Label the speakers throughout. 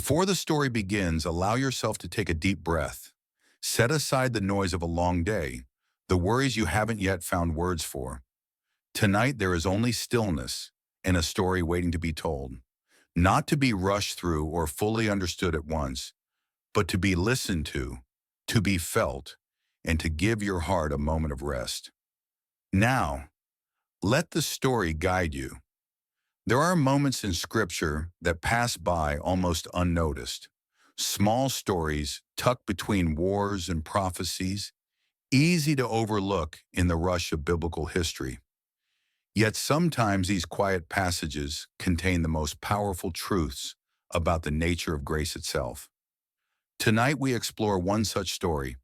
Speaker 1: Before the story begins, allow yourself to take a deep breath. Set aside the noise of a long day, the worries you haven't yet found words for. Tonight there is only stillness and a story waiting to be told, not to be rushed through or fully understood at once, but to be listened to be felt, and to give your heart a moment of rest. Now, let the story guide you. There are moments in Scripture that pass by almost unnoticed. Small stories tucked between wars and prophecies, easy to overlook in the rush of biblical history. Yet sometimes these quiet passages contain the most powerful truths about the nature of grace itself. Tonight we explore one such story,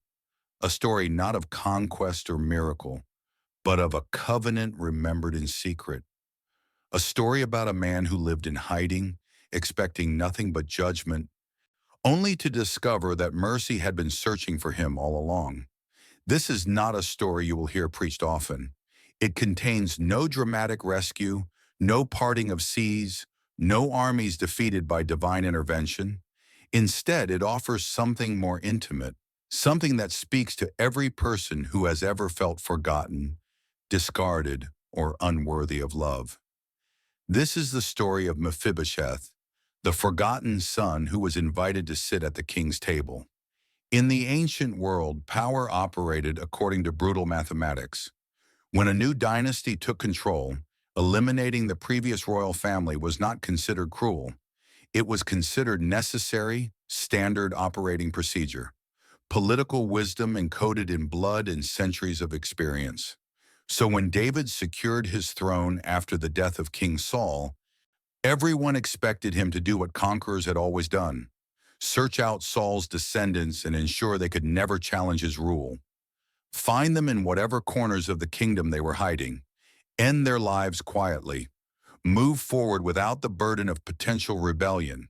Speaker 1: a story not of conquest or miracle, but of a covenant remembered in secret. A story about a man who lived in hiding, expecting nothing but judgment, only to discover that mercy had been searching for him all along. This is not a story you will hear preached often. It contains no dramatic rescue, no parting of seas, no armies defeated by divine intervention. Instead, it offers something more intimate, something that speaks to every person who has ever felt forgotten, discarded, or unworthy of love. This is the story of Mephibosheth, the forgotten son who was invited to sit at the king's table. In the ancient world, power operated according to brutal mathematics. When a new dynasty took control, eliminating the previous royal family was not considered cruel. It was considered necessary, standard operating procedure. Political wisdom encoded in blood and centuries of experience. So when David secured his throne after the death of King Saul, everyone expected him to do what conquerors had always done: search out Saul's descendants and ensure they could never challenge his rule. Find them in whatever corners of the kingdom they were hiding. End their lives quietly. Move forward without the burden of potential rebellion.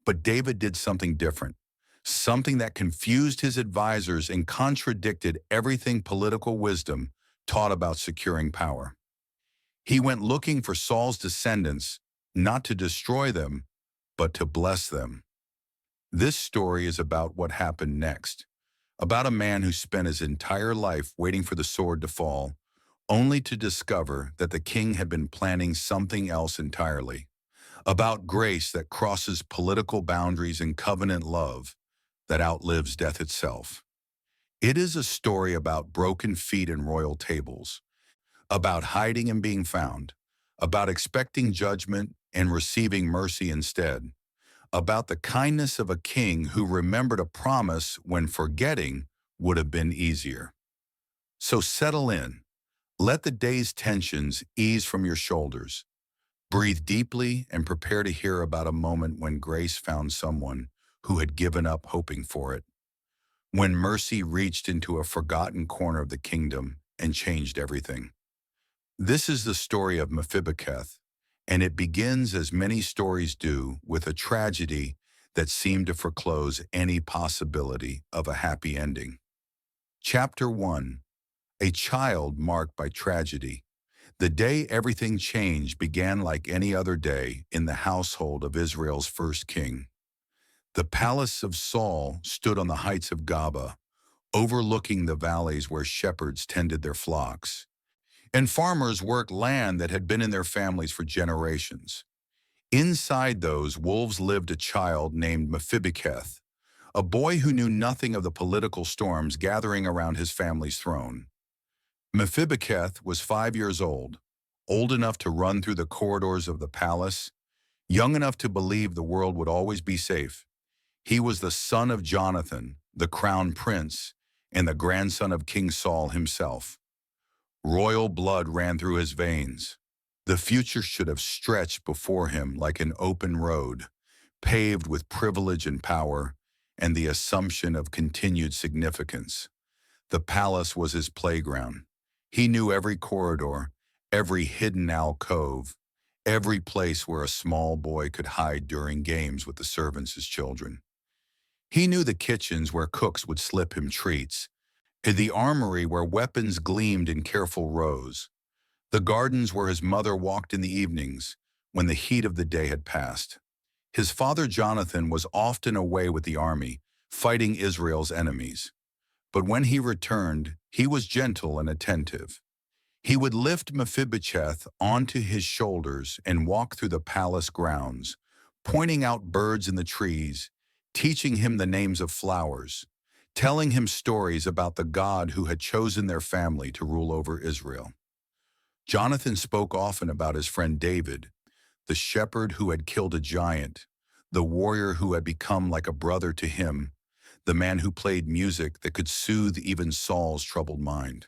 Speaker 1: But David did something different, something that confused his advisors and contradicted everything political wisdom taught about securing power. He went looking for Saul's descendants, not to destroy them, but to bless them. This story is about what happened next, about a man who spent his entire life waiting for the sword to fall, only to discover that the king had been planning something else entirely, about grace that crosses political boundaries and covenant love that outlives death itself. It is a story about broken feet and royal tables, about hiding and being found, about expecting judgment and receiving mercy instead, about the kindness of a king who remembered a promise when forgetting would have been easier. So settle in. Let the day's tensions ease from your shoulders. Breathe deeply and prepare to hear about a moment when grace found someone who had given up hoping for it, when mercy reached into a forgotten corner of the kingdom and changed everything. This is the story of Mephibosheth, and it begins, as many stories do, with a tragedy that seemed to foreclose any possibility of a happy ending. Chapter 1. A child marked by tragedy. The day everything changed began like any other day in the household of Israel's first king. The palace of Saul stood on the heights of Gaba, overlooking the valleys where shepherds tended their flocks, and farmers worked land that had been in their families for generations. Inside those wolves lived a child named Mephibosheth, a boy who knew nothing of the political storms gathering around his family's throne. Mephibosheth was 5 years old enough to run through the corridors of the palace, young enough to believe the world would always be safe. He was the son of Jonathan, the crown prince, and the grandson of King Saul himself. Royal blood ran through his veins. The future should have stretched before him like an open road, paved with privilege and power, and the assumption of continued significance. The palace was his playground. He knew every corridor, every hidden alcove, every place where a small boy could hide during games with the servants as children. He knew the kitchens where cooks would slip him treats, the armory where weapons gleamed in careful rows, the gardens where his mother walked in the evenings when the heat of the day had passed. His father Jonathan was often away with the army, fighting Israel's enemies. But when he returned, he was gentle and attentive. He would lift Mephibosheth onto his shoulders and walk through the palace grounds, pointing out birds in the trees, teaching him the names of flowers, telling him stories about the God who had chosen their family to rule over Israel. Jonathan spoke often about his friend David, the shepherd who had killed a giant, the warrior who had become like a brother to him, the man who played music that could soothe even Saul's troubled mind.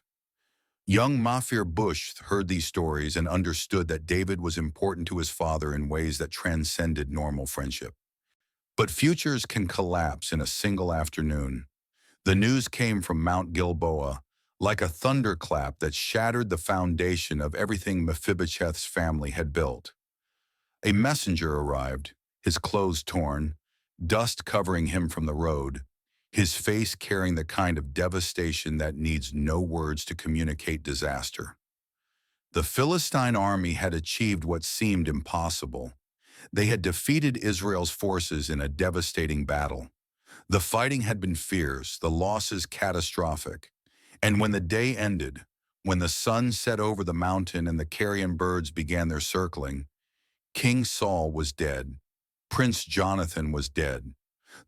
Speaker 1: Young Mafir Bush heard these stories and understood that David was important to his father in ways that transcended normal friendship. But futures can collapse in a single afternoon. The news came from Mount Gilboa, like a thunderclap that shattered the foundation of everything Mephibosheth's family had built. A messenger arrived, his clothes torn, dust covering him from the road, his face carrying the kind of devastation that needs no words to communicate disaster. The Philistine army had achieved what seemed impossible. They had defeated Israel's forces in a devastating battle. The fighting had been fierce, the losses catastrophic. And when the day ended, when the sun set over the mountain and the carrion birds began their circling, King Saul was dead. Prince Jonathan was dead.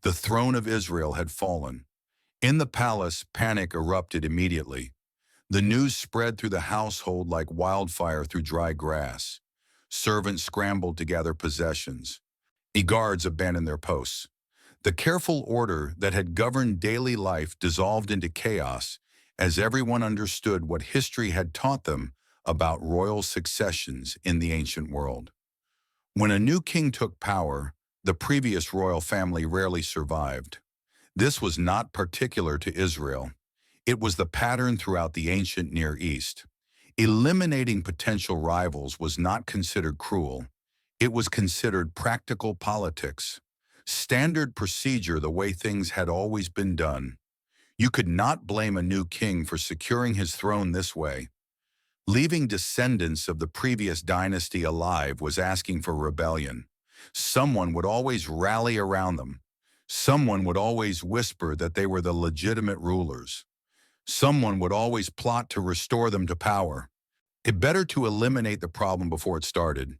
Speaker 1: The throne of Israel had fallen. In the palace, panic erupted immediately. The news spread through the household like wildfire through dry grass. Servants scrambled to gather possessions. Guards abandoned their posts. The careful order that had governed daily life dissolved into chaos as everyone understood what history had taught them about royal successions in the ancient world. When a new king took power, the previous royal family rarely survived. This was not particular to Israel. It was the pattern throughout the ancient Near East. Eliminating potential rivals was not considered cruel. It was considered practical politics, standard procedure, the way things had always been done. You could not blame a new king for securing his throne this way. Leaving descendants of the previous dynasty alive was asking for rebellion. Someone would always rally around them. Someone would always whisper that they were the legitimate rulers. Someone would always plot to restore them to power. It better to eliminate the problem before it started.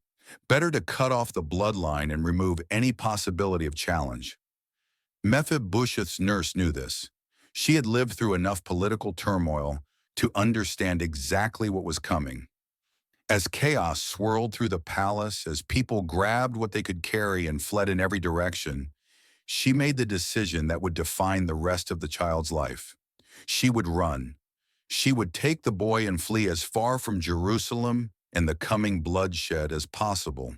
Speaker 1: Better to cut off the bloodline and remove any possibility of challenge. Mephibosheth's nurse knew this. She had lived through enough political turmoil to understand exactly what was coming. As chaos swirled through the palace, as people grabbed what they could carry and fled in every direction, she made the decision that would define the rest of the child's life. She would run. She would take the boy and flee as far from Jerusalem and the coming bloodshed as possible.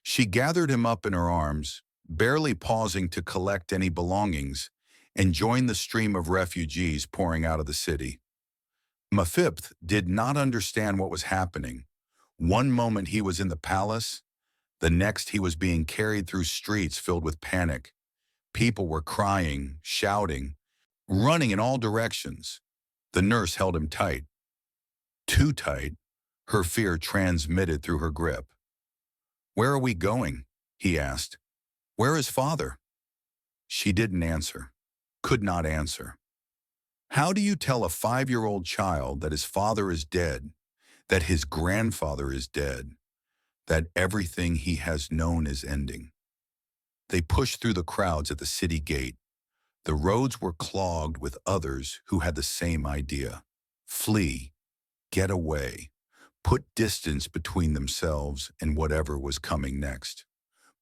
Speaker 1: She gathered him up in her arms, barely pausing to collect any belongings, and joined the stream of refugees pouring out of the city. Mephibosheth did not understand what was happening. One moment he was in the palace, the next he was being carried through streets filled with panic. People were crying, shouting, running in all directions. The nurse held him tight. Too tight, her fear transmitted through her grip. "Where are we going?" he asked. "Where is father?" She didn't answer, could not answer. How do you tell a 5-year-old child that his father is dead, that his grandfather is dead, that everything he has known is ending? They pushed through the crowds at the city gate. The roads were clogged with others who had the same idea. Flee, get away, put distance between themselves and whatever was coming next.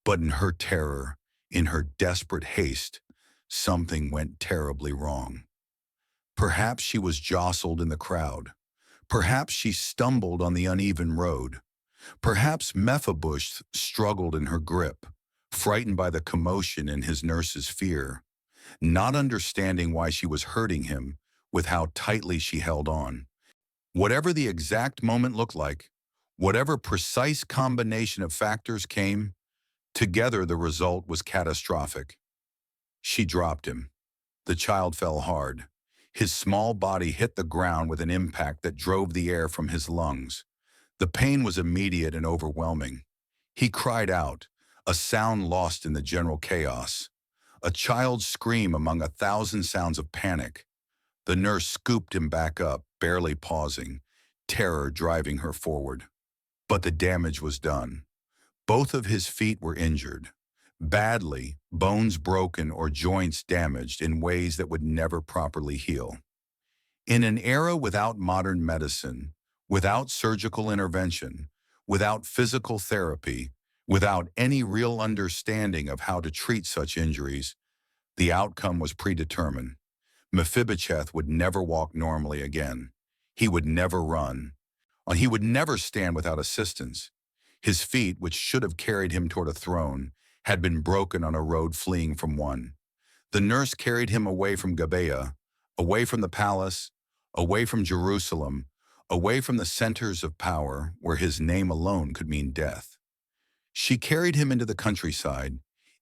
Speaker 1: But in her terror, in her desperate haste, something went terribly wrong. Perhaps she was jostled in the crowd. Perhaps she stumbled on the uneven road. Perhaps Mephibosheth struggled in her grip, frightened by the commotion and his nurse's fear, not understanding why she was hurting him with how tightly she held on. Whatever the exact moment looked like, whatever precise combination of factors came, together the result was catastrophic. She dropped him. The child fell hard. His small body hit the ground with an impact that drove the air from his lungs. The pain was immediate and overwhelming. He cried out, a sound lost in the general chaos, a child's scream among 1,000 sounds of panic. The nurse scooped him back up, barely pausing, terror driving her forward. But the damage was done. Both of his feet were injured. Badly, bones broken or joints damaged in ways that would never properly heal. In an era without modern medicine, without surgical intervention, without physical therapy, without any real understanding of how to treat such injuries, the outcome was predetermined. Mephibosheth would never walk normally again. He would never run. And he would never stand without assistance. His feet, which should have carried him toward a throne, had been broken on a road fleeing from one. The nurse carried him away from Gibeah, away from the palace, away from Jerusalem, away from the centers of power where his name alone could mean death. She carried him into the countryside,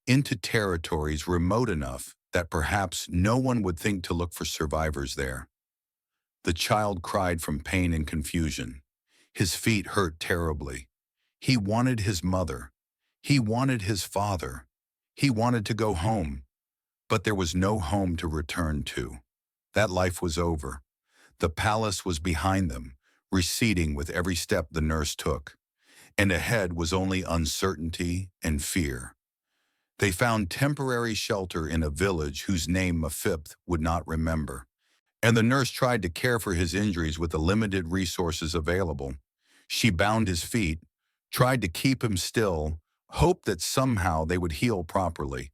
Speaker 1: into territories remote enough that perhaps no one would think to look for survivors there. The child cried from pain and confusion. His feet hurt terribly. He wanted his mother. He wanted his father. He wanted to go home. But there was no home to return to. That life was over. The palace was behind them, receding with every step the nurse took. And ahead was only uncertainty and fear. They found temporary shelter in a village whose name Mephibosheth would not remember. And the nurse tried to care for his injuries with the limited resources available. She bound his feet, tried to keep him still, hoped that somehow they would heal properly.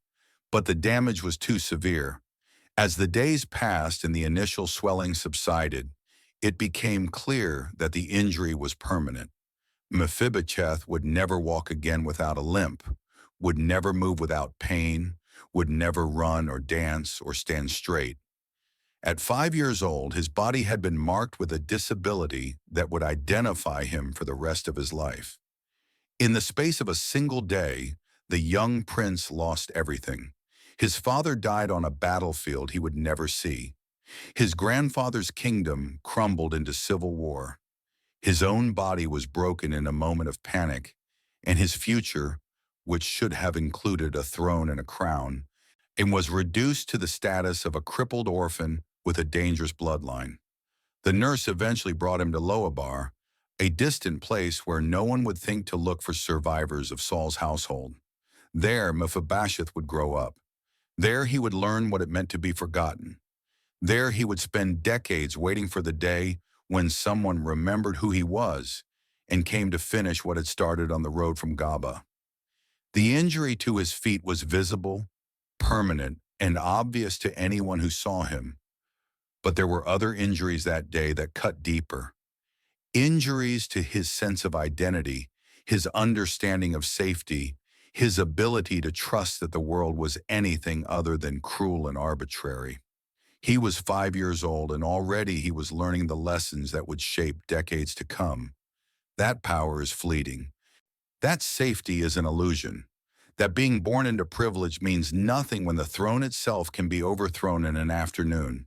Speaker 1: But the damage was too severe. As the days passed and the initial swelling subsided, it became clear that the injury was permanent. Mephibosheth would never walk again without a limp, would never move without pain, would never run or dance or stand straight. At 5 years old, his body had been marked with a disability that would identify him for the rest of his life. In the space of a single day, the young prince lost everything. His father died on a battlefield he would never see. His grandfather's kingdom crumbled into civil war. His own body was broken in a moment of panic, and his future, which should have included a throne and a crown, and was reduced to the status of a crippled orphan with a dangerous bloodline. The nurse eventually brought him to Loabar, a distant place where no one would think to look for survivors of Saul's household. There, Mephibosheth would grow up. There he would learn what it meant to be forgotten. There he would spend decades waiting for the day when someone remembered who he was and came to finish what had started on the road from Gaba. The injury to his feet was visible, permanent, and obvious to anyone who saw him. But there were other injuries that day that cut deeper. Injuries to his sense of identity, his understanding of safety, his ability to trust that the world was anything other than cruel and arbitrary. He was 5 years old, and already he was learning the lessons that would shape decades to come. That power is fleeting. That safety is an illusion. That being born into privilege means nothing when the throne itself can be overthrown in an afternoon.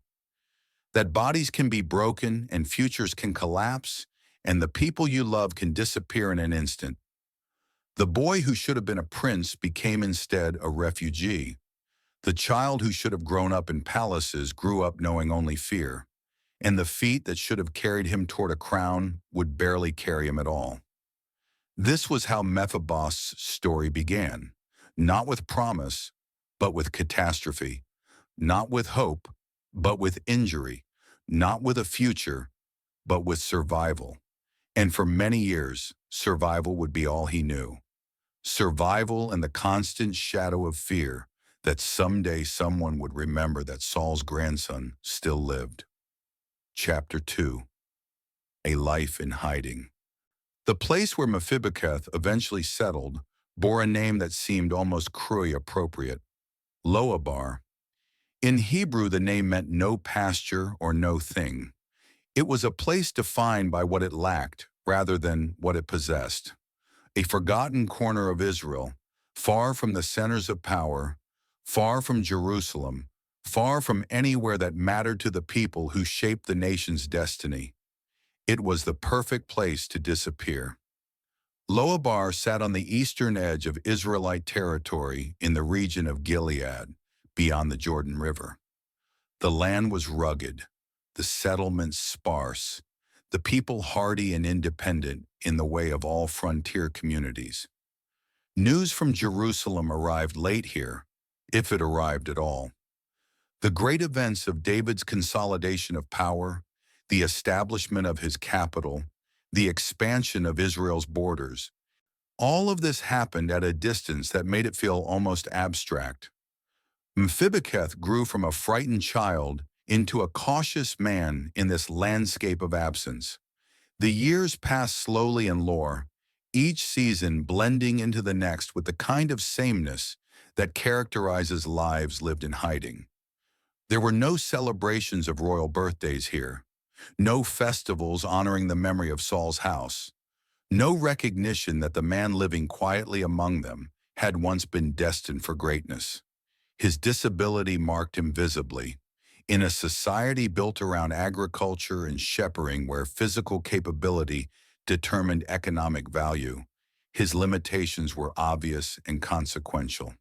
Speaker 1: That bodies can be broken and futures can collapse, and the people you love can disappear in an instant. The boy who should have been a prince became instead a refugee. The child who should have grown up in palaces grew up knowing only fear, and the feet that should have carried him toward a crown would barely carry him at all. This was how Mephibosheth's story began, not with promise, but with catastrophe, not with hope, but with injury, not with a future, but with survival. And for many years, survival would be all he knew. Survival and the constant shadow of fear that someday someone would remember that Saul's grandson still lived. Chapter 2. A Life in Hiding. The place where Mephibosheth eventually settled bore a name that seemed almost cruelly appropriate, Loabar. In Hebrew, the name meant no pasture or no thing. It was a place defined by what it lacked rather than what it possessed. A forgotten corner of Israel, far from the centers of power, far from Jerusalem, far from anywhere that mattered to the people who shaped the nation's destiny. It was the perfect place to disappear. Loabar sat on the eastern edge of Israelite territory in the region of Gilead, beyond the Jordan River. The land was rugged, the settlements sparse, the people hardy and independent in the way of all frontier communities. News from Jerusalem arrived late here, if it arrived at all. The great events of David's consolidation of power, the establishment of his capital, the expansion of Israel's borders, all of this happened at a distance that made it feel almost abstract. Mephibosheth grew from a frightened child into a cautious man in this landscape of absence. The years passed slowly in lore, each season blending into the next with the kind of sameness that characterizes lives lived in hiding. There were no celebrations of royal birthdays here, no festivals honoring the memory of Saul's house, no recognition that the man living quietly among them had once been destined for greatness. His disability marked him visibly. In a society built around agriculture and shepherding where physical capability determined economic value, his limitations were obvious and consequential.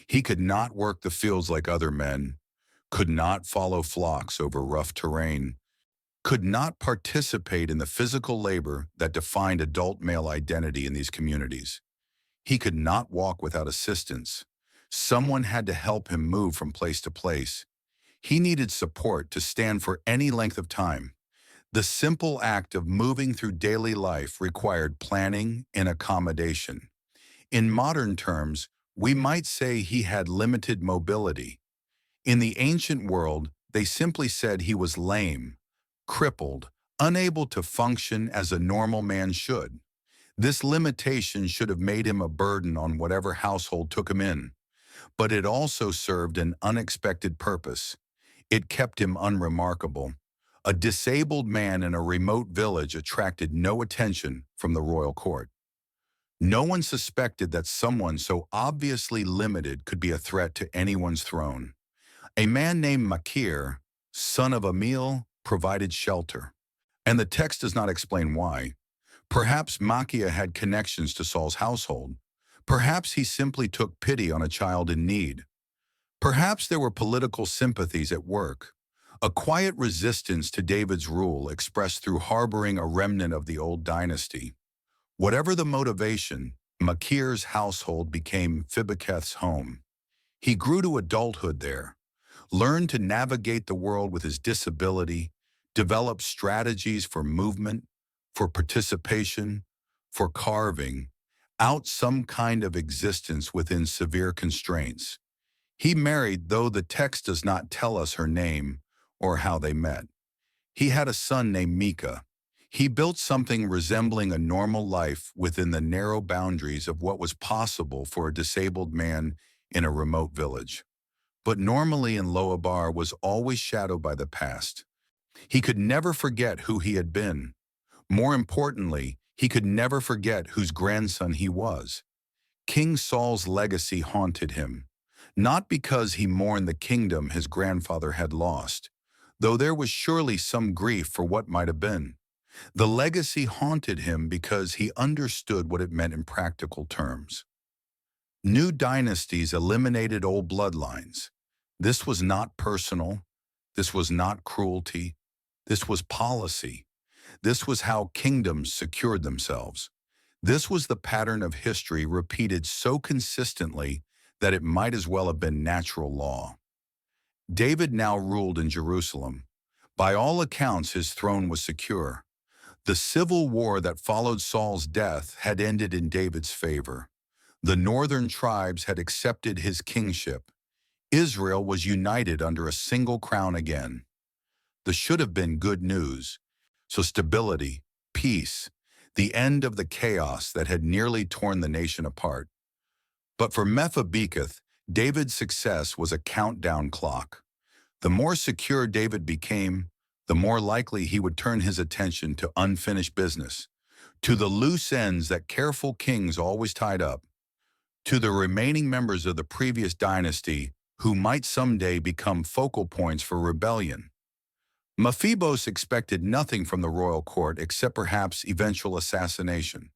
Speaker 1: He could not work the fields like other men, could not follow flocks over rough terrain, could not participate in the physical labor that defined adult male identity in these communities. He could not walk without assistance. Someone had to help him move from place to place. He needed support to stand for any length of time. The simple act of moving through daily life required planning and accommodation. In modern terms, we might say he had limited mobility. In the ancient world, they simply said he was lame, crippled, unable to function as a normal man should. This limitation should have made him a burden on whatever household took him in, but it also served an unexpected purpose. It kept him unremarkable. A disabled man in a remote village attracted no attention from the royal court. No one suspected that someone so obviously limited could be a threat to anyone's throne. A man named Machir, son of Amiel, provided shelter. And the text does not explain why. Perhaps Machir had connections to Saul's household. Perhaps he simply took pity on a child in need. Perhaps there were political sympathies at work, a quiet resistance to David's rule expressed through harboring a remnant of the old dynasty. Whatever the motivation, Machir's household became Mephibosheth's home. He grew to adulthood there, learned to navigate the world with his disability, developed strategies for movement, for participation, for carving out some kind of existence within severe constraints. He married, though the text does not tell us her name or how they met. He had a son named Micah. He built something resembling a normal life within the narrow boundaries of what was possible for a disabled man in a remote village. But normally in Loabar was always shadowed by the past. He could never forget who he had been. More importantly, he could never forget whose grandson he was. King Saul's legacy haunted him, not because he mourned the kingdom his grandfather had lost, though there was surely some grief for what might have been. The legacy haunted him because he understood what it meant in practical terms. New dynasties eliminated old bloodlines. This was not personal. This was not cruelty. This was policy. This was how kingdoms secured themselves. This was the pattern of history repeated so consistently that it might as well have been natural law. David now ruled in Jerusalem. By all accounts, his throne was secure. The civil war that followed Saul's death had ended in David's favor. The northern tribes had accepted his kingship. Israel was united under a single crown again. This should have been good news. So stability, peace, the end of the chaos that had nearly torn the nation apart. But for Mephibosheth, David's success was a countdown clock. The more secure David became, the more likely he would turn his attention to unfinished business, to the loose ends that careful kings always tied up, to the remaining members of the previous dynasty who might someday become focal points for rebellion. Mephibosheth expected nothing from the royal court except perhaps eventual assassination.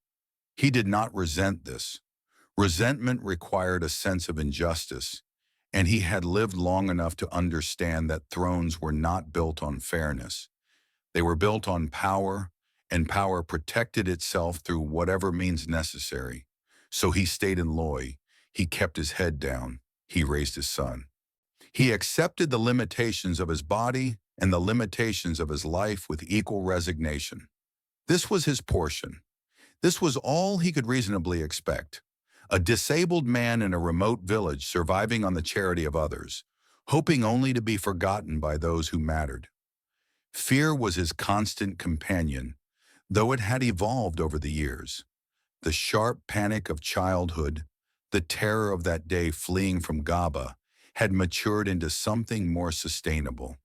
Speaker 1: He did not resent this. Resentment required a sense of injustice, and he had lived long enough to understand that thrones were not built on fairness. They were built on power, and power protected itself through whatever means necessary. So he stayed in Loy. He kept his head down. He raised his son. He accepted the limitations of his body and the limitations of his life with equal resignation. This was his portion. This was all he could reasonably expect. A disabled man in a remote village surviving on the charity of others, hoping only to be forgotten by those who mattered. Fear was his constant companion, though it had evolved over the years. The sharp panic of childhood, the terror of that day fleeing from Gaba, had matured into something more sustainable.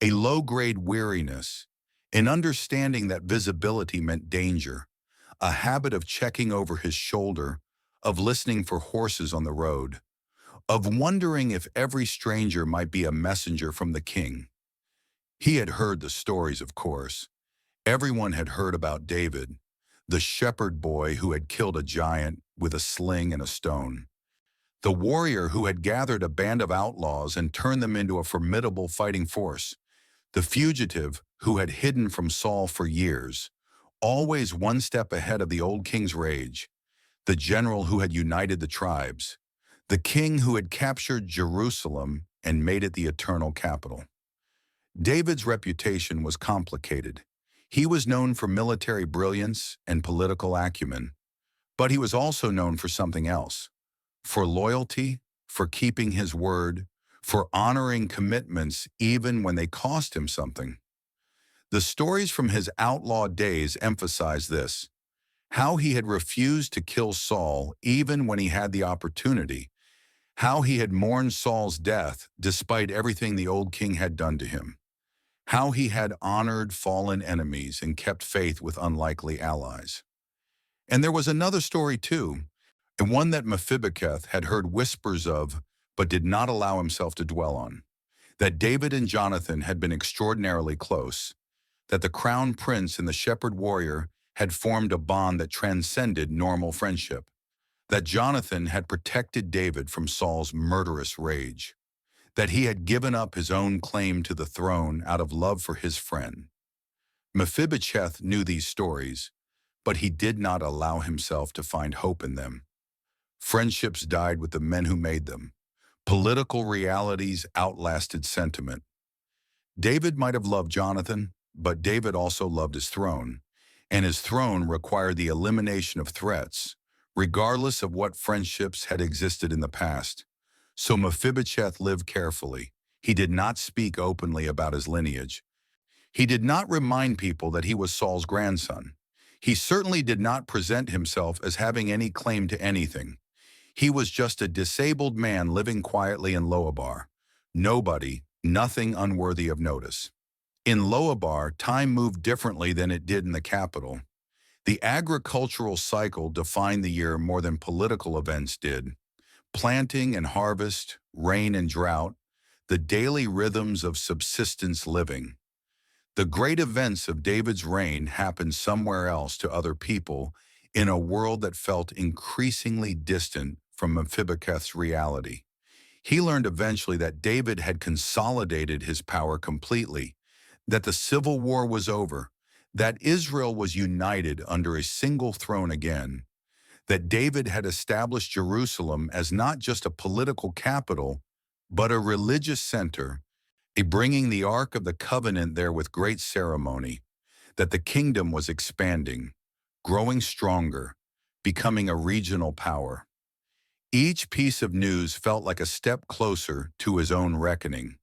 Speaker 1: A low-grade weariness, an understanding that visibility meant danger, a habit of checking over his shoulder, of listening for horses on the road, of wondering if every stranger might be a messenger from the king. He had heard the stories, of course. Everyone had heard about David, the shepherd boy who had killed a giant with a sling and a stone, the warrior who had gathered a band of outlaws and turned them into a formidable fighting force, the fugitive who had hidden from Saul for years, always one step ahead of the old king's rage, the general who had united the tribes, the king who had captured Jerusalem and made it the eternal capital. David's reputation was complicated. He was known for military brilliance and political acumen, but he was also known for something else, for loyalty, for keeping his word, for honoring commitments even when they cost him something. The stories from his outlaw days emphasize this, how he had refused to kill Saul even when he had the opportunity, how he had mourned Saul's death despite everything the old king had done to him, how he had honored fallen enemies and kept faith with unlikely allies. And there was another story too, and one that Mephibosheth had heard whispers of but did not allow himself to dwell on, that David and Jonathan had been extraordinarily close, that the crown prince and the shepherd warrior had formed a bond that transcended normal friendship, that Jonathan had protected David from Saul's murderous rage, that he had given up his own claim to the throne out of love for his friend. Mephibosheth knew these stories, but he did not allow himself to find hope in them. Friendships died with the men who made them. Political realities outlasted sentiment. David might have loved Jonathan, but David also loved his throne, and his throne required the elimination of threats, regardless of what friendships had existed in the past. So Mephibosheth lived carefully. He did not speak openly about his lineage. He did not remind people that he was Saul's grandson. He certainly did not present himself as having any claim to anything. He was just a disabled man living quietly in Loabar. Nobody, nothing unworthy of notice. In Loabar, time moved differently than it did in the capital. The agricultural cycle defined the year more than political events did. Planting and harvest, rain and drought, the daily rhythms of subsistence living. The great events of David's reign happened somewhere else to other people in a world that felt increasingly distant from Mephibosheth's reality. He learned eventually that David had consolidated his power completely, that the civil war was over, that Israel was united under a single throne again, that David had established Jerusalem as not just a political capital, but a religious center, bringing the Ark of the Covenant there with great ceremony, that the kingdom was expanding, growing stronger, becoming a regional power. Each piece of news felt like a step closer to his own reckoning.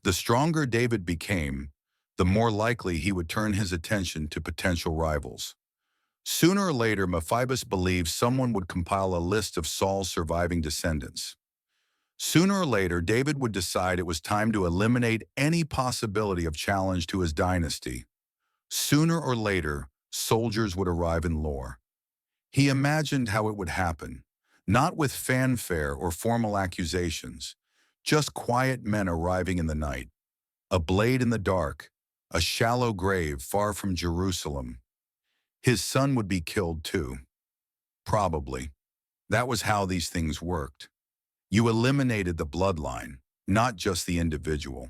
Speaker 1: The stronger David became, the more likely he would turn his attention to potential rivals. Sooner or later, Mephibosheth believed someone would compile a list of Saul's surviving descendants. Sooner or later, David would decide it was time to eliminate any possibility of challenge to his dynasty. Sooner or later, soldiers would arrive in Lore. He imagined how it would happen, not with fanfare or formal accusations, just quiet men arriving in the night, a blade in the dark, a shallow grave far from Jerusalem. His son would be killed too. Probably. That was how these things worked. You eliminated the bloodline, not just the individual.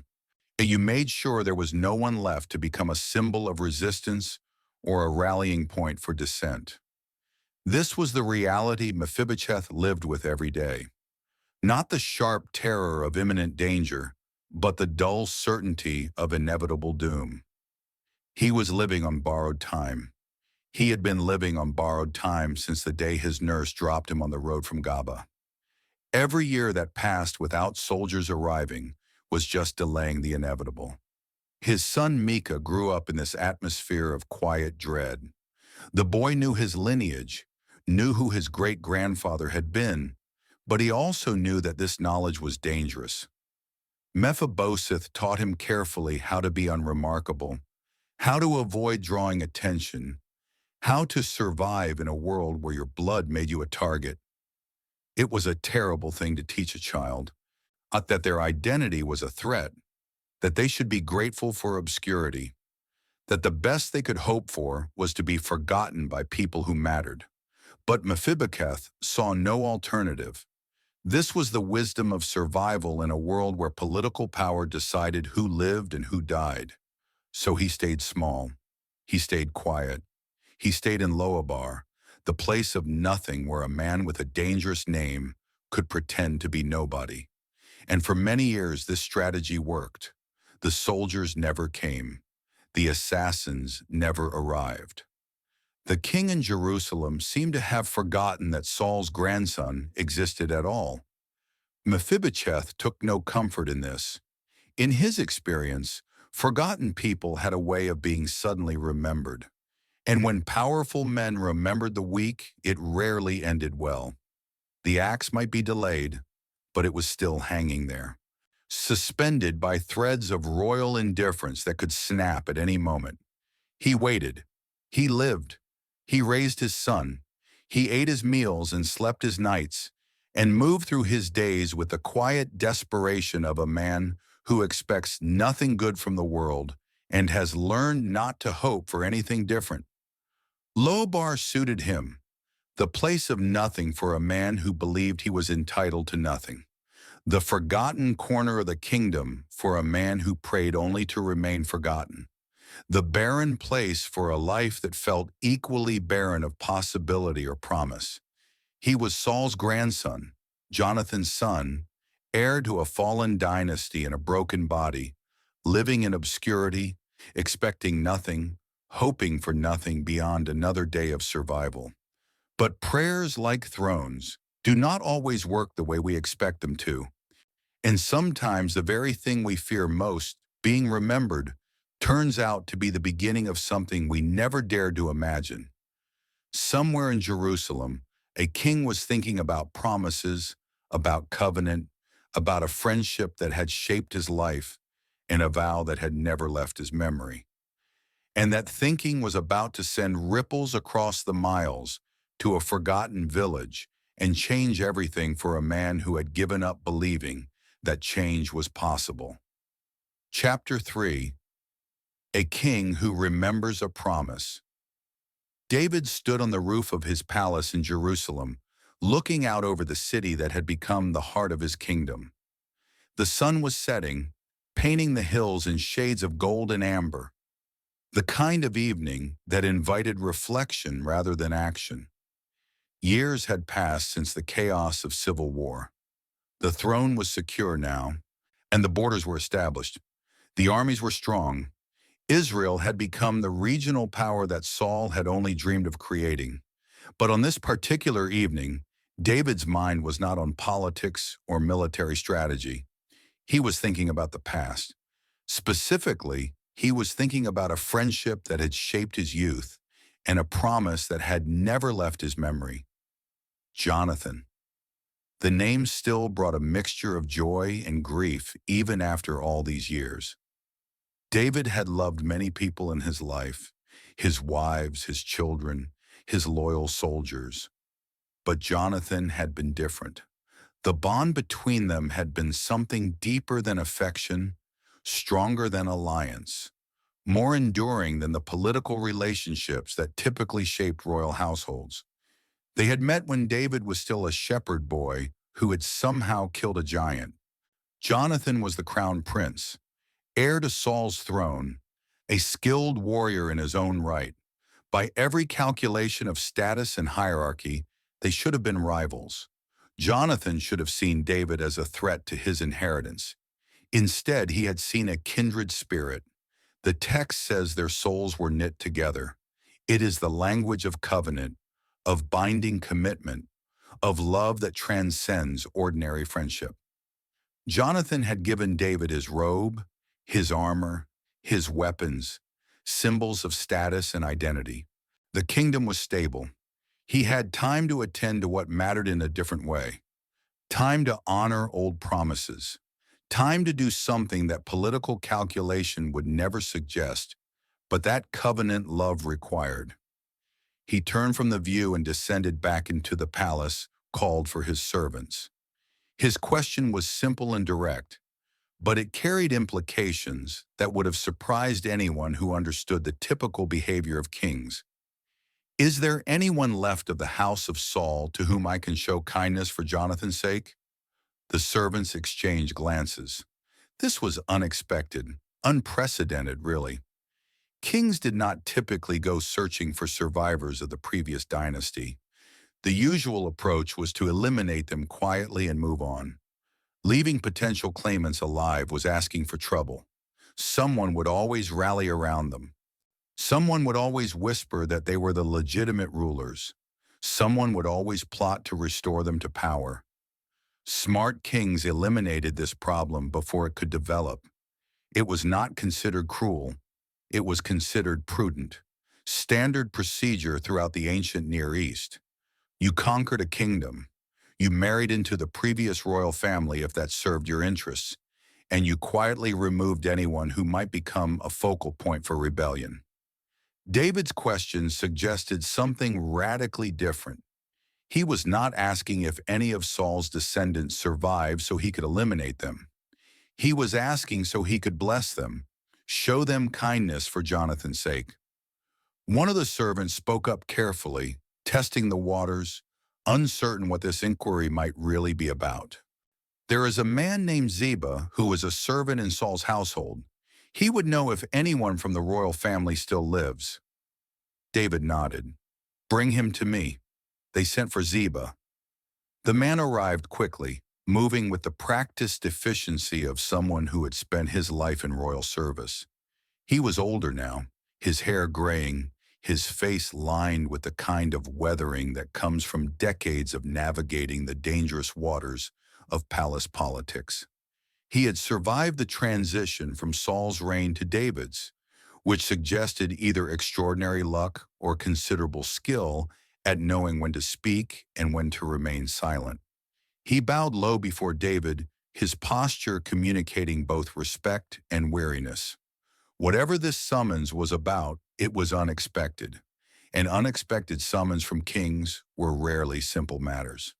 Speaker 1: You made sure there was no one left to become a symbol of resistance or a rallying point for dissent. This was the reality Mephibosheth lived with every day. Not the sharp terror of imminent danger, but the dull certainty of inevitable doom. He was living on borrowed time. He had been living on borrowed time since the day his nurse dropped him on the road from Gaba. Every year that passed without soldiers arriving was just delaying the inevitable. His son Micah grew up in this atmosphere of quiet dread. The boy knew his lineage, knew who his great-grandfather had been, but he also knew that this knowledge was dangerous. Mephibosheth taught him carefully how to be unremarkable, how to avoid drawing attention, how to survive in a world where your blood made you a target. It was a terrible thing to teach a child, that their identity was a threat, that they should be grateful for obscurity, that the best they could hope for was to be forgotten by people who mattered. But Mephibosheth saw no alternative. This was the wisdom of survival in a world where political power decided who lived and who died. So he stayed small. He stayed quiet. He stayed in Loabar, the place of nothing where a man with a dangerous name could pretend to be nobody. And for many years this strategy worked. The soldiers never came. The assassins never arrived. The king in Jerusalem seemed to have forgotten that Saul's grandson existed at all. Mephibosheth took no comfort in this. In his experience, forgotten people had a way of being suddenly remembered. And when powerful men remembered the weak, it rarely ended well. The axe might be delayed, but it was still hanging there, suspended by threads of royal indifference that could snap at any moment. He waited. He lived. He raised his son. He ate his meals and slept his nights, and moved through his days with the quiet desperation of a man who expects nothing good from the world and has learned not to hope for anything different. Lobar suited him, the place of nothing for a man who believed he was entitled to nothing. The forgotten corner of the kingdom for a man who prayed only to remain forgotten. The barren place for a life that felt equally barren of possibility or promise. He was Saul's grandson, Jonathan's son, heir to a fallen dynasty and a broken body, living in obscurity, expecting nothing, hoping for nothing beyond another day of survival. But prayers, like thrones, do not always work the way we expect them to. And sometimes the very thing we fear most, being remembered, turns out to be the beginning of something we never dared to imagine. Somewhere in Jerusalem, a king was thinking about promises, about covenant, about a friendship that had shaped his life, and a vow that had never left his memory. And that thinking was about to send ripples across the miles to a forgotten village and change everything for a man who had given up believing that change was possible. Chapter 3. A King Who Remembers a Promise. David stood on the roof of his palace in Jerusalem, looking out over the city that had become the heart of his kingdom. The sun was setting, painting the hills in shades of gold and amber, the kind of evening that invited reflection rather than action. Years had passed since the chaos of civil war. The throne was secure now, and the borders were established. The armies were strong. Israel had become the regional power that Saul had only dreamed of creating. But on this particular evening, David's mind was not on politics or military strategy. He was thinking about the past. Specifically, he was thinking about a friendship that had shaped his youth and a promise that had never left his memory. Jonathan. The name still brought a mixture of joy and grief even after all these years. David had loved many people in his life, his wives, his children, his loyal soldiers. But Jonathan had been different. The bond between them had been something deeper than affection, stronger than alliance, more enduring than the political relationships that typically shaped royal households. They had met when David was still a shepherd boy who had somehow killed a giant. Jonathan was the crown prince, heir to Saul's throne, a skilled warrior in his own right. By every calculation of status and hierarchy, they should have been rivals. Jonathan should have seen David as a threat to his inheritance. Instead, he had seen a kindred spirit. The text says their souls were knit together. It is the language of covenant, of binding commitment, of love that transcends ordinary friendship. Jonathan had given David his robe, his armor, his weapons, symbols of status and identity. The kingdom was stable. He had time to attend to what mattered in a different way, time to honor old promises, time to do something that political calculation would never suggest, but that covenant love required. He turned from the view and descended back into the palace, called for his servants. His question was simple and direct, but it carried implications that would have surprised anyone who understood the typical behavior of kings. Is there anyone left of the house of Saul to whom I can show kindness for Jonathan's sake? The servants exchanged glances. This was unexpected, unprecedented, really. Kings did not typically go searching for survivors of the previous dynasty. The usual approach was to eliminate them quietly and move on. Leaving potential claimants alive was asking for trouble. Someone would always rally around them. Someone would always whisper that they were the legitimate rulers. Someone would always plot to restore them to power. Smart kings eliminated this problem before it could develop. It was not considered cruel. It was considered prudent. Standard procedure throughout the ancient Near East. You conquered a kingdom. You married into the previous royal family if that served your interests, and you quietly removed anyone who might become a focal point for rebellion. David's question suggested something radically different. He was not asking if any of Saul's descendants survived so he could eliminate them. He was asking so he could bless them, show them kindness for Jonathan's sake. One of the servants spoke up carefully, testing the waters, uncertain what this inquiry might really be about. There is a man named Ziba who was a servant in Saul's household. He would know if anyone from the royal family still lives. David nodded. Bring him to me. They sent for Ziba. The man arrived quickly, moving with the practiced efficiency of someone who had spent his life in royal service. He was older now, his hair graying, his face lined with the kind of weathering that comes from decades of navigating the dangerous waters of palace politics. He had survived the transition from Saul's reign to David's, which suggested either extraordinary luck or considerable skill at knowing when to speak and when to remain silent. He bowed low before David, his posture communicating both respect and weariness. Whatever this summons was about, it was unexpected. And unexpected summons from kings were rarely simple matters.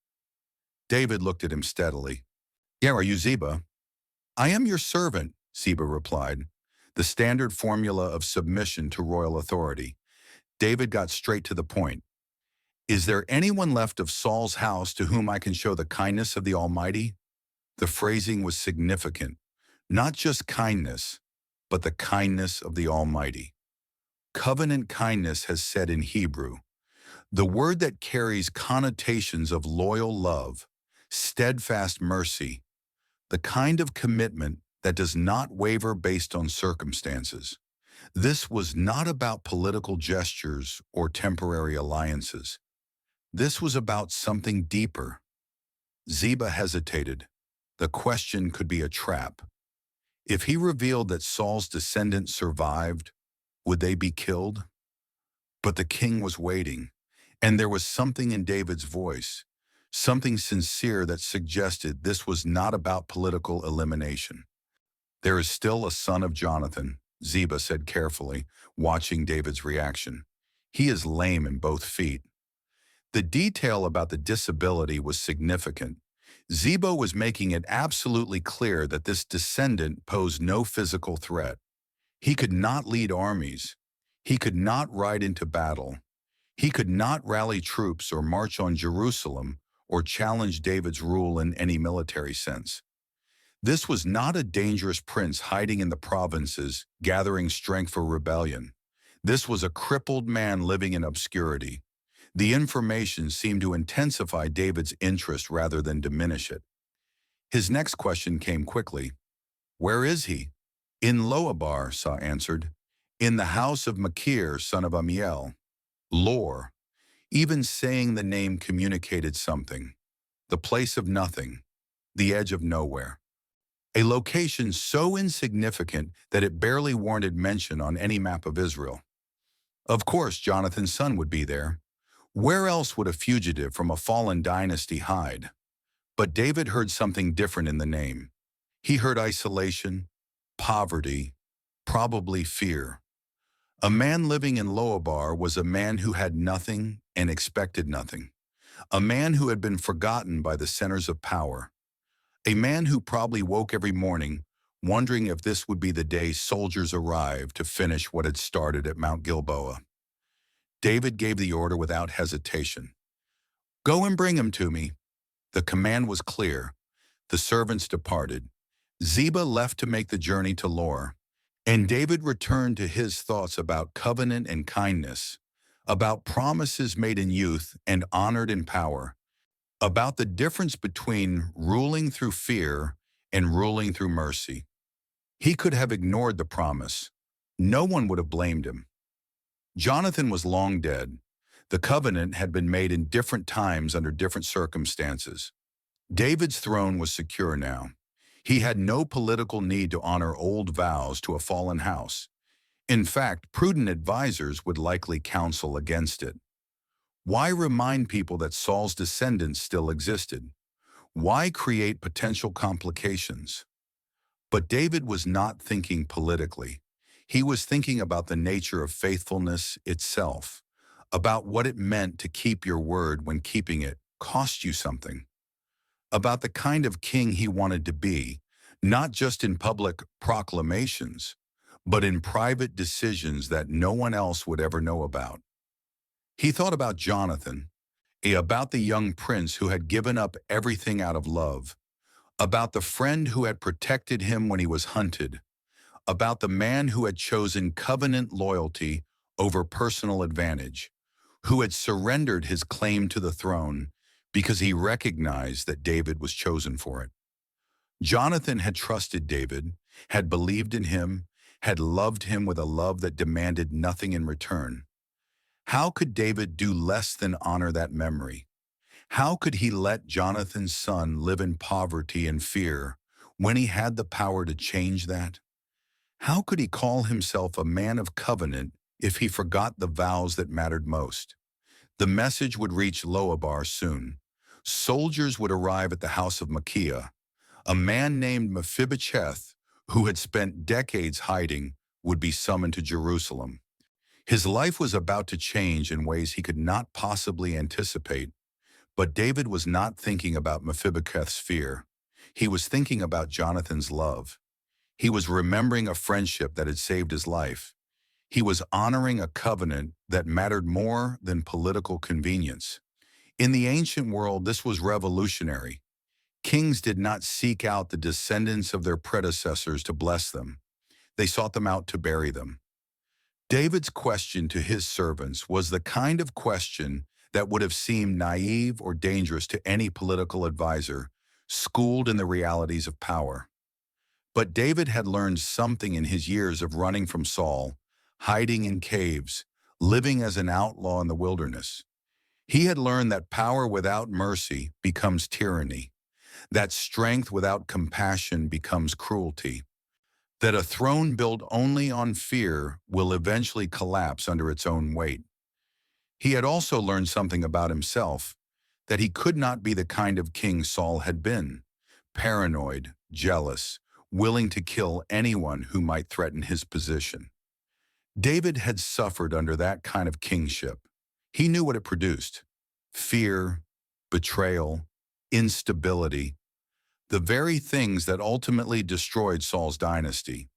Speaker 1: David looked at him steadily. Yeah, are you Ziba? I am your servant, Ziba replied, the standard formula of submission to royal authority. David got straight to the point. Is there anyone left of Saul's house to whom I can show the kindness of the Almighty? The phrasing was significant. Not just kindness, but the kindness of the Almighty. Covenant kindness has said in Hebrew, the word that carries connotations of loyal love, steadfast mercy, the kind of commitment that does not waver based on circumstances. This was not about political gestures or temporary alliances. This was about something deeper. Ziba hesitated. The question could be a trap. If he revealed that Saul's descendants survived, would they be killed? But the king was waiting, and there was something in David's voice, something sincere that suggested this was not about political elimination. There is still a son of Jonathan, Ziba said carefully, watching David's reaction. He is lame in both feet. The detail about the disability was significant. Ziba was making it absolutely clear that this descendant posed no physical threat. He could not lead armies. He could not ride into battle. He could not rally troops or march on Jerusalem or challenge David's rule in any military sense. This was not a dangerous prince hiding in the provinces, gathering strength for rebellion. This was a crippled man living in obscurity. The information seemed to intensify David's interest rather than diminish it. His next question came quickly. Where is he? In Loabar, Saul answered. In the house of Machir, son of Amiel. Lore. Even saying the name communicated something. The place of nothing. The edge of nowhere. A location so insignificant that it barely warranted mention on any map of Israel. Of course, Jonathan's son would be there. Where else would a fugitive from a fallen dynasty hide? But David heard something different in the name. He heard isolation, poverty, probably fear. A man living in Loabar was a man who had nothing and expected nothing. A man who had been forgotten by the centers of power. A man who probably woke every morning wondering if this would be the day soldiers arrived to finish what had started at Mount Gilboa. David gave the order without hesitation. Go and bring him to me. The command was clear. The servants departed. Ziba left to make the journey to Lor, and David returned to his thoughts about covenant and kindness, about promises made in youth and honored in power, about the difference between ruling through fear and ruling through mercy. He could have ignored the promise. No one would have blamed him. Jonathan was long dead. The covenant had been made in different times under different circumstances. David's throne was secure now. He had no political need to honor old vows to a fallen house. In fact, prudent advisors would likely counsel against it. Why remind people that Saul's descendants still existed? Why create potential complications? But David was not thinking politically. He was thinking about the nature of faithfulness itself, about what it meant to keep your word when keeping it cost you something, about the kind of king he wanted to be, not just in public proclamations, but in private decisions that no one else would ever know about. He thought about Jonathan, about the young prince who had given up everything out of love, about the friend who had protected him when he was hunted, about the man who had chosen covenant loyalty over personal advantage, who had surrendered his claim to the throne because he recognized that David was chosen for it. Jonathan had trusted David, had believed in him, had loved him with a love that demanded nothing in return. How could David do less than honor that memory? How could he let Jonathan's son live in poverty and fear when he had the power to change that? How could he call himself a man of covenant if he forgot the vows that mattered most? The message would reach Loabar soon. Soldiers would arrive at the house of Machir. A man named Mephibosheth, who had spent decades hiding, would be summoned to Jerusalem. His life was about to change in ways he could not possibly anticipate. But David was not thinking about Mephibosheth's fear. He was thinking about Jonathan's love. He was remembering a friendship that had saved his life. He was honoring a covenant that mattered more than political convenience. In the ancient world, this was revolutionary. Kings did not seek out the descendants of their predecessors to bless them. They sought them out to bury them. David's question to his servants was the kind of question that would have seemed naive or dangerous to any political advisor schooled in the realities of power. But David had learned something in his years of running from Saul, hiding in caves, living as an outlaw in the wilderness. He had learned that power without mercy becomes tyranny, that strength without compassion becomes cruelty, that a throne built only on fear will eventually collapse under its own weight. He had also learned something about himself, that he could not be the kind of king Saul had been, paranoid, jealous, willing to kill anyone who might threaten his position. David had suffered under that kind of kingship. He knew what it produced: fear, betrayal, instability, the very things that ultimately destroyed Saul's dynasty.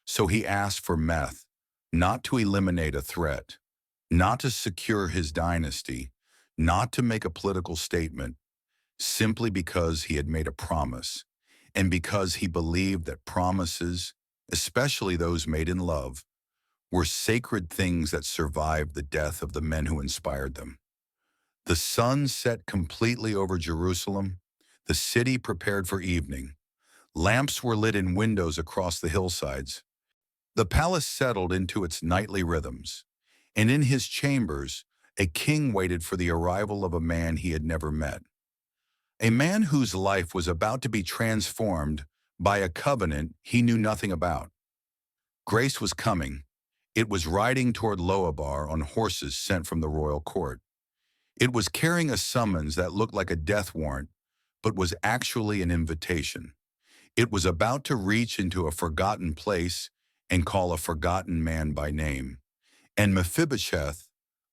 Speaker 1: So he asked for Meth, not to eliminate a threat, not to secure his dynasty, not to make a political statement, simply because he had made a promise, and because he believed that promises, especially those made in love, were sacred things that survived the death of the men who inspired them. The sun set completely over Jerusalem, the city prepared for evening. Lamps were lit in windows across the hillsides. The palace settled into its nightly rhythms, and in his chambers, a king waited for the arrival of a man he had never met. A man whose life was about to be transformed by a covenant he knew nothing about. Grace was coming. It was riding toward Loabar on horses sent from the royal court. It was carrying a summons that looked like a death warrant, but was actually an invitation. It was about to reach into a forgotten place and call a forgotten man by name. And Mephibosheth,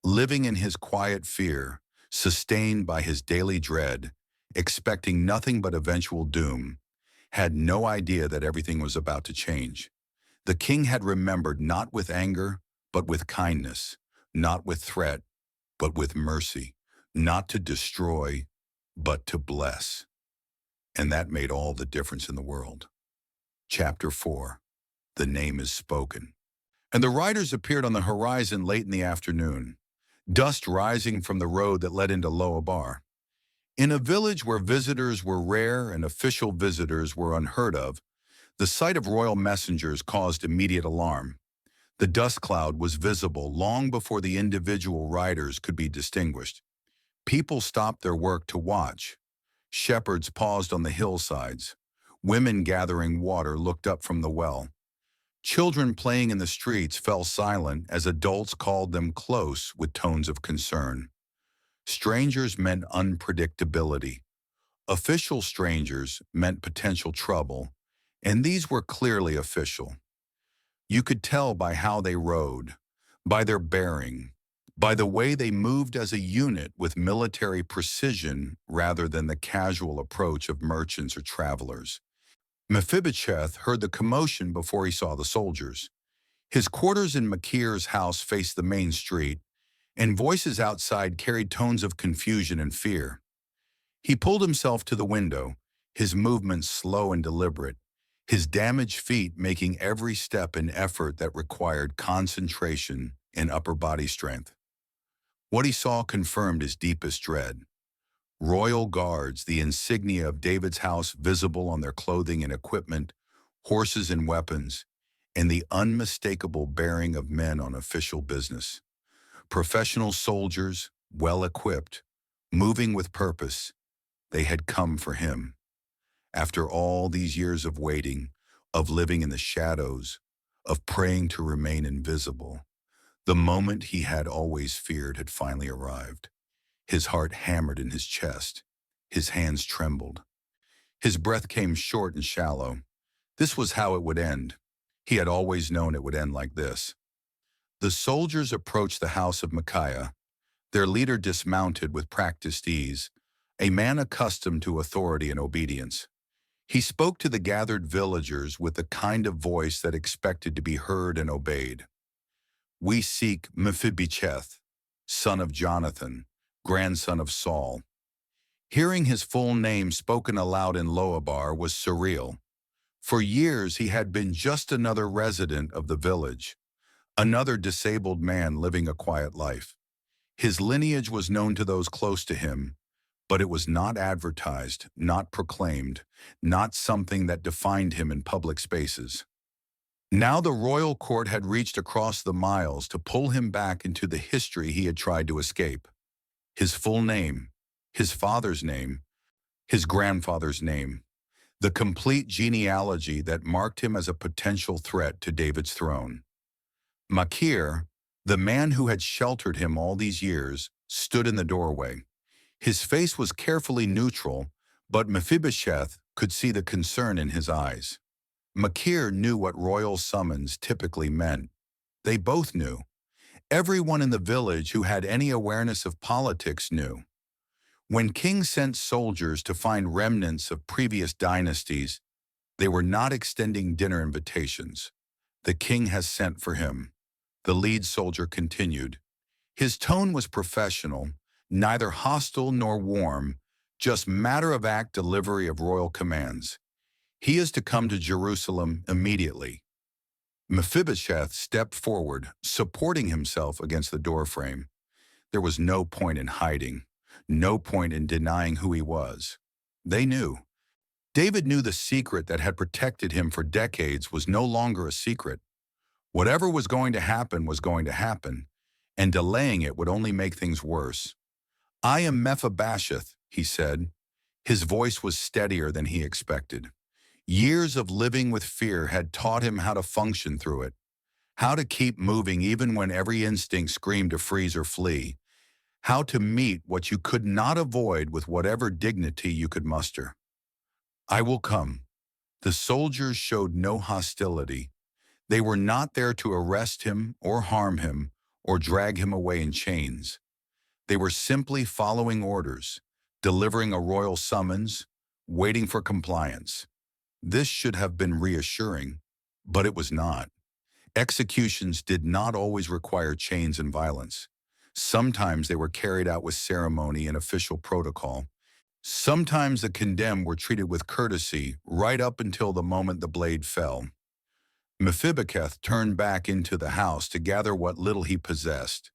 Speaker 1: living in his quiet fear, sustained by his daily dread, expecting nothing but eventual doom, had no idea that everything was about to change. The king had remembered not with anger, but with kindness, not with threat, but with mercy, not to destroy, but to bless. And that made all the difference in the world. Chapter 4. The name is spoken. And the riders appeared on the horizon late in the afternoon, dust rising from the road that led into Loabar. In a village where visitors were rare and official visitors were unheard of, the sight of royal messengers caused immediate alarm. The dust cloud was visible long before the individual riders could be distinguished. People stopped their work to watch. Shepherds paused on the hillsides. Women gathering water looked up from the well. Children playing in the streets fell silent as adults called them close with tones of concern. Strangers meant unpredictability. Official strangers meant potential trouble, and these were clearly official. You could tell by how they rode, by their bearing, by the way they moved as a unit with military precision rather than the casual approach of merchants or travelers. Mephibosheth heard the commotion before he saw the soldiers. His quarters in Machir's house faced the main street, and voices outside carried tones of confusion and fear. He pulled himself to the window, his movements slow and deliberate, his damaged feet making every step an effort that required concentration and upper body strength. What he saw confirmed his deepest dread. Royal guards, the insignia of David's house visible on their clothing and equipment, horses and weapons, and the unmistakable bearing of men on official business. Professional soldiers, well-equipped, moving with purpose, they had come for him. After all these years of waiting, of living in the shadows, of praying to remain invisible, the moment he had always feared had finally arrived. His heart hammered in his chest. His hands trembled. His breath came short and shallow. This was how it would end. He had always known it would end like this. The soldiers approached the house of Micaiah. Their leader dismounted with practiced ease, a man accustomed to authority and obedience. He spoke to the gathered villagers with the kind of voice that expected to be heard and obeyed. "We seek Mephibosheth, son of Jonathan, grandson of Saul." Hearing his full name spoken aloud in Loabar was surreal. For years he had been just another resident of the village, another disabled man living a quiet life. His lineage was known to those close to him, but it was not advertised, not proclaimed, not something that defined him in public spaces. Now the royal court had reached across the miles to pull him back into the history he had tried to escape. His full name, his father's name, his grandfather's name, the complete genealogy that marked him as a potential threat to David's throne. Machir, the man who had sheltered him all these years, stood in the doorway. His face was carefully neutral, but Mephibosheth could see the concern in his eyes. Machir knew what royal summons typically meant. They both knew. Everyone in the village who had any awareness of politics knew. When kings sent soldiers to find remnants of previous dynasties, they were not extending dinner invitations. "The king has sent for him," the lead soldier continued. His tone was professional, neither hostile nor warm, just matter-of-fact delivery of royal commands. He is to come to Jerusalem immediately. Mephibosheth stepped forward, supporting himself against the doorframe. There was no point in hiding, no point in denying who he was. They knew. David knew the secret that had protected him for decades was no longer a secret. Whatever was going to happen, and delaying it would only make things worse. "I am Mephibosheth," he said. His voice was steadier than he expected. Years of living with fear had taught him how to function through it, how to keep moving even when every instinct screamed to freeze or flee, how to meet what you could not avoid with whatever dignity you could muster. "I will come." The soldiers showed no hostility. They were not there to arrest him or harm him or drag him away in chains. They were simply following orders, delivering a royal summons, waiting for compliance. This should have been reassuring, but it was not. Executions did not always require chains and violence. Sometimes they were carried out with ceremony and official protocol. Sometimes the condemned were treated with courtesy right up until the moment the blade fell. Mephibosheth turned back into the house to gather what little he possessed.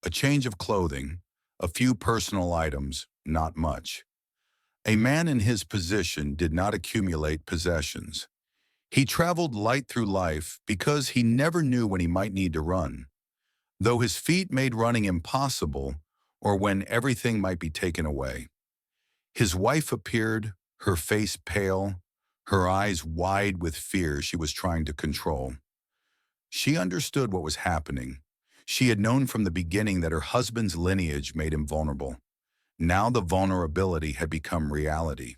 Speaker 1: A change of clothing, a few personal items, not much. A man in his position did not accumulate possessions. He traveled light through life because he never knew when he might need to run. Though his feet made running impossible, or when everything might be taken away. His wife appeared, her face pale, her eyes wide with fear she was trying to control. She understood what was happening. She had known from the beginning that her husband's lineage made him vulnerable. Now the vulnerability had become reality.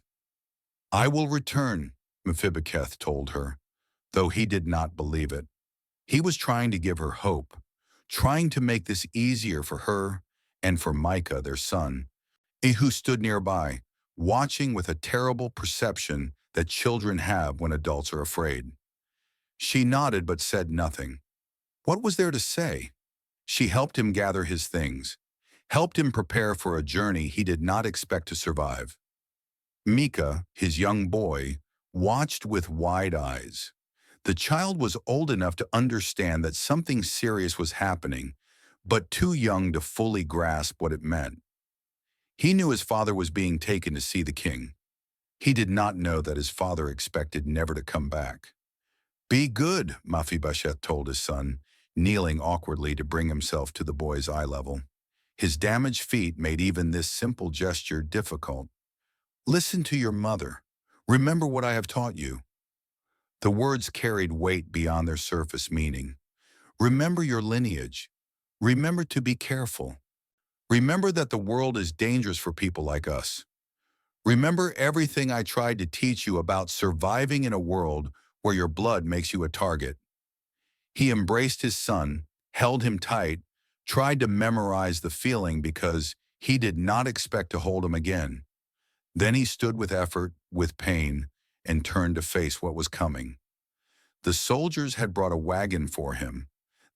Speaker 1: "I will return," Mephibosheth told her, though he did not believe it. He was trying to give her hope, trying to make this easier for her and for Micah, their son, who stood nearby, watching with a terrible perception that children have when adults are afraid. She nodded but said nothing. What was there to say? She helped him gather his things, helped him prepare for a journey he did not expect to survive. Micah, his young boy, watched with wide eyes. The child was old enough to understand that something serious was happening, but too young to fully grasp what it meant. He knew his father was being taken to see the king. He did not know that his father expected never to come back. "Be good," Mephibosheth told his son, kneeling awkwardly to bring himself to the boy's eye level. His damaged feet made even this simple gesture difficult. "Listen to your mother. Remember what I have taught you." The words carried weight beyond their surface meaning. Remember your lineage. Remember to be careful. Remember that the world is dangerous for people like us. Remember everything I tried to teach you about surviving in a world where your blood makes you a target. He embraced his son, held him tight, tried to memorize the feeling because he did not expect to hold him again. Then he stood with effort, with pain, and turned to face what was coming. The soldiers had brought a wagon for him.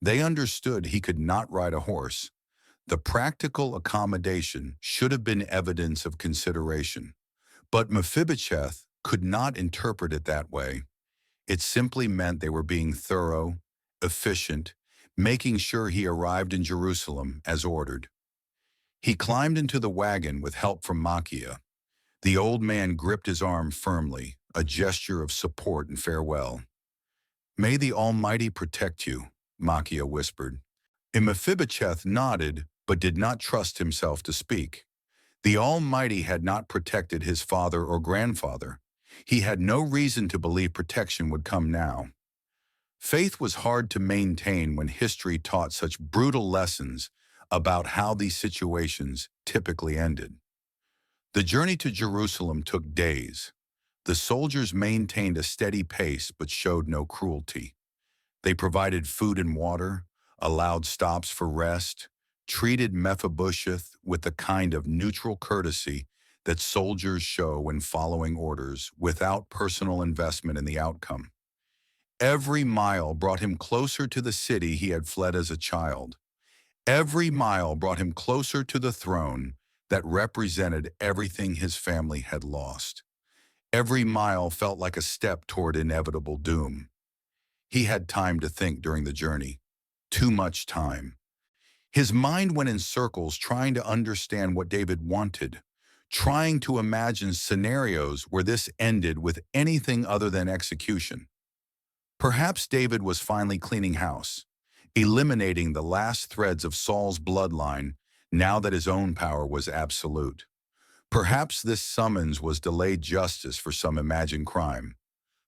Speaker 1: They understood he could not ride a horse. The practical accommodation should have been evidence of consideration. But Mephibosheth could not interpret it that way. It simply meant they were being thorough, efficient, making sure he arrived in Jerusalem as ordered. He climbed into the wagon with help from Micah. The old man gripped his arm firmly, a gesture of support and farewell. "May the Almighty protect you," Micah whispered. And Mephibosheth nodded, but did not trust himself to speak. The Almighty had not protected his father or grandfather. He had no reason to believe protection would come now. Faith was hard to maintain when history taught such brutal lessons about how these situations typically ended. The journey to Jerusalem took days. The soldiers maintained a steady pace but showed no cruelty. They provided food and water, allowed stops for rest, treated Mephibosheth with the kind of neutral courtesy that soldiers show when following orders without personal investment in the outcome. Every mile brought him closer to the city he had fled as a child. Every mile brought him closer to the throne that represented everything his family had lost. Every mile felt like a step toward inevitable doom. He had time to think during the journey. Too much time. His mind went in circles trying to understand what David wanted, trying to imagine scenarios where this ended with anything other than execution. Perhaps David was finally cleaning house, eliminating the last threads of Saul's bloodline now that his own power was absolute. Perhaps this summons was delayed justice for some imagined crime.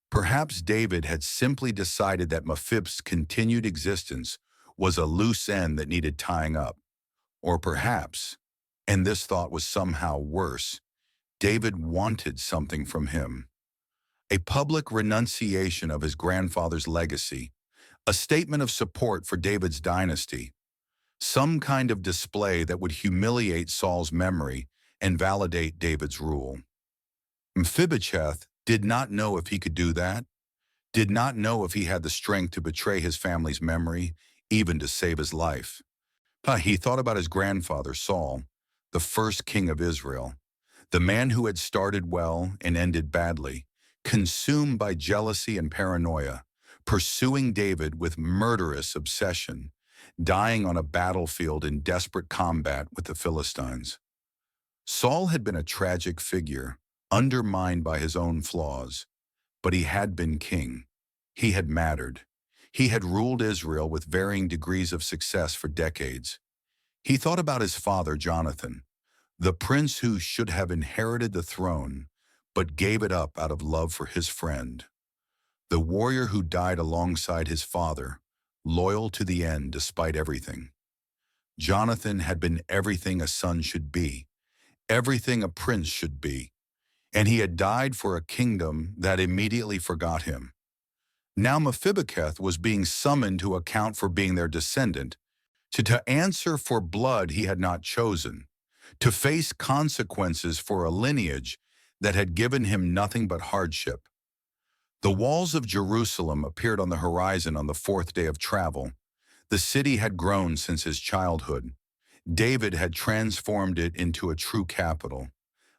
Speaker 1: Perhaps David had simply decided that Mephibosheth's continued existence was a loose end that needed tying up. Or perhaps, and this thought was somehow worse, David wanted something from him. A public renunciation of his grandfather's legacy, a statement of support for David's dynasty, some kind of display that would humiliate Saul's memory and validate David's rule. Mephibosheth did not know if he could do that, did not know if he had the strength to betray his family's memory, even to save his life. He thought about his grandfather, Saul, the first king of Israel, the man who had started well and ended badly, consumed by jealousy and paranoia, pursuing David with murderous obsession, dying on a battlefield in desperate combat with the Philistines. Saul had been a tragic figure, undermined by his own flaws, but he had been king. He had mattered. He had ruled Israel with varying degrees of success for decades. He thought about his father, Jonathan, the prince who should have inherited the throne, but gave it up out of love for his friend. The warrior who died alongside his father, loyal to the end despite everything. Jonathan had been everything a son should be, everything a prince should be, and he had died for a kingdom that immediately forgot him. Now Mephibosheth was being summoned to account for being their descendant, to answer for blood he had not chosen, to face consequences for a lineage that had given him nothing but hardship. The walls of Jerusalem appeared on the horizon on the fourth day of travel. The city had grown since his childhood. David had transformed it into a true capital,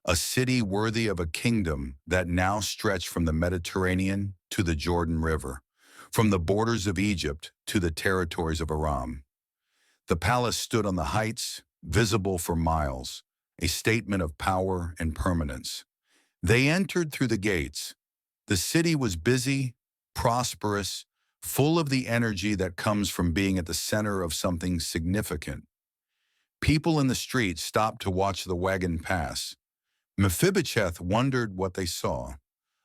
Speaker 1: a city worthy of a kingdom that now stretched from the Mediterranean to the Jordan River, from the borders of Egypt to the territories of Aram. The palace stood on the heights, visible for miles, a statement of power and permanence. They entered through the gates. The city was busy, prosperous, full of the energy that comes from being at the center of something significant. People in the streets stopped to watch the wagon pass. Mephibosheth wondered what they saw.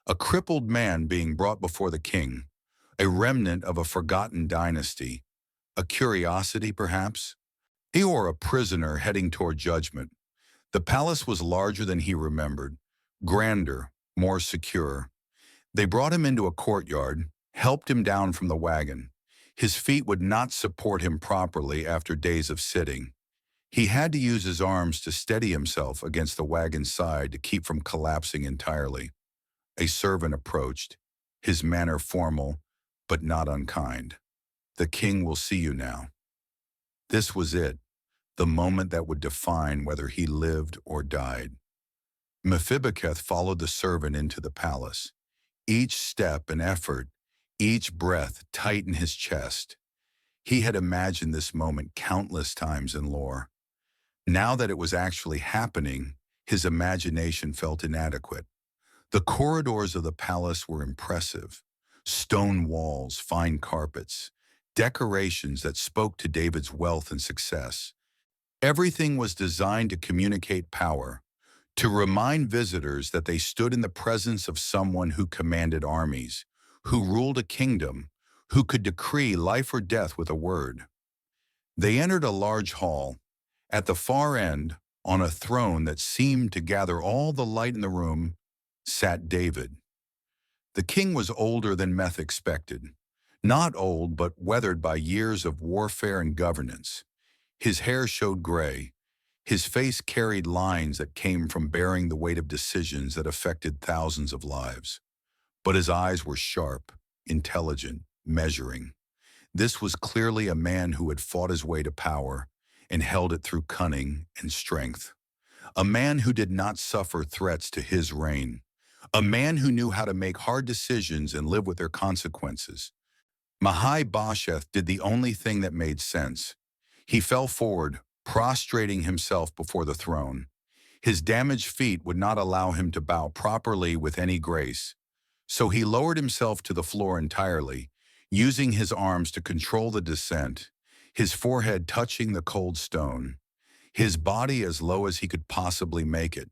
Speaker 1: A crippled man being brought before the king, a remnant of a forgotten dynasty, a curiosity perhaps, or a prisoner heading toward judgment. The palace was larger than he remembered, grander, more secure. They brought him into a courtyard, helped him down from the wagon. His feet would not support him properly after days of sitting. He had to use his arms to steady himself against the wagon's side to keep from collapsing entirely. A servant approached, his manner formal, but not unkind. "The king will see you now." This was it, the moment that would define whether he lived or died. Mephibosheth followed the servant into the palace. Each step an effort, each breath tight in his chest. He had imagined this moment countless times in lore. Now that it was actually happening, his imagination felt inadequate. The corridors of the palace were impressive. Stone walls, fine carpets, decorations that spoke to David's wealth and success. Everything was designed to communicate power, to remind visitors that they stood in the presence of someone who commanded armies, who ruled a kingdom, who could decree life or death with a word. They entered a large hall. At the far end, on a throne that seemed to gather all the light in the room, sat David. The king was older than Meth expected. Not old, but weathered by years of warfare and governance. His hair showed gray. His face carried lines that came from bearing the weight of decisions that affected thousands of lives. But his eyes were sharp, intelligent, measuring. This was clearly a man who had fought his way to power, and held it through cunning and strength. A man who did not suffer threats to his reign. A man who knew how to make hard decisions and live with their consequences. Mephibosheth did the only thing that made sense. He fell forward, prostrating himself before the throne. His damaged feet would not allow him to bow properly with any grace. So he lowered himself to the floor entirely, using his arms to control the descent, his forehead touching the cold stone, his body as low as he could possibly make it.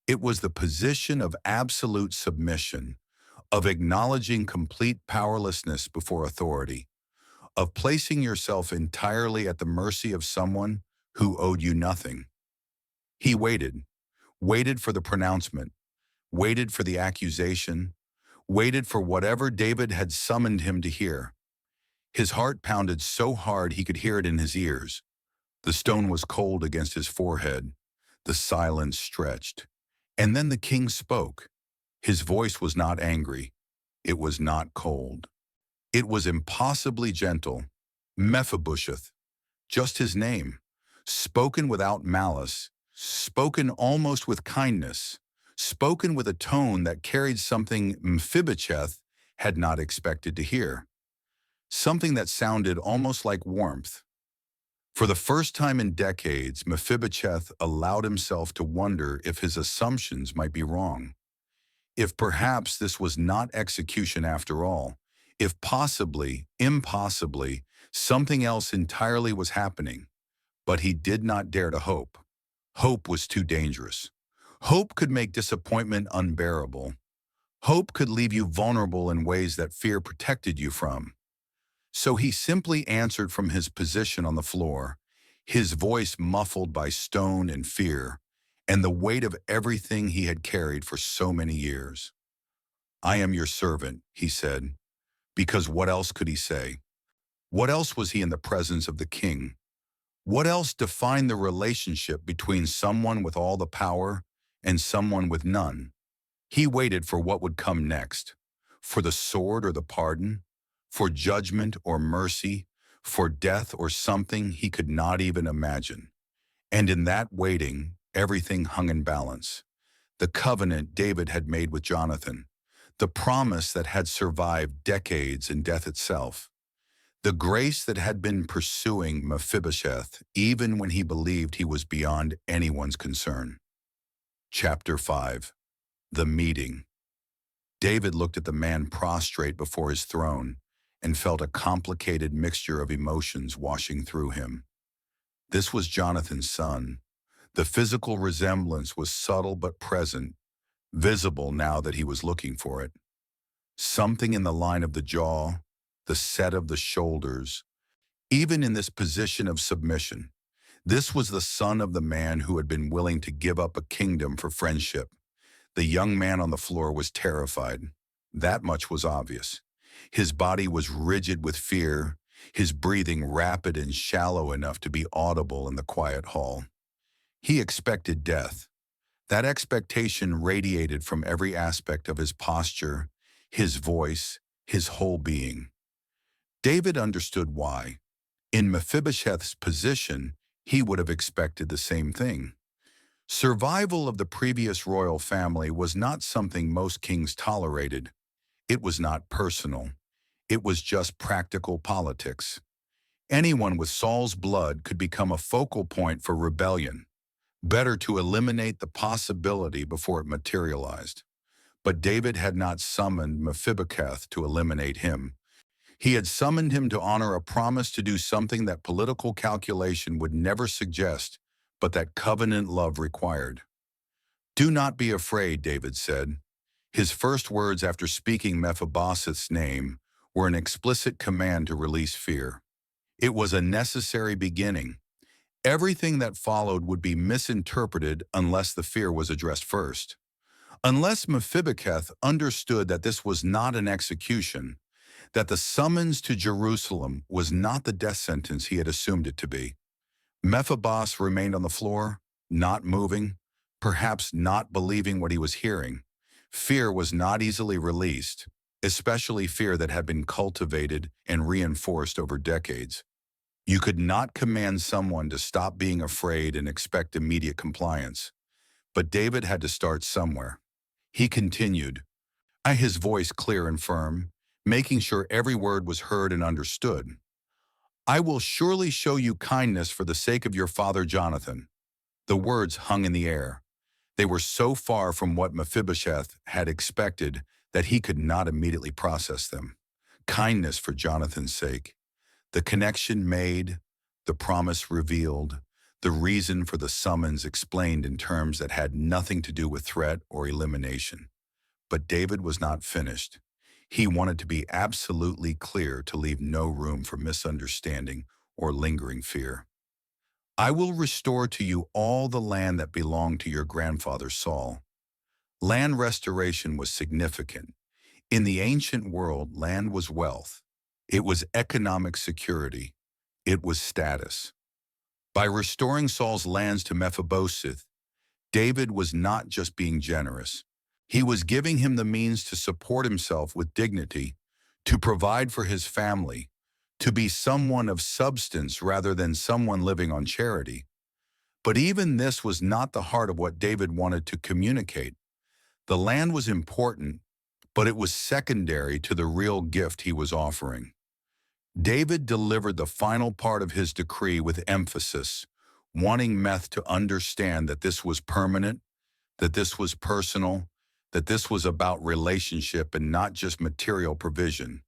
Speaker 1: It was the position of absolute submission, of acknowledging complete powerlessness before authority, of placing yourself entirely at the mercy of someone who owed you nothing. He waited for the pronouncement, waited for the accusation, waited for whatever David had summoned him to hear. His heart pounded so hard he could hear it in his ears. The stone was cold against his forehead. The silence stretched. And then the king spoke. His voice was not angry. It was not cold. It was impossibly gentle. Mephibosheth, just his name, spoken without malice, spoken almost with kindness, spoken with a tone that carried something Mephibosheth had not expected to hear, something that sounded almost like warmth. For the first time in decades, Mephibosheth allowed himself to wonder if his assumptions might be wrong, if perhaps this was not execution after all, if possibly, impossibly, something else entirely was happening. But he did not dare to hope. Hope was too dangerous. Hope could make disappointment unbearable. Hope could leave you vulnerable in ways that fear protected you from. So he simply answered from his position on the floor, his voice muffled by stone and fear, and the weight of everything he had carried for so many years. "I am your servant," he said, because what else could he say? What else was he in the presence of the king? What else defined the relationship between someone with all the power and someone with none? He waited for what would come next, for the sword or the pardon, for judgment or mercy, for death or something he could not even imagine. And in that waiting, everything hung in balance. The covenant David had made with Jonathan, the promise that had survived decades and death itself, the grace that had been pursuing Mephibosheth even when he believed he was beyond anyone's concern. Chapter 5. The Meeting. David looked at the man prostrate before his throne and felt a complicated mixture of emotions washing through him. This was Jonathan's son. The physical resemblance was subtle but present, visible now that he was looking for it. Something in the line of the jaw, the set of the shoulders, even in this position of submission. This was the son of the man who had been willing to give up a kingdom for friendship. The young man on the floor was terrified. That much was obvious. His body was rigid with fear, his breathing rapid and shallow enough to be audible in the quiet hall. He expected death. That expectation radiated from every aspect of his posture, his voice, his whole being. David understood why. In Mephibosheth's position, he would have expected the same thing. Survival of the previous royal family was not something most kings tolerated. It was not personal. It was just practical politics. Anyone with Saul's blood could become a focal point for rebellion. Better to eliminate the possibility before it materialized. But David had not summoned Mephibosheth to eliminate him. He had summoned him to honor a promise to do something that political calculation would never suggest, but that covenant love required. "Do not be afraid," David said. His first words after speaking Mephibosheth's name were an explicit command to release fear. It was a necessary beginning. Everything that followed would be misinterpreted unless the fear was addressed first. Unless Mephibosheth understood that this was not an execution, that the summons to Jerusalem was not the death sentence he had assumed it to be. Mephibosheth remained on the floor, not moving, perhaps not believing what he was hearing. Fear was not easily released, especially fear that had been cultivated and reinforced over decades. You could not command someone to stop being afraid and expect immediate compliance. But David had to start somewhere. He continued, his voice clear and firm, making sure every word was heard and understood. I will surely show you kindness for the sake of your father Jonathan. The words hung in the air. They were so far from what Mephibosheth had expected that he could not immediately process them. Kindness for Jonathan's sake. The connection made, the promise revealed, the reason for the summons explained in terms that had nothing to do with threat or elimination. But David was not finished. He wanted to be absolutely clear to leave no room for misunderstanding or lingering fear. I will restore to you all the land that belonged to your grandfather Saul. Land restoration was significant. In the ancient world, land was wealth. It was economic security. It was status. By restoring Saul's lands to Mephibosheth, David was not just being generous. He was giving him the means to support himself with dignity, to provide for his family, to be someone of substance rather than someone living on charity. But even this was not the heart of what David wanted to communicate. The land was important, but it was secondary to the real gift he was offering. David delivered the final part of his decree with emphasis, wanting Meth to understand that this was permanent, that this was personal, that this was about relationship and not just material provision.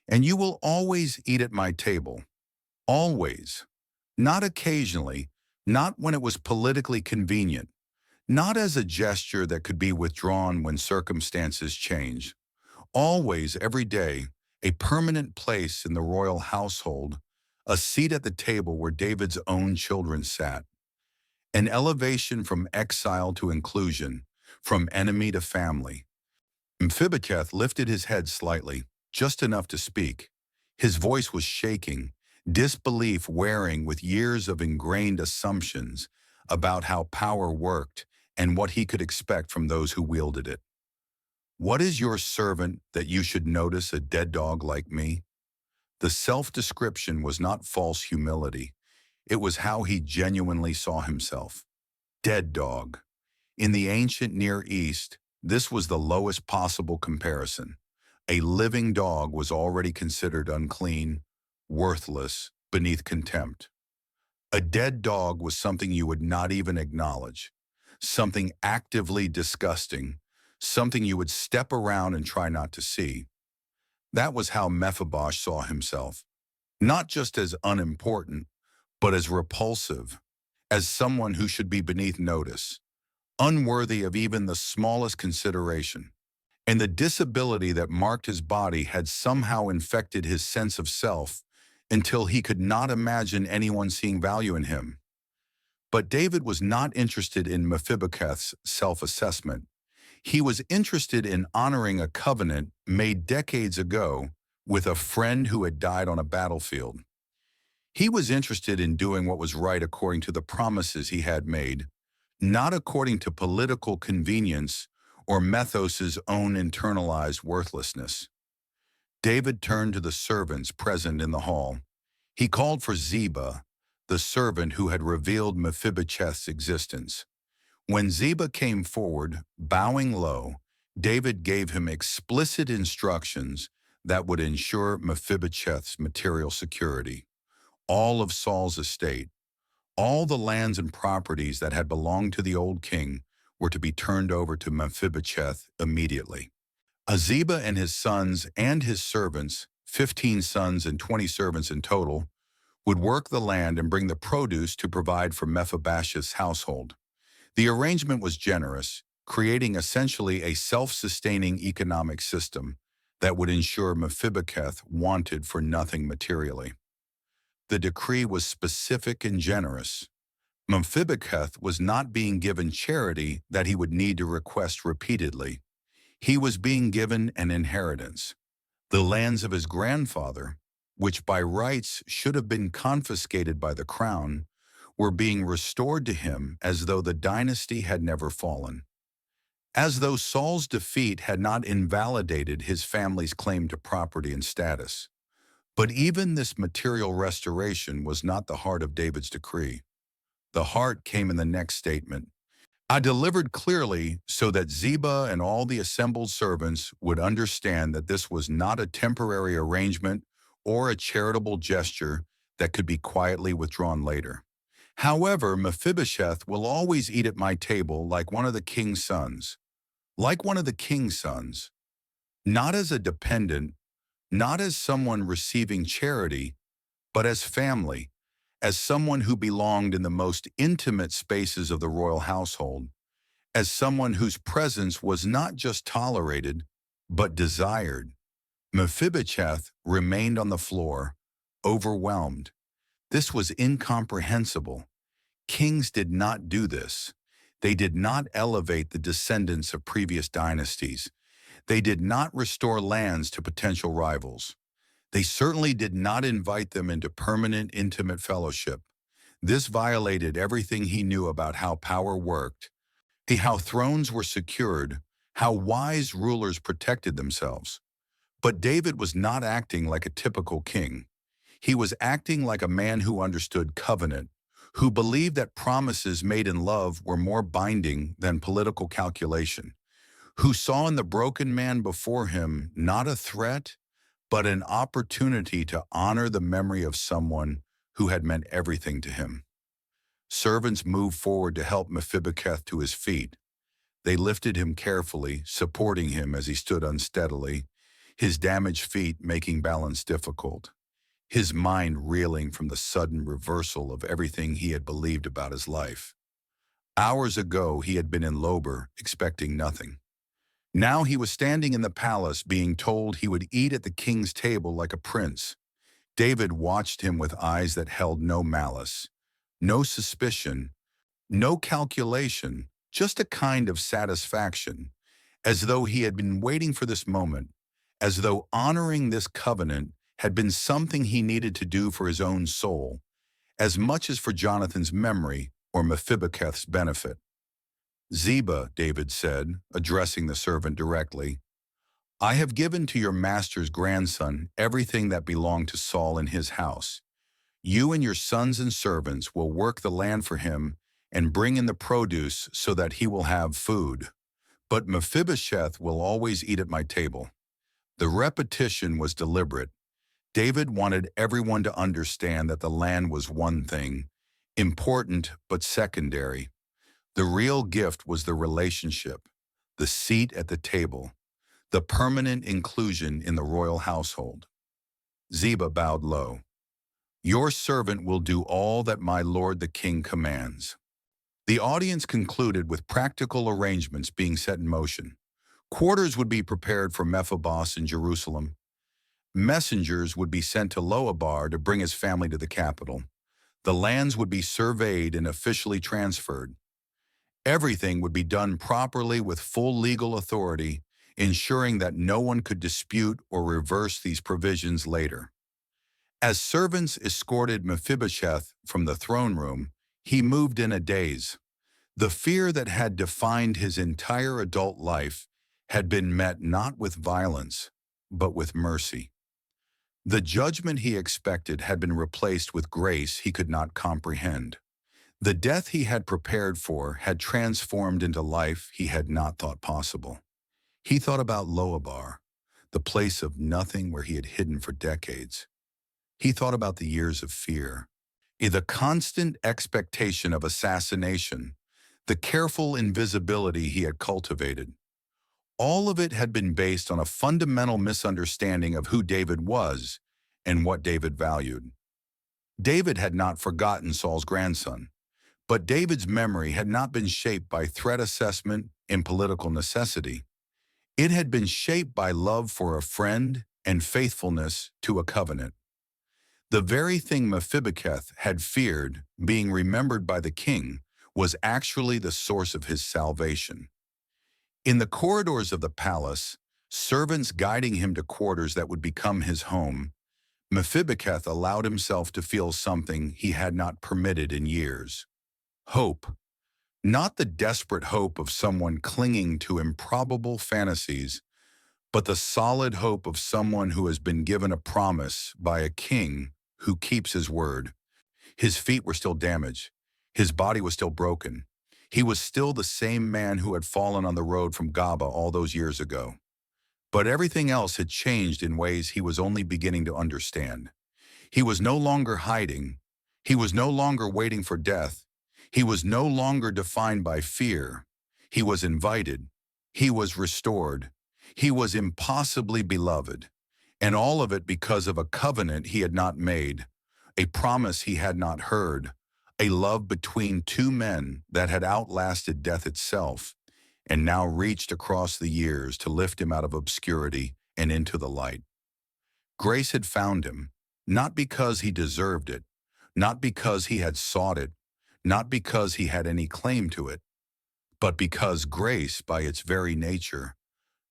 Speaker 1: And you will always eat at my table. Always. Not occasionally, not when it was politically convenient, not as a gesture that could be withdrawn when circumstances change. Always, every day, a permanent place in the royal household, a seat at the table where David's own children sat. An elevation from exile to inclusion, from enemy to family. Mephibosheth lifted his head slightly, just enough to speak. His voice was shaking, disbelief wearing with years of ingrained assumptions about how power worked and what he could expect from those who wielded it. What is your servant that you should notice a dead dog like me? The self-description was not false humility. It was how he genuinely saw himself. Dead dog. In the ancient Near East, this was the lowest possible comparison. A living dog was already considered unclean, worthless, beneath contempt. A dead dog was something you would not even acknowledge, something actively disgusting, something you would step around and try not to see. That was how Mephibosheth saw himself, not just as unimportant, but as repulsive, as someone who should be beneath notice, unworthy of even the smallest consideration. And the disability that marked his body had somehow infected his sense of self until he could not imagine anyone seeing value in him. But David was not interested in Mephibosheth's self-assessment. He was interested in honoring a covenant made decades ago with a friend who had died on a battlefield. He was interested in doing what was right according to the promises he had made, not according to political convenience or Methos's own internalized worthlessness. David turned to the servants present in the hall. He called for Ziba, the servant who had revealed Mephibosheth's existence. When Ziba came forward, bowing low, David gave him explicit instructions that would ensure Mephibosheth's material security. All of Saul's estate, all the lands and properties that had belonged to the old king were to be turned over to Mephibosheth immediately. Ziba and his sons and his servants, 15 sons and 20 servants in total, would work the land and bring the produce to provide for Mephibosheth's household. The arrangement was generous, creating essentially a self-sustaining economic system that would ensure Mephibosheth wanted for nothing materially. The decree was specific and generous. Mephibosheth was not being given charity that he would need to request repeatedly. He was being given an inheritance. The lands of his grandfather, which by rights should have been confiscated by the crown, were being restored to him as though the dynasty had never fallen. As though Saul's defeat had not invalidated his family's claim to property and status. But even this material restoration was not the heart of David's decree. The heart came in the next statement. I delivered clearly so that Ziba and all the assembled servants would understand that this was not a temporary arrangement or a charitable gesture that could be quietly withdrawn later. However, Mephibosheth will always eat at my table like one of the king's sons. Like one of the king's sons. Not as a dependent, not as someone receiving charity, but as family, as someone who belonged in the most intimate spaces of the royal household, as someone whose presence was not just tolerated, but desired. Mephibosheth remained on the floor, overwhelmed. This was incomprehensible. Kings did not do this. They did not elevate the descendants of previous dynasties. They did not restore lands to potential rivals. They certainly did not invite them into permanent, intimate fellowship. This violated everything he knew about how power worked, how thrones were secured, how wise rulers protected themselves. But David was not acting like a typical king. He was acting like a man who understood covenant, who believed that promises made in love were more binding than political calculation, who saw in the broken man before him not a threat, but an opportunity to honor the memory of someone who had meant everything to him. Servants moved forward to help Mephibosheth to his feet. They lifted him carefully, supporting him as he stood unsteadily, his damaged feet making balance difficult, his mind reeling from the sudden reversal of everything he had believed about his life. Hours ago, he had been in Lober, expecting nothing. Now he was standing in the palace, being told he would eat at the king's table like a prince. David watched him with eyes that held no malice, no suspicion, no calculation, just a kind of satisfaction, as though he had been waiting for this moment, as though honoring this covenant had been something he needed to do for his own soul, as much as for Jonathan's memory or Mephibosheth's benefit. Ziba, David said, addressing the servant directly, I have given to your master's grandson everything that belonged to Saul in his house. You and your sons and servants will work the land for him and bring in the produce so that he will have food. But Mephibosheth will always eat at my table. The repetition was deliberate. David wanted everyone to understand that the land was one thing, important but secondary. The real gift was the relationship, the seat at the table, the permanent inclusion in the royal household. Ziba bowed low. Your servant will do all that my lord the king commands. The audience concluded with practical arrangements being set in motion. Quarters would be prepared for Mephibosheth in Jerusalem. Messengers would be sent to Loabar to bring his family to the capital. The lands would be surveyed and officially transferred. Everything would be done properly with full legal authority, ensuring that no one could dispute or reverse these provisions later. As servants escorted Mephibosheth from the throne room, he moved in a daze. The fear that had defined his entire adult life had been met not with violence, but with mercy. The judgment he expected had been replaced with grace he could not comprehend. The death he had prepared for had transformed into life he had not thought possible. He thought about Loabar, the place of nothing where he had hidden for decades. He thought about the years of fear, the constant expectation of assassination, the careful invisibility he had cultivated. All of it had been based on a fundamental misunderstanding of who David was and what David valued. David had not forgotten Saul's grandson, but David's memory had not been shaped by threat assessment and political necessity. It had been shaped by love for a friend and faithfulness to a covenant. The very thing Mephibosheth had feared, being remembered by the king, was actually the source of his salvation. In the corridors of the palace, servants guiding him to quarters that would become his home, Mephibosheth allowed himself to feel something he had not permitted in years. Hope. Not the desperate hope of someone clinging to improbable fantasies, but the solid hope of someone who has been given a promise by a king who keeps his word. His feet were still damaged. His body was still broken. He was still the same man who had fallen on the road from Gaba all those years ago. But everything else had changed in ways he was only beginning to understand. He was no longer hiding. He was no longer waiting for death. He was no longer defined by fear. He was invited. He was restored. He was impossibly beloved. And all of it because of a covenant he had not made, a promise he had not heard, a love between two men that had outlasted death itself and now reached across the years to lift him out of obscurity and into the light. Grace had found him, not because he deserved it, not because he had sought it, not because he had any claim to it, but because grace, by its very nature,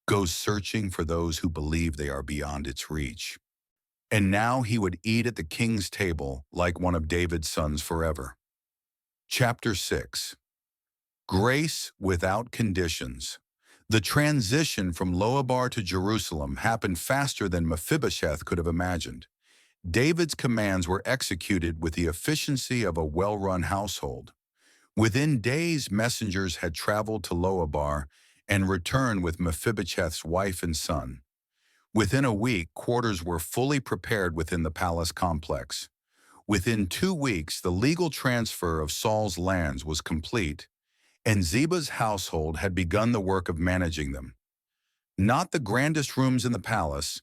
Speaker 1: goes searching for those who believe they are beyond its reach. And now he would eat at the king's table like one of David's sons forever. Chapter 6. Grace without conditions. The transition from Loabar to Jerusalem happened faster than Mephibosheth could have imagined. David's commands were executed with the efficiency of a well-run household. Within days, messengers had traveled to Loabar and returned with Mephibosheth's wife and son. Within a week, quarters were fully prepared within the palace complex. Within 2 weeks, the legal transfer of Saul's lands was complete, and Ziba's household had begun the work of managing them. Not the grandest rooms in the palace,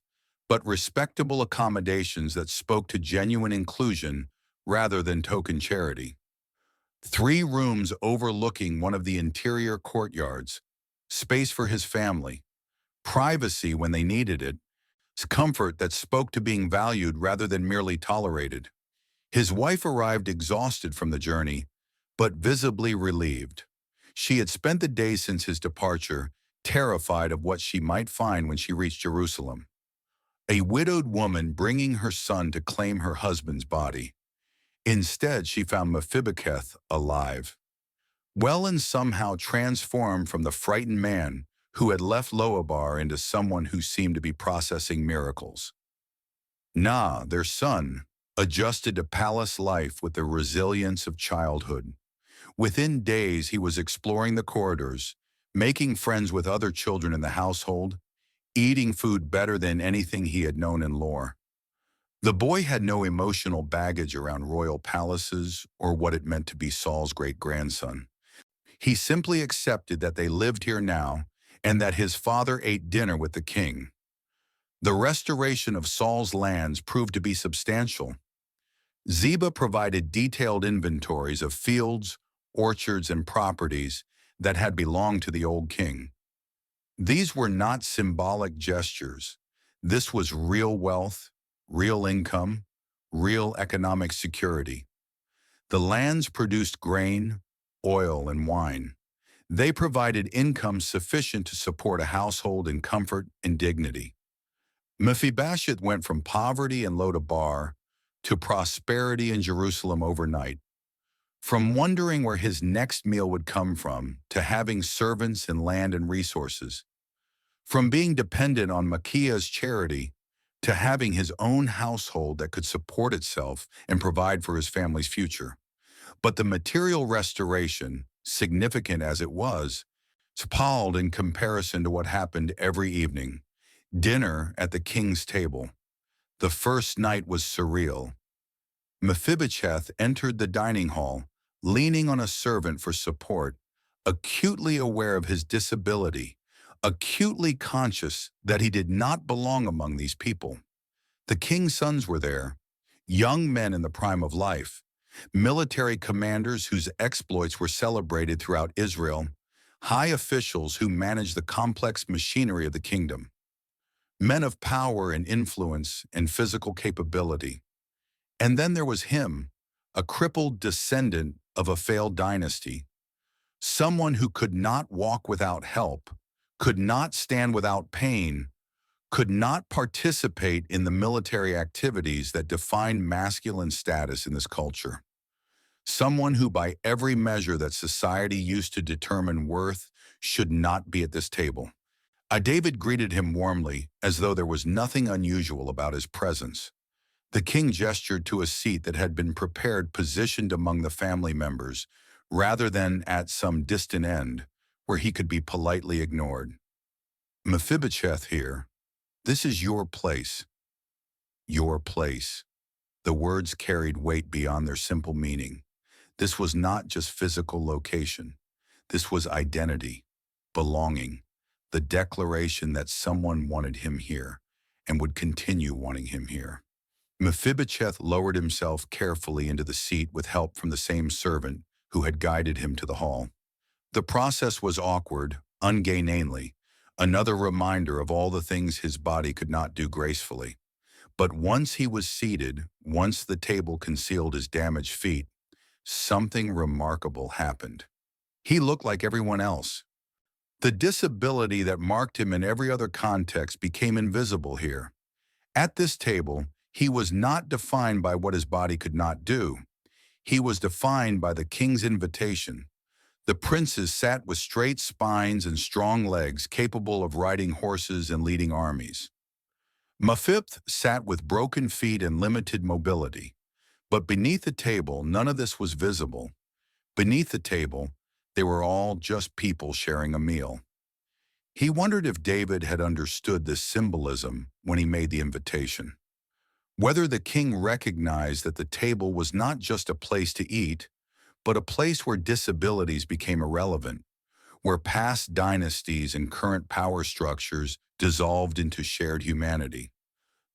Speaker 1: but respectable accommodations that spoke to genuine inclusion rather than token charity. 3 rooms overlooking one of the interior courtyards, space for his family, privacy when they needed it, comfort that spoke to being valued rather than merely tolerated. His wife arrived exhausted from the journey, but visibly relieved. She had spent the days since his departure, terrified of what she might find when she reached Jerusalem. A widowed woman bringing her son to claim her husband's body. Instead, she found Mephibosheth alive, well and somehow transformed from the frightened man who had left Loabar into someone who seemed to be processing miracles. Their son, adjusted to palace life with the resilience of childhood. Within days, he was exploring the corridors, making friends with other children in the household, eating food better than anything he had known in lore. The boy had no emotional baggage around royal palaces or what it meant to be Saul's great-grandson. He simply accepted that they lived here now and that his father ate dinner with the king. The restoration of Saul's lands proved to be substantial. Ziba provided detailed inventories of fields, orchards, and properties that had belonged to the old king. These were not symbolic gestures. This was real wealth, real income, real economic security. The lands produced grain, oil, and wine. They provided income sufficient to support a household in comfort and dignity. Mephibosheth went from poverty in Lodabar to prosperity in Jerusalem overnight. From wondering where his next meal would come from to having servants and land and resources. From being dependent on Micaiah's charity to having his own household that could support itself and provide for his family's future. But the material restoration, significant as it was, palled in comparison to what happened every evening. Dinner at the king's table. The first night was surreal. Mephibosheth entered the dining hall, leaning on a servant for support, acutely aware of his disability, acutely conscious that he did not belong among these people. The king's sons were there, young men in the prime of life, military commanders whose exploits were celebrated throughout Israel, high officials who managed the complex machinery of the kingdom, men of power and influence and physical capability. And then there was him, a crippled descendant of a failed dynasty, someone who could not walk without help, could not stand without pain, could not participate in the military activities that defined masculine status in this culture. Someone who, by every measure that society used to determine worth, should not be at this table. David greeted him warmly, as though there was nothing unusual about his presence. The king gestured to a seat that had been prepared, positioned among the family members, rather than at some distant end, where he could be politely ignored. Mephibosheth here, this is your place. Your place. The words carried weight beyond their simple meaning. This was not just physical location. This was identity, belonging, the declaration that someone wanted him here and would continue wanting him here. Mephibosheth lowered himself carefully into the seat with help from the same servant who had guided him to the hall. The process was awkward, ungainly, another reminder of all the things his body could not do gracefully. But once he was seated, once the table concealed his damaged feet, something remarkable happened. He looked like everyone else. The disability that marked him in every other context became invisible here. At this table, he was not defined by what his body could not do. He was defined by the king's invitation. The princes sat with straight spines and strong legs capable of riding horses and leading armies. Mephibosheth sat with broken feet and limited mobility. But beneath the table, none of this was visible. Beneath the table, they were all just people sharing a meal. He wondered if David had understood this symbolism when he made the invitation. Whether the king recognized that the table was not just a place to eat, but a place where disabilities became irrelevant, where past dynasties and current power structures dissolved into shared humanity.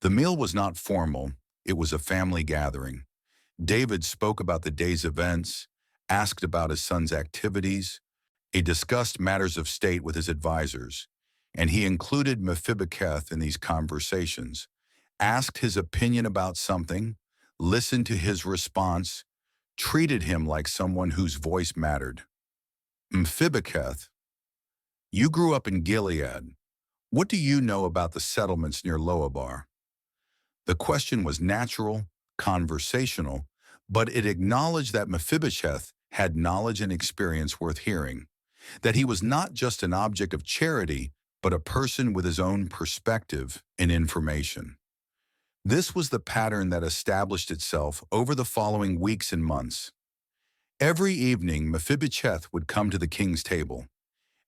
Speaker 1: The meal was not formal, it was a family gathering. David spoke about the day's events, asked about his son's activities, he discussed matters of state with his advisors, and he included Mephibosheth in these conversations, asked his opinion about something, listened to his response, treated him like someone whose voice mattered. Mephibosheth, you grew up in Gilead. What do you know about the settlements near Loabar? The question was natural, conversational, but it acknowledged that Mephibosheth had knowledge and experience worth hearing, that he was not just an object of charity, but a person with his own perspective and information. This was the pattern that established itself over the following weeks and months. Every evening, Mephibosheth would come to the king's table.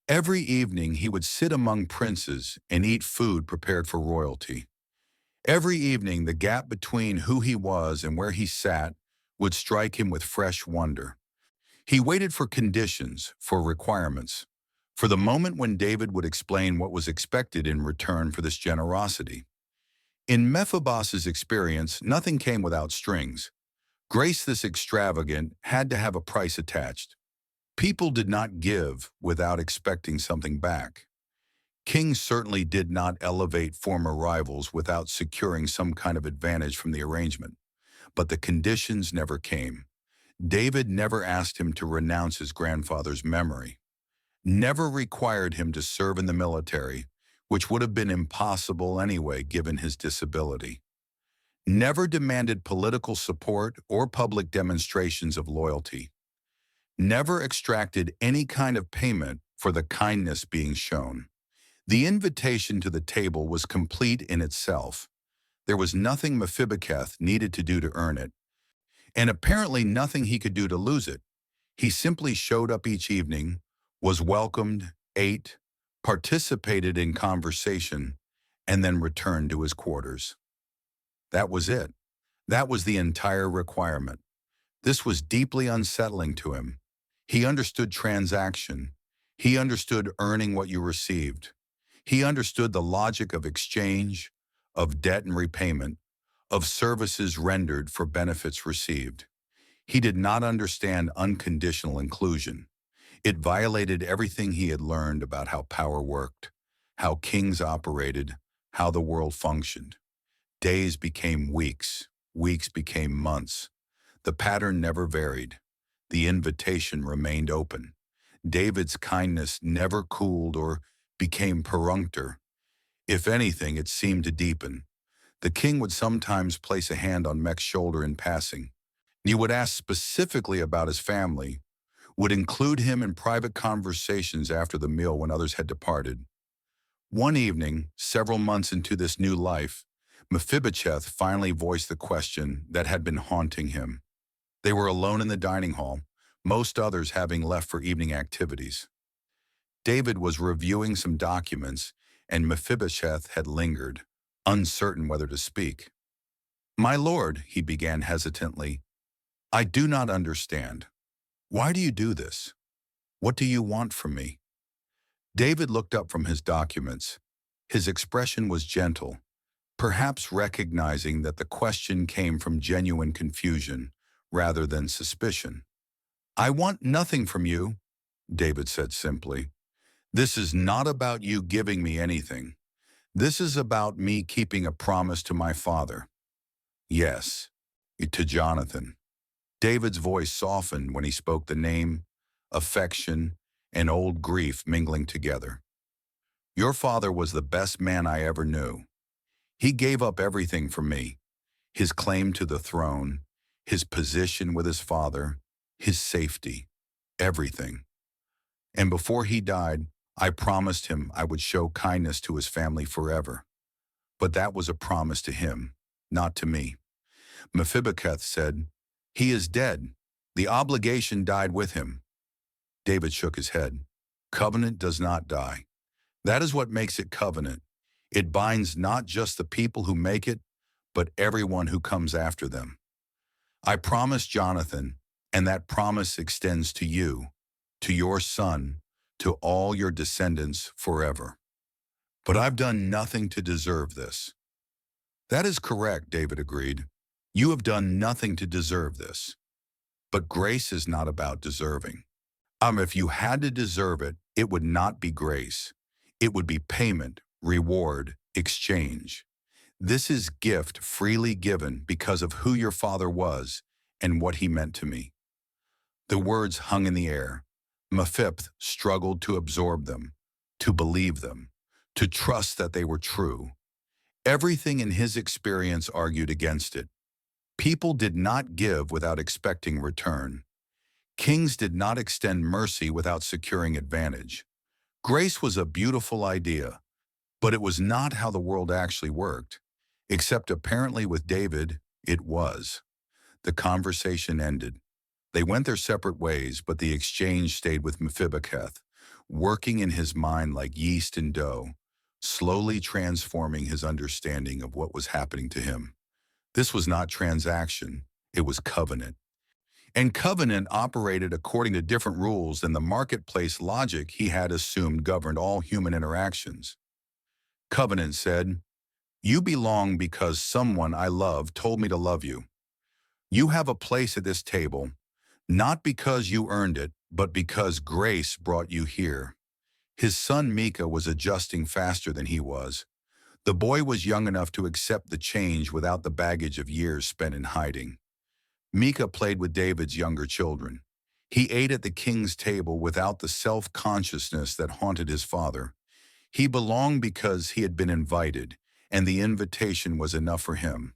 Speaker 1: Every evening, he would sit among princes and eat food prepared for royalty. Every evening, the gap between who he was and where he sat would strike him with fresh wonder. He waited for conditions, for requirements, for the moment when David would explain what was expected in return for this generosity. In Mephibosheth's experience, nothing came without strings. Grace this extravagant had to have a price attached. People did not give without expecting something back. Kings certainly did not elevate former rivals without securing some kind of advantage from the arrangement. But the conditions never came. David never asked him to renounce his grandfather's memory, never required him to serve in the military, which would have been impossible anyway given his disability, never demanded political support or public demonstrations of loyalty, never extracted any kind of payment for the kindness being shown. The invitation to the table was complete in itself. There was nothing Mephibosheth needed to do to earn it, and apparently nothing he could do to lose it. He simply showed up each evening, was welcomed, ate, participated in conversation, and then returned to his quarters. That was it. That was the entire requirement. This was deeply unsettling to him. He understood transaction. He understood earning what you received. He understood the logic of exchange, of debt and repayment, of services rendered for benefits received. He did not understand unconditional inclusion. It violated everything he had learned about how power worked, how kings operated, how the world functioned. Days became weeks, weeks became months. The pattern never varied. The invitation remained open. David's kindness never cooled or became perfunctory. If anything, it seemed to deepen. The king would sometimes place a hand on Mech's shoulder in passing. He would ask specifically about his family, would include him in private conversations after the meal when others had departed. One evening, several months into this new life, Mephibosheth finally voiced the question that had been haunting him. They were alone in the dining hall, most others having left for evening activities. David was reviewing some documents, and Mephibosheth had lingered, uncertain whether to speak. "My lord," he began hesitantly, "I do not understand. Why do you do this? What do you want from me?" David looked up from his documents. His expression was gentle, perhaps recognizing that the question came from genuine confusion rather than suspicion. "I want nothing from you," David said simply. "This is not about you giving me anything. This is about me keeping a promise to my father. Yes, to Jonathan." David's voice softened when he spoke the name, affection, and old grief mingling together. "Your father was the best man I ever knew. He gave up everything for me, his claim to the throne, his position with his father, his safety, everything. And before he died, I promised him I would show kindness to his family forever. But that was a promise to him, not to me." Mephibosheth said, "He is dead. The obligation died with him." David shook his head. "Covenant does not die. That is what makes it covenant. It binds not just the people who make it, but everyone who comes after them. I promised Jonathan, and that promise extends to you, to your son, to all your descendants forever. But I've done nothing to deserve this." "That is correct," David agreed. "You have done nothing to deserve this. But grace is not about deserving. If you had to deserve it, it would not be grace. It would be payment, reward, exchange. This is gift freely given because of who your father was and what he meant to me." The words hung in the air. Mephibosheth struggled to absorb them, to believe them, to trust that they were true. Everything in his experience argued against it. People did not give without expecting return. Kings did not extend mercy without securing advantage. Grace was a beautiful idea, but it was not how the world actually worked. Except apparently with David, it was. The conversation ended. They went their separate ways, but the exchange stayed with Mephibosheth, working in his mind like yeast in dough, slowly transforming his understanding of what was happening to him. This was not transaction, it was covenant. And covenant operated according to different rules than the marketplace logic he had assumed governed all human interactions. Covenant said, "You belong because someone I love told me to love you. You have a place at this table, not because you earned it, but because grace brought you here." His son Micah was adjusting faster than he was. The boy was young enough to accept the change without the baggage of years spent in hiding. Micah played with David's younger children. He ate at the king's table without the self-consciousness that haunted his father. He belonged because he had been invited, and the invitation was enough for him.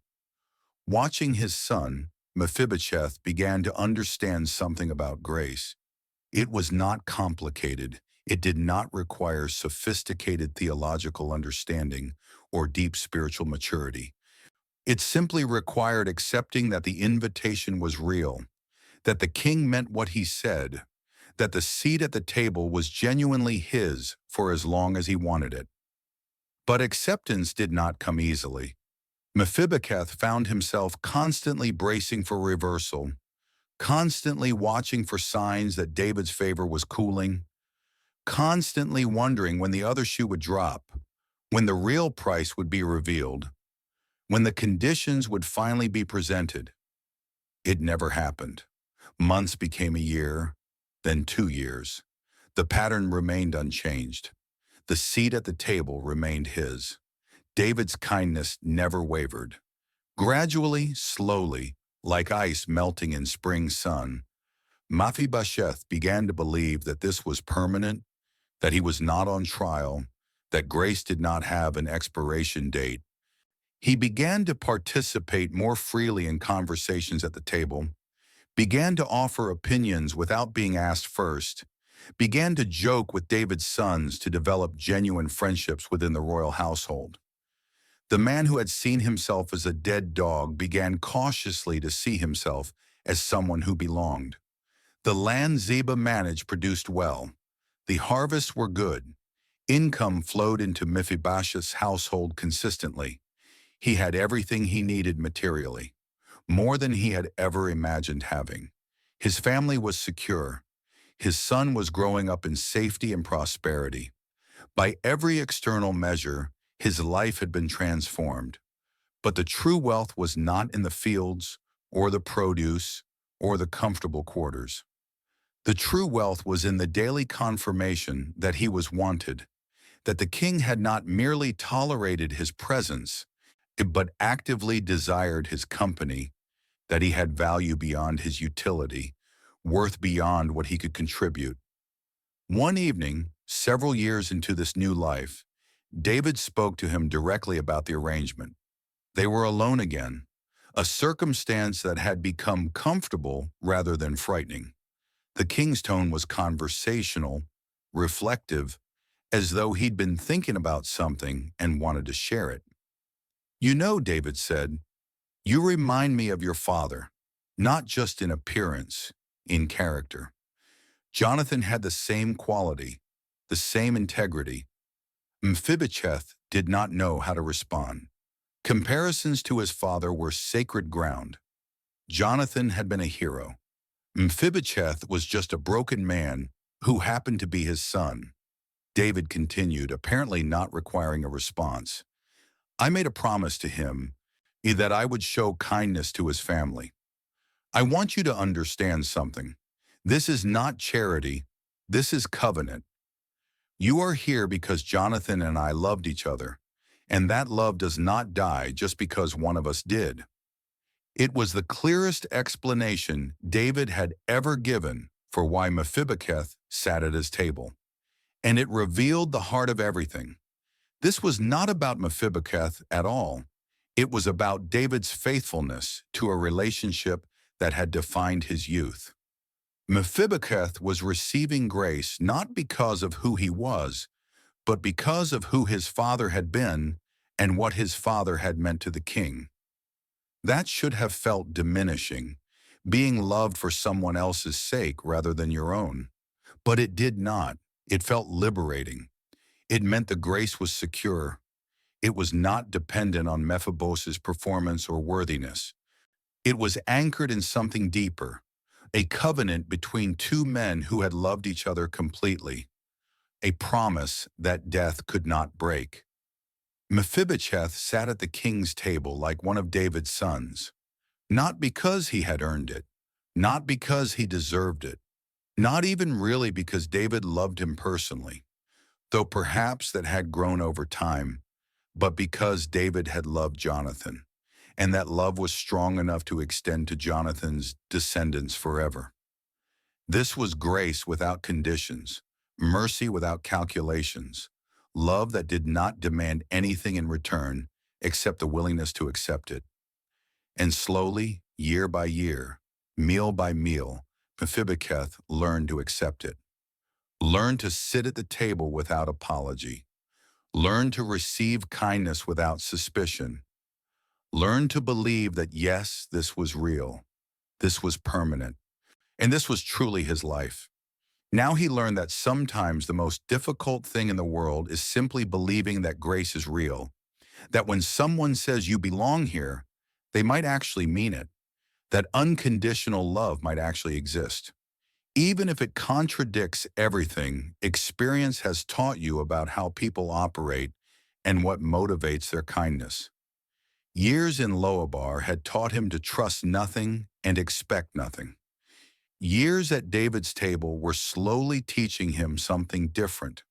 Speaker 1: Watching his son, Mephibosheth began to understand something about grace. It was not complicated. It did not require sophisticated theological understanding or deep spiritual maturity. It simply required accepting that the invitation was real, that the king meant what he said, that the seat at the table was genuinely his for as long as he wanted it. But acceptance did not come easily. Mephibosheth found himself constantly bracing for reversal, constantly watching for signs that David's favor was cooling, constantly wondering when the other shoe would drop, when the real price would be revealed, when the conditions would finally be presented. It never happened. Months became a year, then 2 years. The pattern remained unchanged. The seat at the table remained his. David's kindness never wavered. Gradually, slowly, like ice melting in spring sun, Mephibosheth began to believe that this was permanent, that he was not on trial, that grace did not have an expiration date. He began to participate more freely in conversations at the table, began to offer opinions without being asked first, began to joke with David's sons to develop genuine friendships within the royal household. The man who had seen himself as a dead dog began cautiously to see himself as someone who belonged. The land Ziba managed produced well. The harvests were good. Income flowed into Mephibosheth's household consistently. He had everything he needed materially, more than he had ever imagined having. His family was secure. His son was growing up in safety and prosperity. By every external measure, his life had been transformed. But the true wealth was not in the fields, or the produce, or the comfortable quarters. The true wealth was in the daily confirmation that he was wanted, that the king had not merely tolerated his presence, but actively desired his company, that he had value beyond his utility, worth beyond what he could contribute. One evening, several years into this new life, David spoke to him directly about the arrangement. They were alone again, a circumstance that had become comfortable rather than frightening. The king's tone was conversational, reflective, as though he'd been thinking about something and wanted to share it. "You know," David said, "you remind me of your father, not just in appearance, in character." Jonathan had the same quality, the same integrity. Mephibosheth did not know how to respond. Comparisons to his father were sacred ground. Jonathan had been a hero. Mephibosheth was just a broken man who happened to be his son. David continued, apparently not requiring a response. "I made a promise to him that I would show kindness to his family. I want you to understand something. This is not charity. This is covenant. You are here because Jonathan and I loved each other, and that love does not die just because one of us did." It was the clearest explanation David had ever given for why Mephibosheth sat at his table, and it revealed the heart of everything. This was not about Mephibosheth at all. It was about David's faithfulness to a relationship that had defined his youth. Mephibosheth was receiving grace not because of who he was, but because of who his father had been and what his father had meant to the king. That should have felt diminishing, being loved for someone else's sake rather than your own. But it did not. It felt liberating. It meant the grace was secure. It was not dependent on Mephibosheth's performance or worthiness. It was anchored in something deeper, a covenant between two men who had loved each other completely, a promise that death could not break. Mephibosheth sat at the king's table like one of David's sons, not because he had earned it, not because he deserved it, not even really because David loved him personally, though perhaps that had grown over time, but because David had loved Jonathan, and that love was strong enough to extend to Jonathan's descendants forever. This was grace without conditions, mercy without calculations, love that did not demand anything in return except the willingness to accept it. And slowly, year by year, meal by meal, Mephibosheth learned to accept it. Learned to sit at the table without apology. Learned to receive kindness without suspicion. Learned to believe that yes, this was real, this was permanent, and this was truly his life. Now he learned that sometimes the most difficult thing in the world is simply believing that grace is real, that when someone says you belong here, they might actually mean it, that unconditional love might actually exist. Even if it contradicts everything experience has taught you about how people operate and what motivates their kindness. Years in Loabar had taught him to trust nothing and expect nothing. Years at David's table were slowly teaching him something different.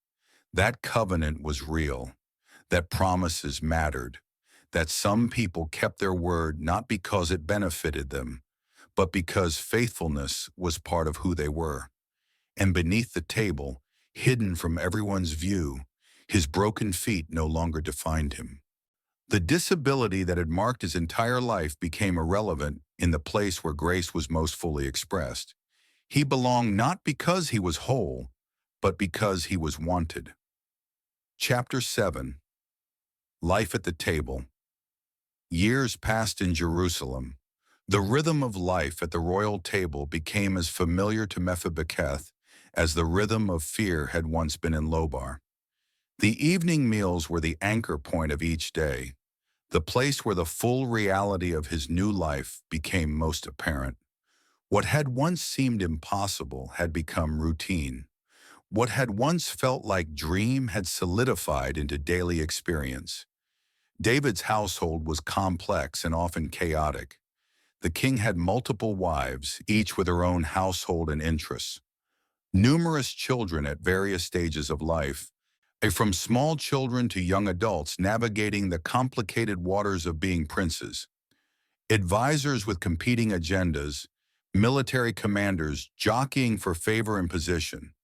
Speaker 1: That covenant was real, that promises mattered, that some people kept their word not because it benefited them, but because faithfulness was part of who they were. And beneath the table, hidden from everyone's view, his broken feet no longer defined him. The disability that had marked his entire life became irrelevant in the place where grace was most fully expressed. He belonged not because he was whole, but because he was wanted. Chapter 7. Life at the Table. Years passed in Jerusalem. The rhythm of life at the royal table became as familiar to Mephibosheth as the rhythm of fear had once been in Lobar. The evening meals were the anchor point of each day, the place where the full reality of his new life became most apparent. What had once seemed impossible had become routine. What had once felt like dream had solidified into daily experience. David's household was complex and often chaotic. The king had multiple wives, each with her own household and interests. Numerous children at various stages of life, from small children to young adults navigating the complicated waters of being princes. Advisors with competing agendas, military commanders jockeying for favor and position.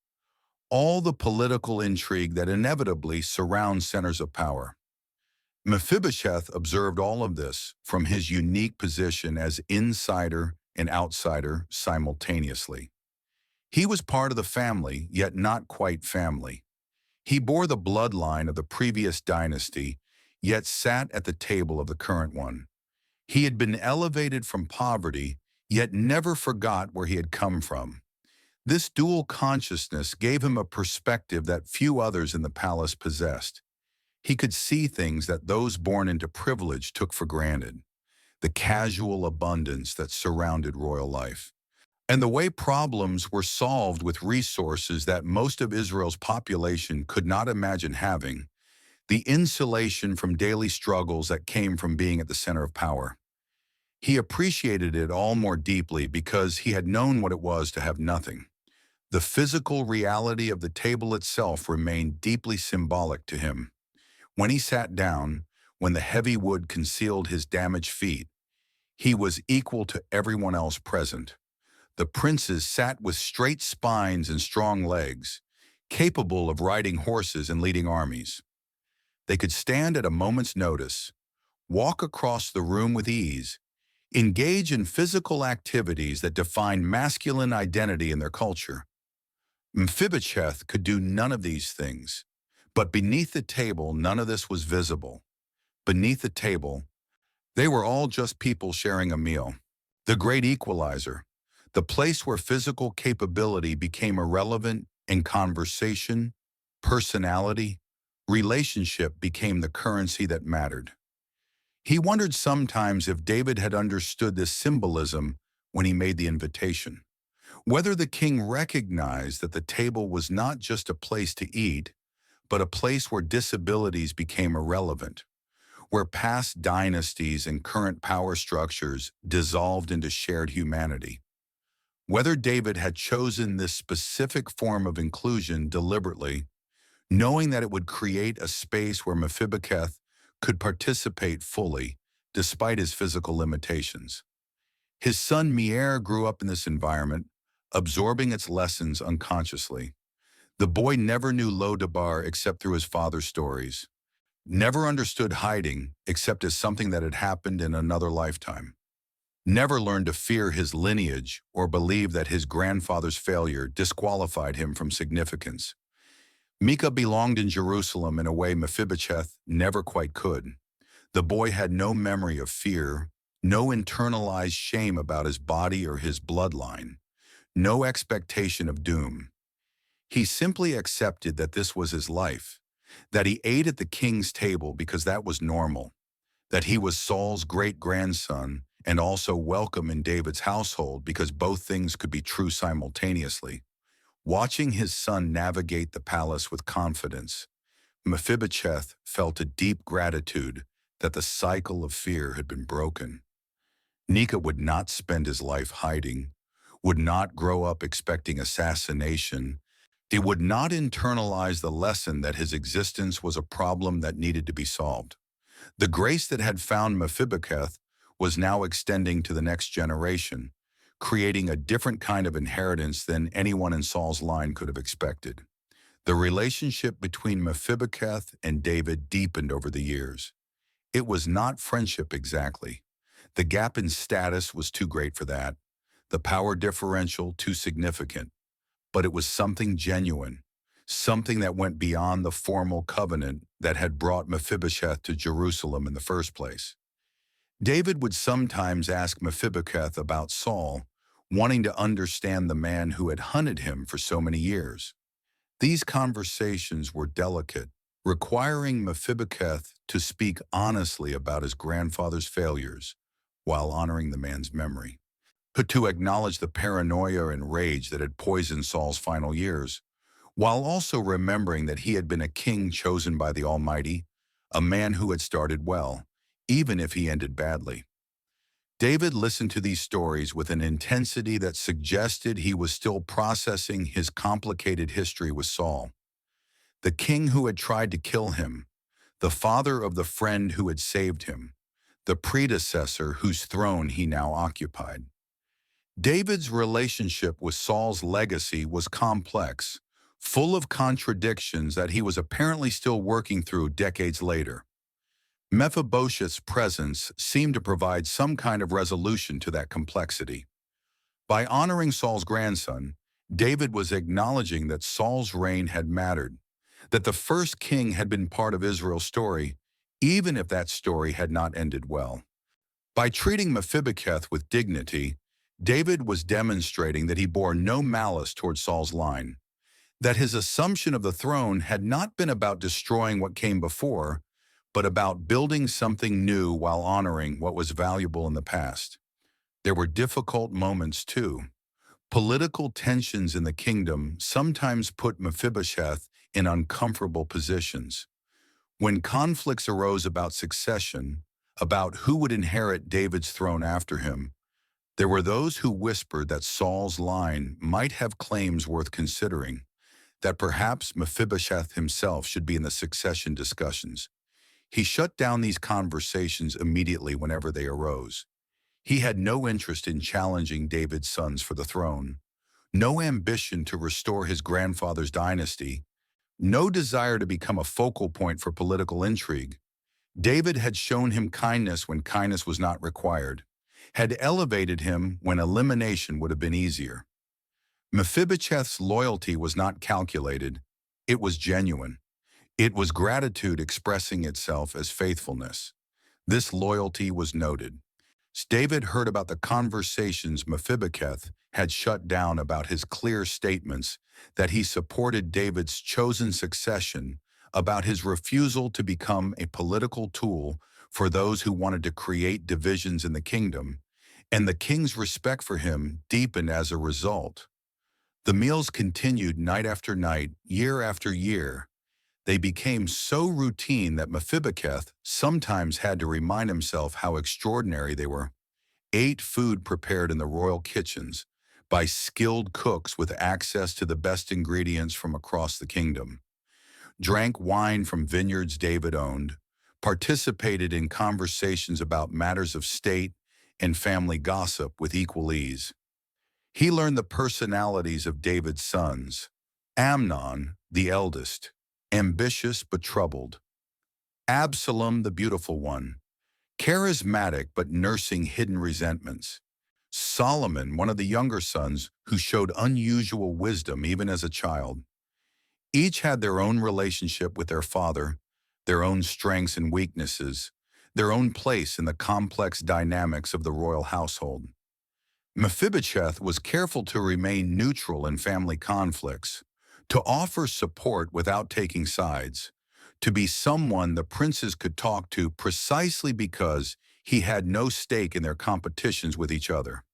Speaker 1: All the political intrigue that inevitably surrounds centers of power. Mephibosheth observed all of this from his unique position as insider and outsider simultaneously. He was part of the family, yet not quite family. He bore the bloodline of the previous dynasty, yet sat at the table of the current one. He had been elevated from poverty, yet never forgot where he had come from. This dual consciousness gave him a perspective that few others in the palace possessed. He could see things that those born into privilege took for granted, the casual abundance that surrounded royal life, and the way problems were solved with resources that most of Israel's population could not imagine having, the insulation from daily struggles that came from being at the center of power. He appreciated it all more deeply because he had known what it was to have nothing. The physical reality of the table itself remained deeply symbolic to him. When he sat down, when the heavy wood concealed his damaged feet, he was equal to everyone else present. The princes sat with straight spines and strong legs, capable of riding horses and leading armies. They could stand at a moment's notice, walk across the room with ease, engage in physical activities that defined masculine identity in their culture. Mephibosheth could do none of these things, but beneath the table none of this was visible. Beneath the table, they were all just people sharing a meal. The great equalizer, the place where physical capability became irrelevant and conversation, personality, relationship became the currency that mattered. He wondered sometimes if David had understood this symbolism when he made the invitation. Whether the king recognized that the table was not just a place to eat, but a place where disabilities became irrelevant, where past dynasties and current power structures dissolved into shared humanity. Whether David had chosen this specific form of inclusion deliberately, knowing that it would create a space where Mephibosheth could participate fully, despite his physical limitations. His son Meir grew up in this environment, absorbing its lessons unconsciously. The boy never knew Lo-Debar except through his father's stories, never understood hiding except as something that had happened in another lifetime, never learned to fear his lineage or believe that his grandfather's failure disqualified him from significance. Micah belonged in Jerusalem in a way Mephibosheth never quite could. The boy had no memory of fear, no internalized shame about his body or his bloodline, no expectation of doom. He simply accepted that this was his life, that he ate at the king's table because that was normal, that he was Saul's great-grandson and also welcome in David's household because both things could be true simultaneously. Watching his son navigate the palace with confidence, Mephibosheth felt a deep gratitude that the cycle of fear had been broken. Nika would not spend his life hiding, would not grow up expecting assassination. He would not internalize the lesson that his existence was a problem that needed to be solved. The grace that had found Mephibosheth was now extending to the next generation, creating a different kind of inheritance than anyone in Saul's line could have expected. The relationship between Mephibosheth and David deepened over the years. It was not friendship exactly. The gap in status was too great for that, the power differential too significant, but it was something genuine. something that went beyond the formal covenant that had brought Mephibosheth to Jerusalem in the first place. David would sometimes ask Mephibosheth about Saul, wanting to understand the man who had hunted him for so many years. These conversations were delicate, requiring Mephibosheth to speak honestly about his grandfather's failures while honoring the man's memory, but to acknowledge the paranoia and rage that had poisoned Saul's final years, while also remembering that he had been a king chosen by the Almighty, a man who had started well, even if he ended badly. David listened to these stories with an intensity that suggested he was still processing his complicated history with Saul, the king who had tried to kill him, the father of the friend who had saved him, the predecessor whose throne he now occupied. David's relationship with Saul's legacy was complex, full of contradictions that he was apparently still working through decades later. Mephibosheth's presence seemed to provide some kind of resolution to that complexity. By honoring Saul's grandson, David was acknowledging that Saul's reign had mattered, that the first king had been part of Israel's story, even if that story had not ended well. By treating Mephibosheth with dignity, David was demonstrating that he bore no malice toward Saul's line, that his assumption of the throne had not been about destroying what came before, but about building something new while honoring what was valuable in the past. There were difficult moments too. Political tensions in the kingdom sometimes put Mephibosheth in uncomfortable positions. When conflicts arose about succession, about who would inherit David's throne after him, there were those who whispered that Saul's line might have claims worth considering, that perhaps Mephibosheth himself should be in the succession discussions. He shut down these conversations immediately whenever they arose. He had no interest in challenging David's sons for the throne, no ambition to restore his grandfather's dynasty, no desire to become a focal point for political intrigue. David had shown him kindness when kindness was not required, had elevated him when elimination would have been easier. Mephibosheth's loyalty was not calculated, it was genuine. It was gratitude expressing itself as faithfulness. This loyalty was noted. David heard about the conversations Mephibosheth had shut down about his clear statements that he supported David's chosen succession, about his refusal to become a political tool for those who wanted to create divisions in the kingdom, and the king's respect for him deepened as a result. The meals continued night after night, year after year. They became so routine that Mephibosheth sometimes had to remind himself how extraordinary they were. Ate food prepared in the royal kitchens by skilled cooks with access to the best ingredients from across the kingdom. Drank wine from vineyards David owned, participated in conversations about matters of state and family gossip with equal ease. He learned the personalities of David's sons. Amnon, the eldest, ambitious but troubled. Absalom, the beautiful one, charismatic but nursing hidden resentments. Solomon, one of the younger sons, who showed unusual wisdom even as a child. Each had their own relationship with their father, their own strengths and weaknesses, their own place in the complex dynamics of the royal household. Mephibosheth was careful to remain neutral in family conflicts, to offer support without taking sides, to be someone the princes could talk to precisely because he had no stake in their competitions with each other.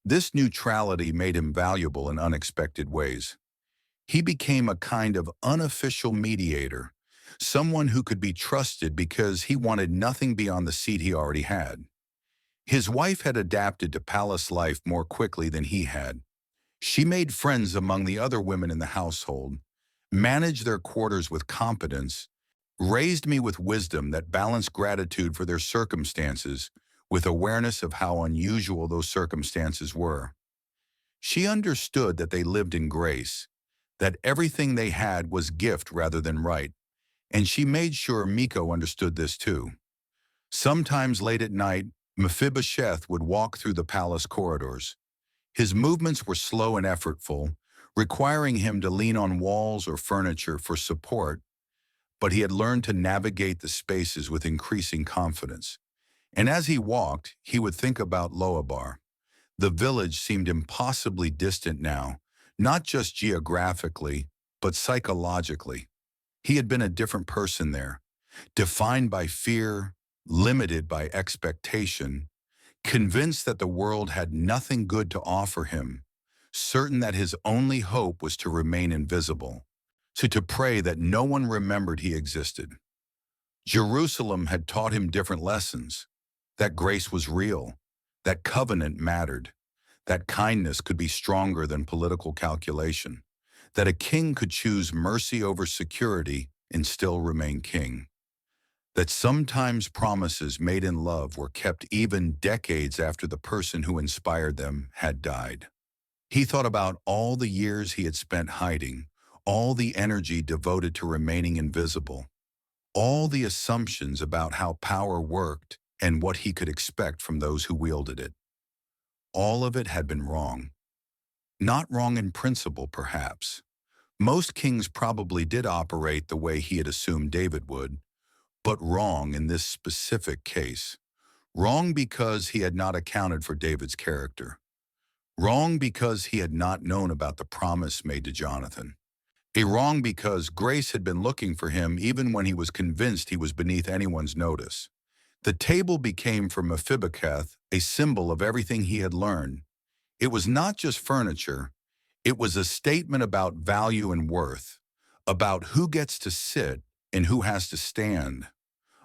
Speaker 1: This neutrality made him valuable in unexpected ways. He became a kind of unofficial mediator, someone who could be trusted because he wanted nothing beyond the seat he already had. His wife had adapted to palace life more quickly than he had. She made friends among the other women in the household, managed their quarters with competence, raised me with wisdom that balanced gratitude for their circumstances with awareness of how unusual those circumstances were. She understood that they lived in grace, that everything they had was gift rather than right, and she made sure Miko understood this too. Sometimes late at night, Mephibosheth would walk through the palace corridors. His movements were slow and effortful, requiring him to lean on walls or furniture for support, but he had learned to navigate the spaces with increasing confidence. And as he walked, he would think about Loabar. The village seemed impossibly distant now, not just geographically, but psychologically. He had been a different person there, defined by fear, limited by expectation, convinced that the world had nothing good to offer him, certain that his only hope was to remain invisible, so to pray that no one remembered he existed. Jerusalem had taught him different lessons, that grace was real, that covenant mattered, that kindness could be stronger than political calculation, that a king could choose mercy over security and still remain king, that sometimes promises made in love were kept even decades after the person who inspired them had died. He thought about all the years he had spent hiding, all the energy devoted to remaining invisible, all the assumptions about how power worked and what he could expect from those who wielded it. All of it had been wrong. Not wrong in principle, perhaps. Most kings probably did operate the way he had assumed David would, but wrong in this specific case. Wrong because he had not accounted for David's character. Wrong because he had not known about the promise made to Jonathan. A wrong because grace had been looking for him even when he was convinced he was beneath anyone's notice. The table became for Mephibosheth a symbol of everything he had learned. It was not just furniture, it was a statement about value and worth, about who gets to sit and who has to stand,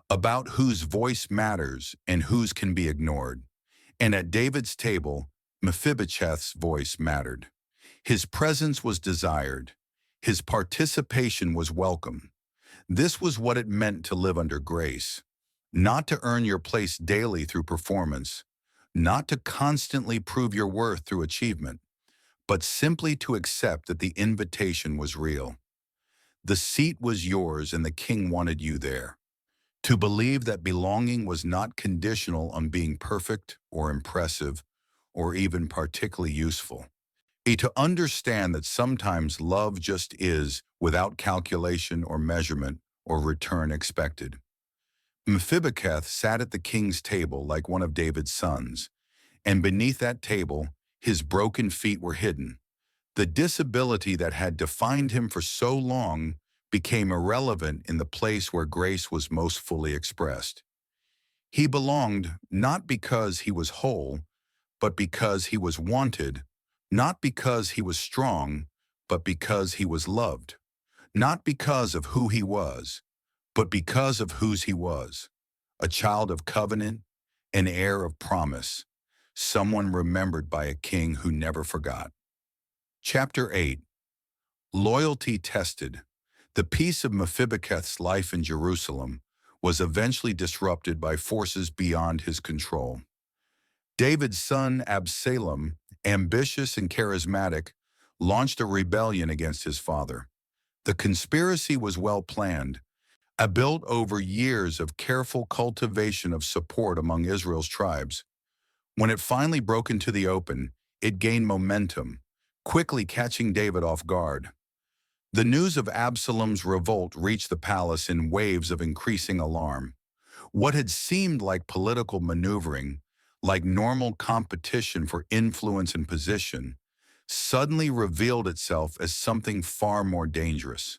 Speaker 1: about whose voice matters and whose can be ignored. And at David's table, Mephibosheth's voice mattered. His presence was desired. His participation was welcome. This was what it meant to live under grace. Not to earn your place daily through performance, not to constantly prove your worth through achievement, but simply to accept that the invitation was real. The seat was yours and the king wanted you there. To believe that belonging was not conditional on being perfect or impressive or even particularly useful. To understand that sometimes love just is without calculation or measurement or return expected. Mephibosheth sat at the king's table like one of David's sons, and beneath that table, his broken feet were hidden. The disability that had defined him for so long became irrelevant in the place where grace was most fully expressed. He belonged not because he was whole, but because he was wanted, not because he was strong, but because he was loved, not because of who he was, but because of whose he was, a child of covenant, an heir of promise, someone remembered by a king who never forgot. Chapter 8. Loyalty tested. The peace of Mephibosheth's life in Jerusalem was eventually disrupted by forces beyond his control. David's son Absalom, ambitious and charismatic, launched a rebellion against his father. The conspiracy was well planned, built over years of careful cultivation of support among Israel's tribes. When it finally broke into the open, it gained momentum, quickly catching David off guard. The news of Absalom's revolt reached the palace in waves of increasing alarm. What had seemed like political maneuvering, like normal competition for influence and position, suddenly revealed itself as something far more dangerous.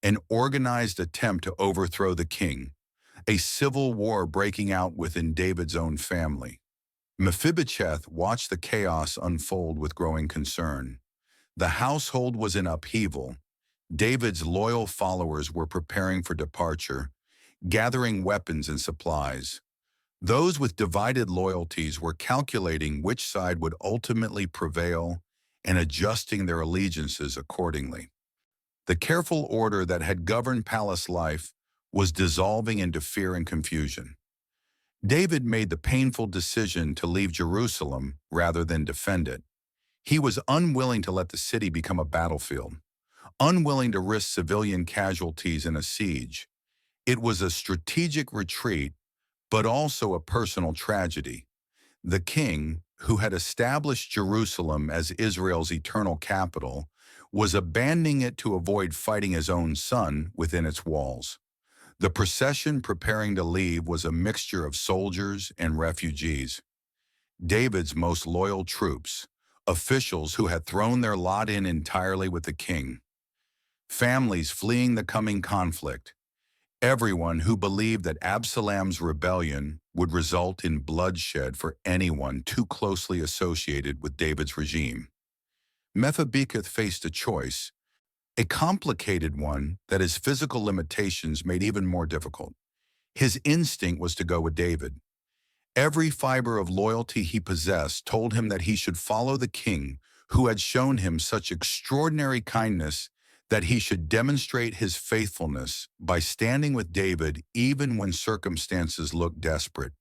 Speaker 1: An organized attempt to overthrow the king, a civil war breaking out within David's own family. Mephibosheth watched the chaos unfold with growing concern. The household was in upheaval. David's loyal followers were preparing for departure, gathering weapons and supplies. Those with divided loyalties were calculating which side would ultimately prevail and adjusting their allegiances accordingly. The careful order that had governed palace life was dissolving into fear and confusion. David made the painful decision to leave Jerusalem rather than defend it. He was unwilling to let the city become a battlefield, unwilling to risk civilian casualties in a siege. It was a strategic retreat, but also a personal tragedy. The king, who had established Jerusalem as Israel's eternal capital, was abandoning it to avoid fighting his own son within its walls. The procession preparing to leave was a mixture of soldiers and refugees. David's most loyal troops, officials who had thrown their lot in entirely with the king, families fleeing the coming conflict, everyone who believed that Absalom's rebellion would result in bloodshed for anyone too closely associated with David's regime. Mephibosheth faced a choice, a complicated one that his physical limitations made even more difficult. His instinct was to go with David. Every fiber of loyalty he possessed told him that he should follow the king who had shown him such extraordinary kindness, that he should demonstrate his faithfulness by standing with David even when circumstances looked desperate.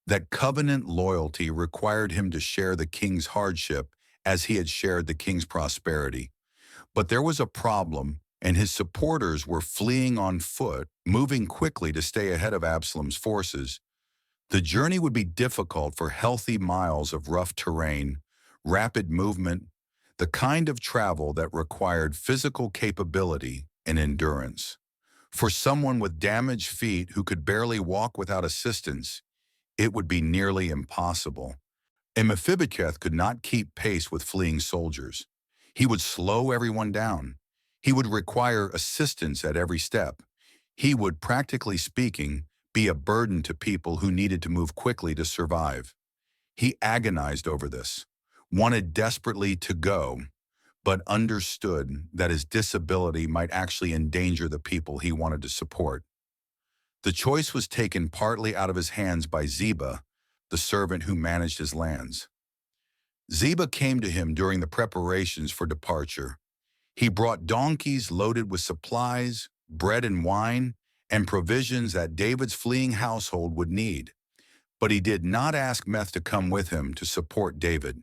Speaker 1: That covenant loyalty required him to share the king's hardship as he had shared the king's prosperity. But there was a problem, and his supporters were fleeing on foot, moving quickly to stay ahead of Absalom's forces. The journey would be difficult for healthy miles of rough terrain, rapid movement, the kind of travel that required physical capability and endurance. For someone with damaged feet who could barely walk without assistance, it would be nearly impossible. And Mephibosheth could not keep pace with fleeing soldiers. He would slow everyone down. He would require assistance at every step. He would, practically speaking, be a burden to people who needed to move quickly to survive. He agonized over this, wanted desperately to go, but understood that his disability might actually endanger the people he wanted to support. The choice was taken partly out of his hands by Ziba, the servant who managed his lands. Ziba came to him during the preparations for departure. He brought donkeys loaded with supplies, bread and wine, and provisions that David's fleeing household would need. But he did not ask Meth to come with him to support David,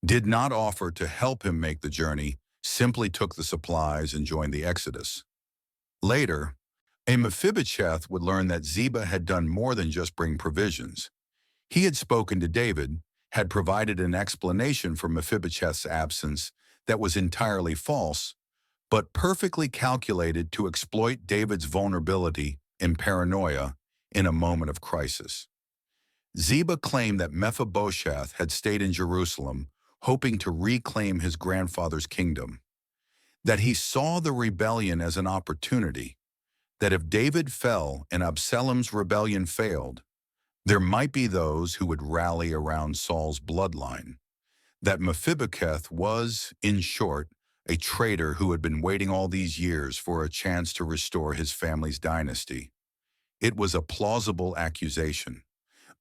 Speaker 1: did not offer to help him make the journey, simply took the supplies and joined the exodus. Later, Mephibosheth would learn that Ziba had done more than just bring provisions. He had spoken to David, had provided an explanation for Mephibosheth's absence that was entirely false, but perfectly calculated to exploit David's vulnerability and paranoia in a moment of crisis. Ziba claimed that Mephibosheth had stayed in Jerusalem, hoping to reclaim his grandfather's kingdom, that he saw the rebellion as an opportunity, that if David fell and Absalom's rebellion failed, there might be those who would rally around Saul's bloodline, that Mephibosheth was, in short, a traitor who had been waiting all these years for a chance to restore his family's dynasty. It was a plausible accusation.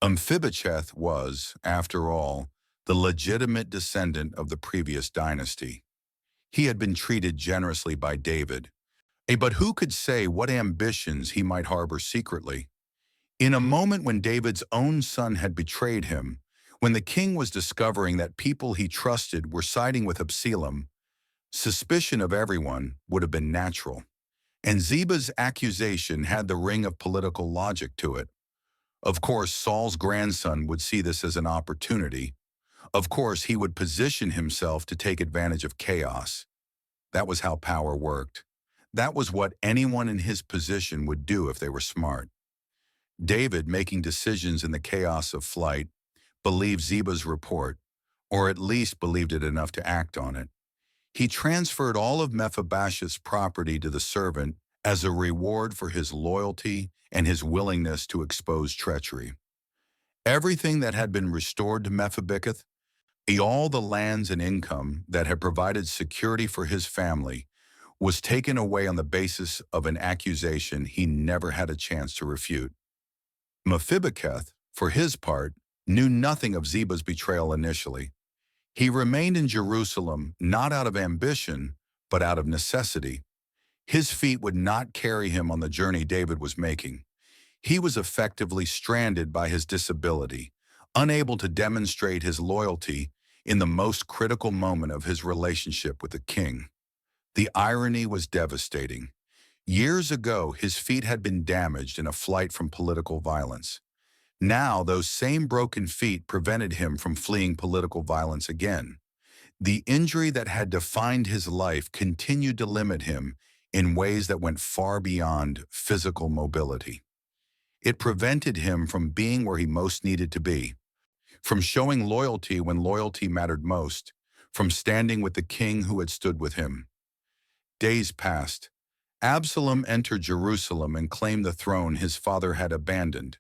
Speaker 1: Mephibosheth was, after all, the legitimate descendant of the previous dynasty. He had been treated generously by David, but who could say what ambitions he might harbor secretly? In a moment when David's own son had betrayed him, when the king was discovering that people he trusted were siding with Absalom, suspicion of everyone would have been natural. And Ziba's accusation had the ring of political logic to it. Of course, Saul's grandson would see this as an opportunity. Of course, he would position himself to take advantage of chaos. That was how power worked. That was what anyone in his position would do if they were smart. David, making decisions in the chaos of flight, believed Ziba's report, or at least believed it enough to act on it. He transferred all of Mephibosheth's property to the servant as a reward for his loyalty and his willingness to expose treachery. Everything that had been restored to Mephibosheth, all the lands and income that had provided security for his family, was taken away on the basis of an accusation he never had a chance to refute. Mephibosheth, for his part, knew nothing of Ziba's betrayal initially. He remained in Jerusalem not out of ambition, but out of necessity. His feet would not carry him on the journey David was making. He was effectively stranded by his disability, unable to demonstrate his loyalty in the most critical moment of his relationship with the king. The irony was devastating. Years ago, his feet had been damaged in a flight from political violence. Now, those same broken feet prevented him from fleeing political violence again. The injury that had defined his life continued to limit him in ways that went far beyond physical mobility. It prevented him from being where he most needed to be, from showing loyalty when loyalty mattered most, from standing with the king who had stood with him. Days passed. Absalom entered Jerusalem and claimed the throne his father had abandoned.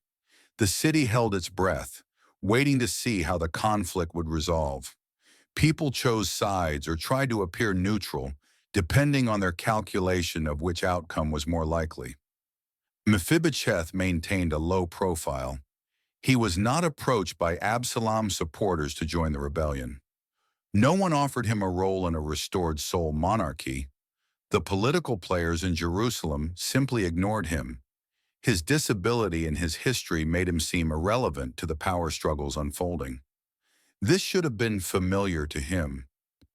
Speaker 1: The city held its breath, waiting to see how the conflict would resolve. People chose sides or tried to appear neutral, depending on their calculation of which outcome was more likely. Mephibosheth maintained a low profile. He was not approached by Absalom's supporters to join the rebellion. No one offered him a role in a restored sole monarchy. The political players in Jerusalem simply ignored him. His disability and his history made him seem irrelevant to the power struggles unfolding. This should have been familiar to him,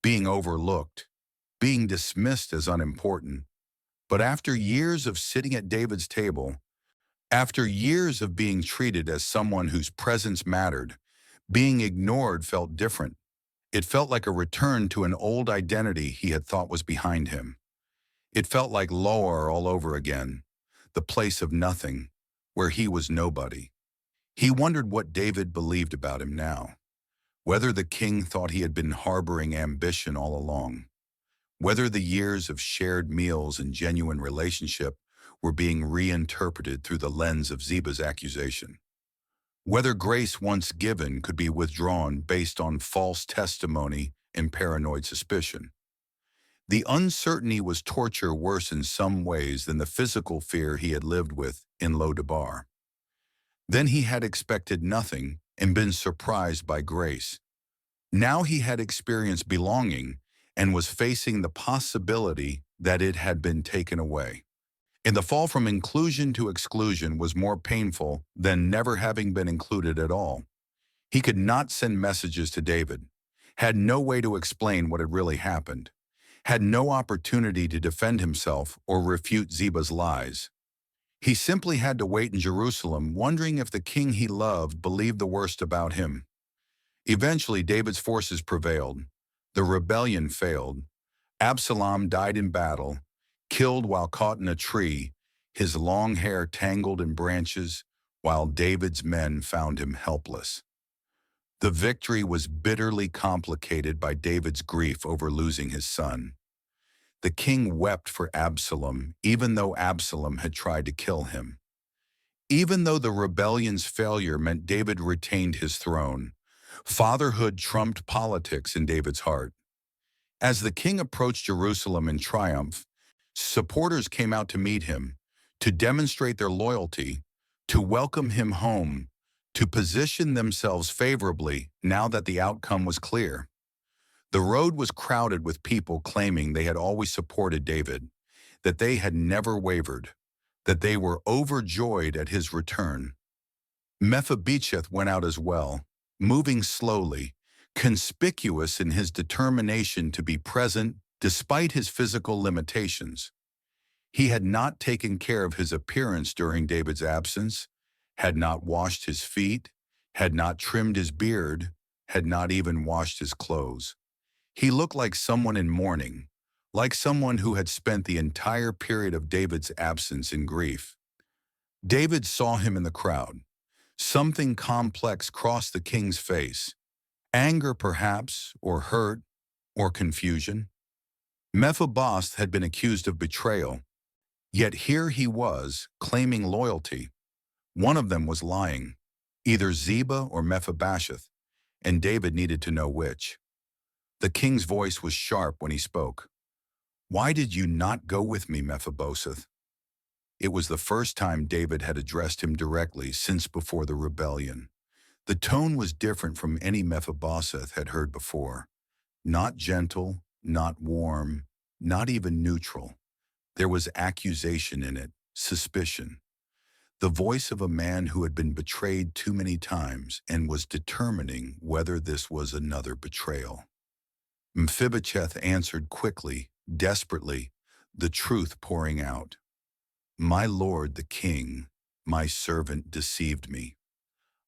Speaker 1: being overlooked, being dismissed as unimportant. But after years of sitting at David's table, after years of being treated as someone whose presence mattered, being ignored felt different. It felt like a return to an old identity he had thought was behind him. It felt like Loar all over again, the place of nothing, where he was nobody. He wondered what David believed about him now, whether the king thought he had been harboring ambition all along, whether the years of shared meals and genuine relationship were being reinterpreted through the lens of Ziba's accusation, whether grace once given could be withdrawn based on false testimony and paranoid suspicion. The uncertainty was torture worse in some ways than the physical fear he had lived with in Lo-Debar. Then he had expected nothing and been surprised by grace. Now he had experienced belonging and was facing the possibility that it had been taken away. And the fall from inclusion to exclusion was more painful than never having been included at all. He could not send messages to David, had no way to explain what had really happened, had no opportunity to defend himself or refute Ziba's lies. He simply had to wait in Jerusalem, wondering if the king he loved believed the worst about him. Eventually, David's forces prevailed. The rebellion failed. Absalom died in battle, killed while caught in a tree, his long hair tangled in branches, while David's men found him helpless. The victory was bitterly complicated by David's grief over losing his son. The king wept for Absalom, even though Absalom had tried to kill him. Even though the rebellion's failure meant David retained his throne, fatherhood trumped politics in David's heart. As the king approached Jerusalem in triumph, supporters came out to meet him, to demonstrate their loyalty, to welcome him home, to position themselves favorably now that the outcome was clear. The road was crowded with people claiming they had always supported David, that they had never wavered, that they were overjoyed at his return. Mephibosheth went out as well, moving slowly, conspicuous in his determination to be present despite his physical limitations. He had not taken care of his appearance during David's absence, had not washed his feet, had not trimmed his beard, had not even washed his clothes. He looked like someone in mourning, like someone who had spent the entire period of David's absence in grief. David saw him in the crowd. Something complex crossed the king's face. Anger, perhaps, or hurt, or confusion. Mephibosheth had been accused of betrayal, yet here he was, claiming loyalty. One of them was lying, either Ziba or Mephibosheth, and David needed to know which. The king's voice was sharp when he spoke. "Why did you not go with me, Mephibosheth?" It was the first time David had addressed him directly since before the rebellion. The tone was different from any Mephibosheth had heard before. Not gentle, not warm, not even neutral. There was accusation in it, suspicion. The voice of a man who had been betrayed too many times and was determining whether this was another betrayal. Mephibosheth answered quickly, desperately, the truth pouring out. "My lord the king, my servant deceived me.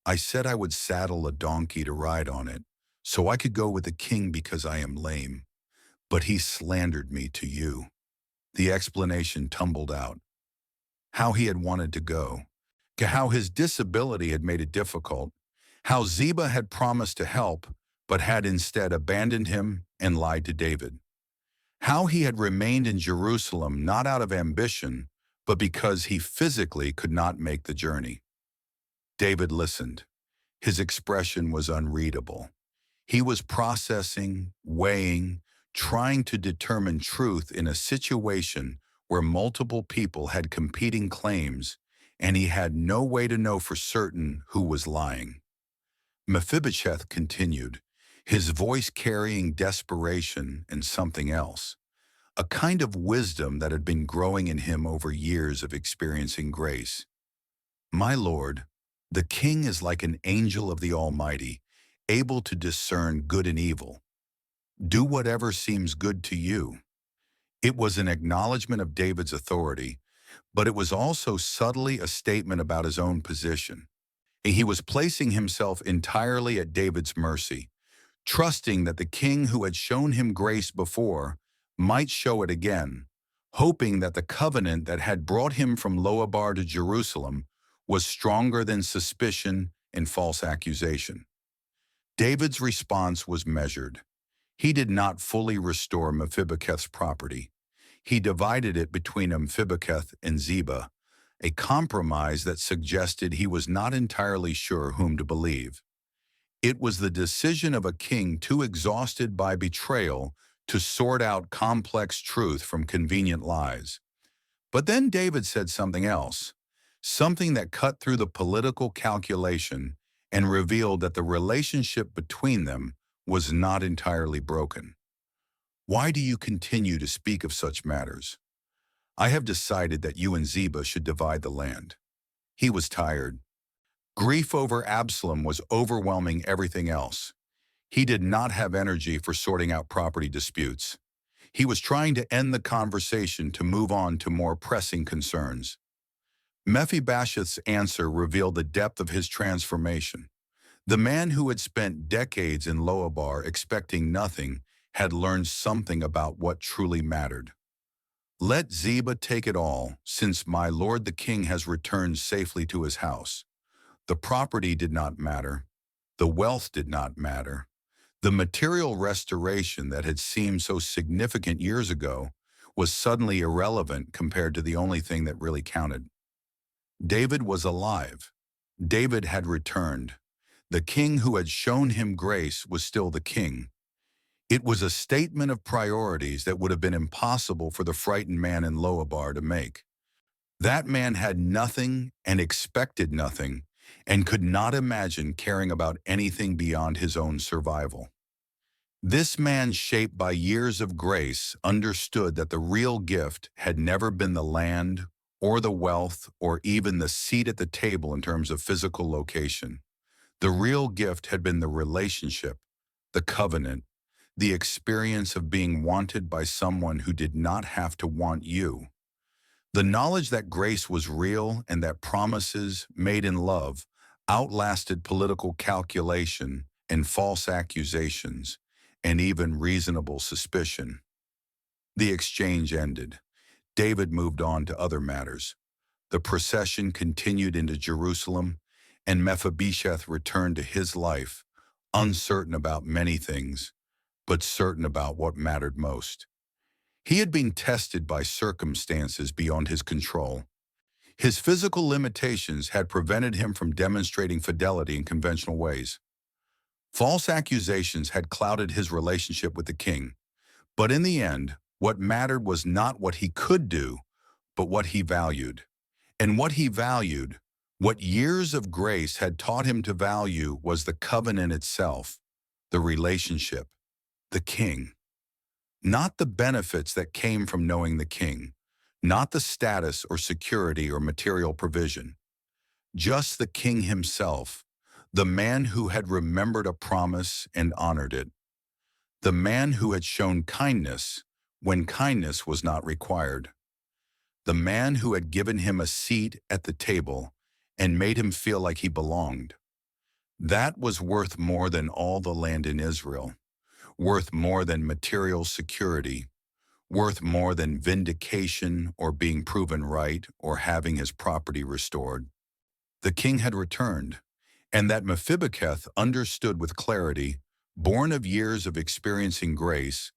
Speaker 1: I said I would saddle a donkey to ride on it, So I could go with the king because I am lame, but he slandered me to you." The explanation tumbled out. How he had wanted to go, how his disability had made it difficult, how Ziba had promised to help, but had instead abandoned him and lied to David. How he had remained in Jerusalem not out of ambition, but because he physically could not make the journey. David listened. His expression was unreadable. He was processing, weighing, trying to determine truth in a situation where multiple people had competing claims, and he had no way to know for certain who was lying. Mephibosheth continued, his voice carrying desperation and something else, a kind of wisdom that had been growing in him over years of experiencing grace. "My lord, the king is like an angel of the Almighty, able to discern good and evil. Do whatever seems good to you." It was an acknowledgement of David's authority, but it was also subtly a statement about his own position. He was placing himself entirely at David's mercy, trusting that the king who had shown him grace before might show it again, hoping that the covenant that had brought him from Loabar to Jerusalem was stronger than suspicion and false accusation. David's response was measured. He did not fully restore Mephibosheth's property. He divided it between Mephibosheth and Ziba, a compromise that suggested he was not entirely sure whom to believe. It was the decision of a king too exhausted by betrayal to sort out complex truth from convenient lies. But then David said something else, something that cut through the political calculation and revealed that the relationship between them was not entirely broken. "Why do you continue to speak of such matters? I have decided that you and Ziba should divide the land." He was tired. Grief over Absalom was overwhelming everything else. He did not have energy for sorting out property disputes. He was trying to end the conversation to move on to more pressing concerns. Mephibosheth's answer revealed the depth of his transformation. The man who had spent decades in Loabar expecting nothing had learned something about what truly mattered. "Let Ziba take it all, since my lord the king has returned safely to his house." The property did not matter. The wealth did not matter. The material restoration that had seemed so significant years ago was suddenly irrelevant compared to the only thing that really counted. David was alive. David had returned. The king who had shown him grace was still the king. It was a statement of priorities that would have been impossible for the frightened man in Loabar to make. That man had nothing and expected nothing, and could not imagine caring about anything beyond his own survival. This man, shaped by years of grace, understood that the real gift had never been the land or the wealth or even the seat at the table in terms of physical location. The real gift had been the relationship, the covenant, the experience of being wanted by someone who did not have to want you. The knowledge that grace was real and that promises made in love outlasted political calculation and false accusations, and even reasonable suspicion. The exchange ended. David moved on to other matters. The procession continued into Jerusalem, and Mephibosheth returned to his life, uncertain about many things, but certain about what mattered most. He had been tested by circumstances beyond his control. His physical limitations had prevented him from demonstrating fidelity in conventional ways. False accusations had clouded his relationship with the king. But in the end, what mattered was not what he could do, but what he valued. And what he valued, what years of grace had taught him to value, was the covenant itself, the relationship, the king. Not the benefits that came from knowing the king, not the status or security or material provision. Just the king himself, the man who had remembered a promise and honored it. The man who had shown kindness when kindness was not required. The man who had given him a seat at the table and made him feel like he belonged. That was worth more than all the land in Israel, worth more than material security, worth more than vindication or being proven right or having his property restored. The king had returned, and that Mephibosheth understood with clarity, born of years of experiencing grace,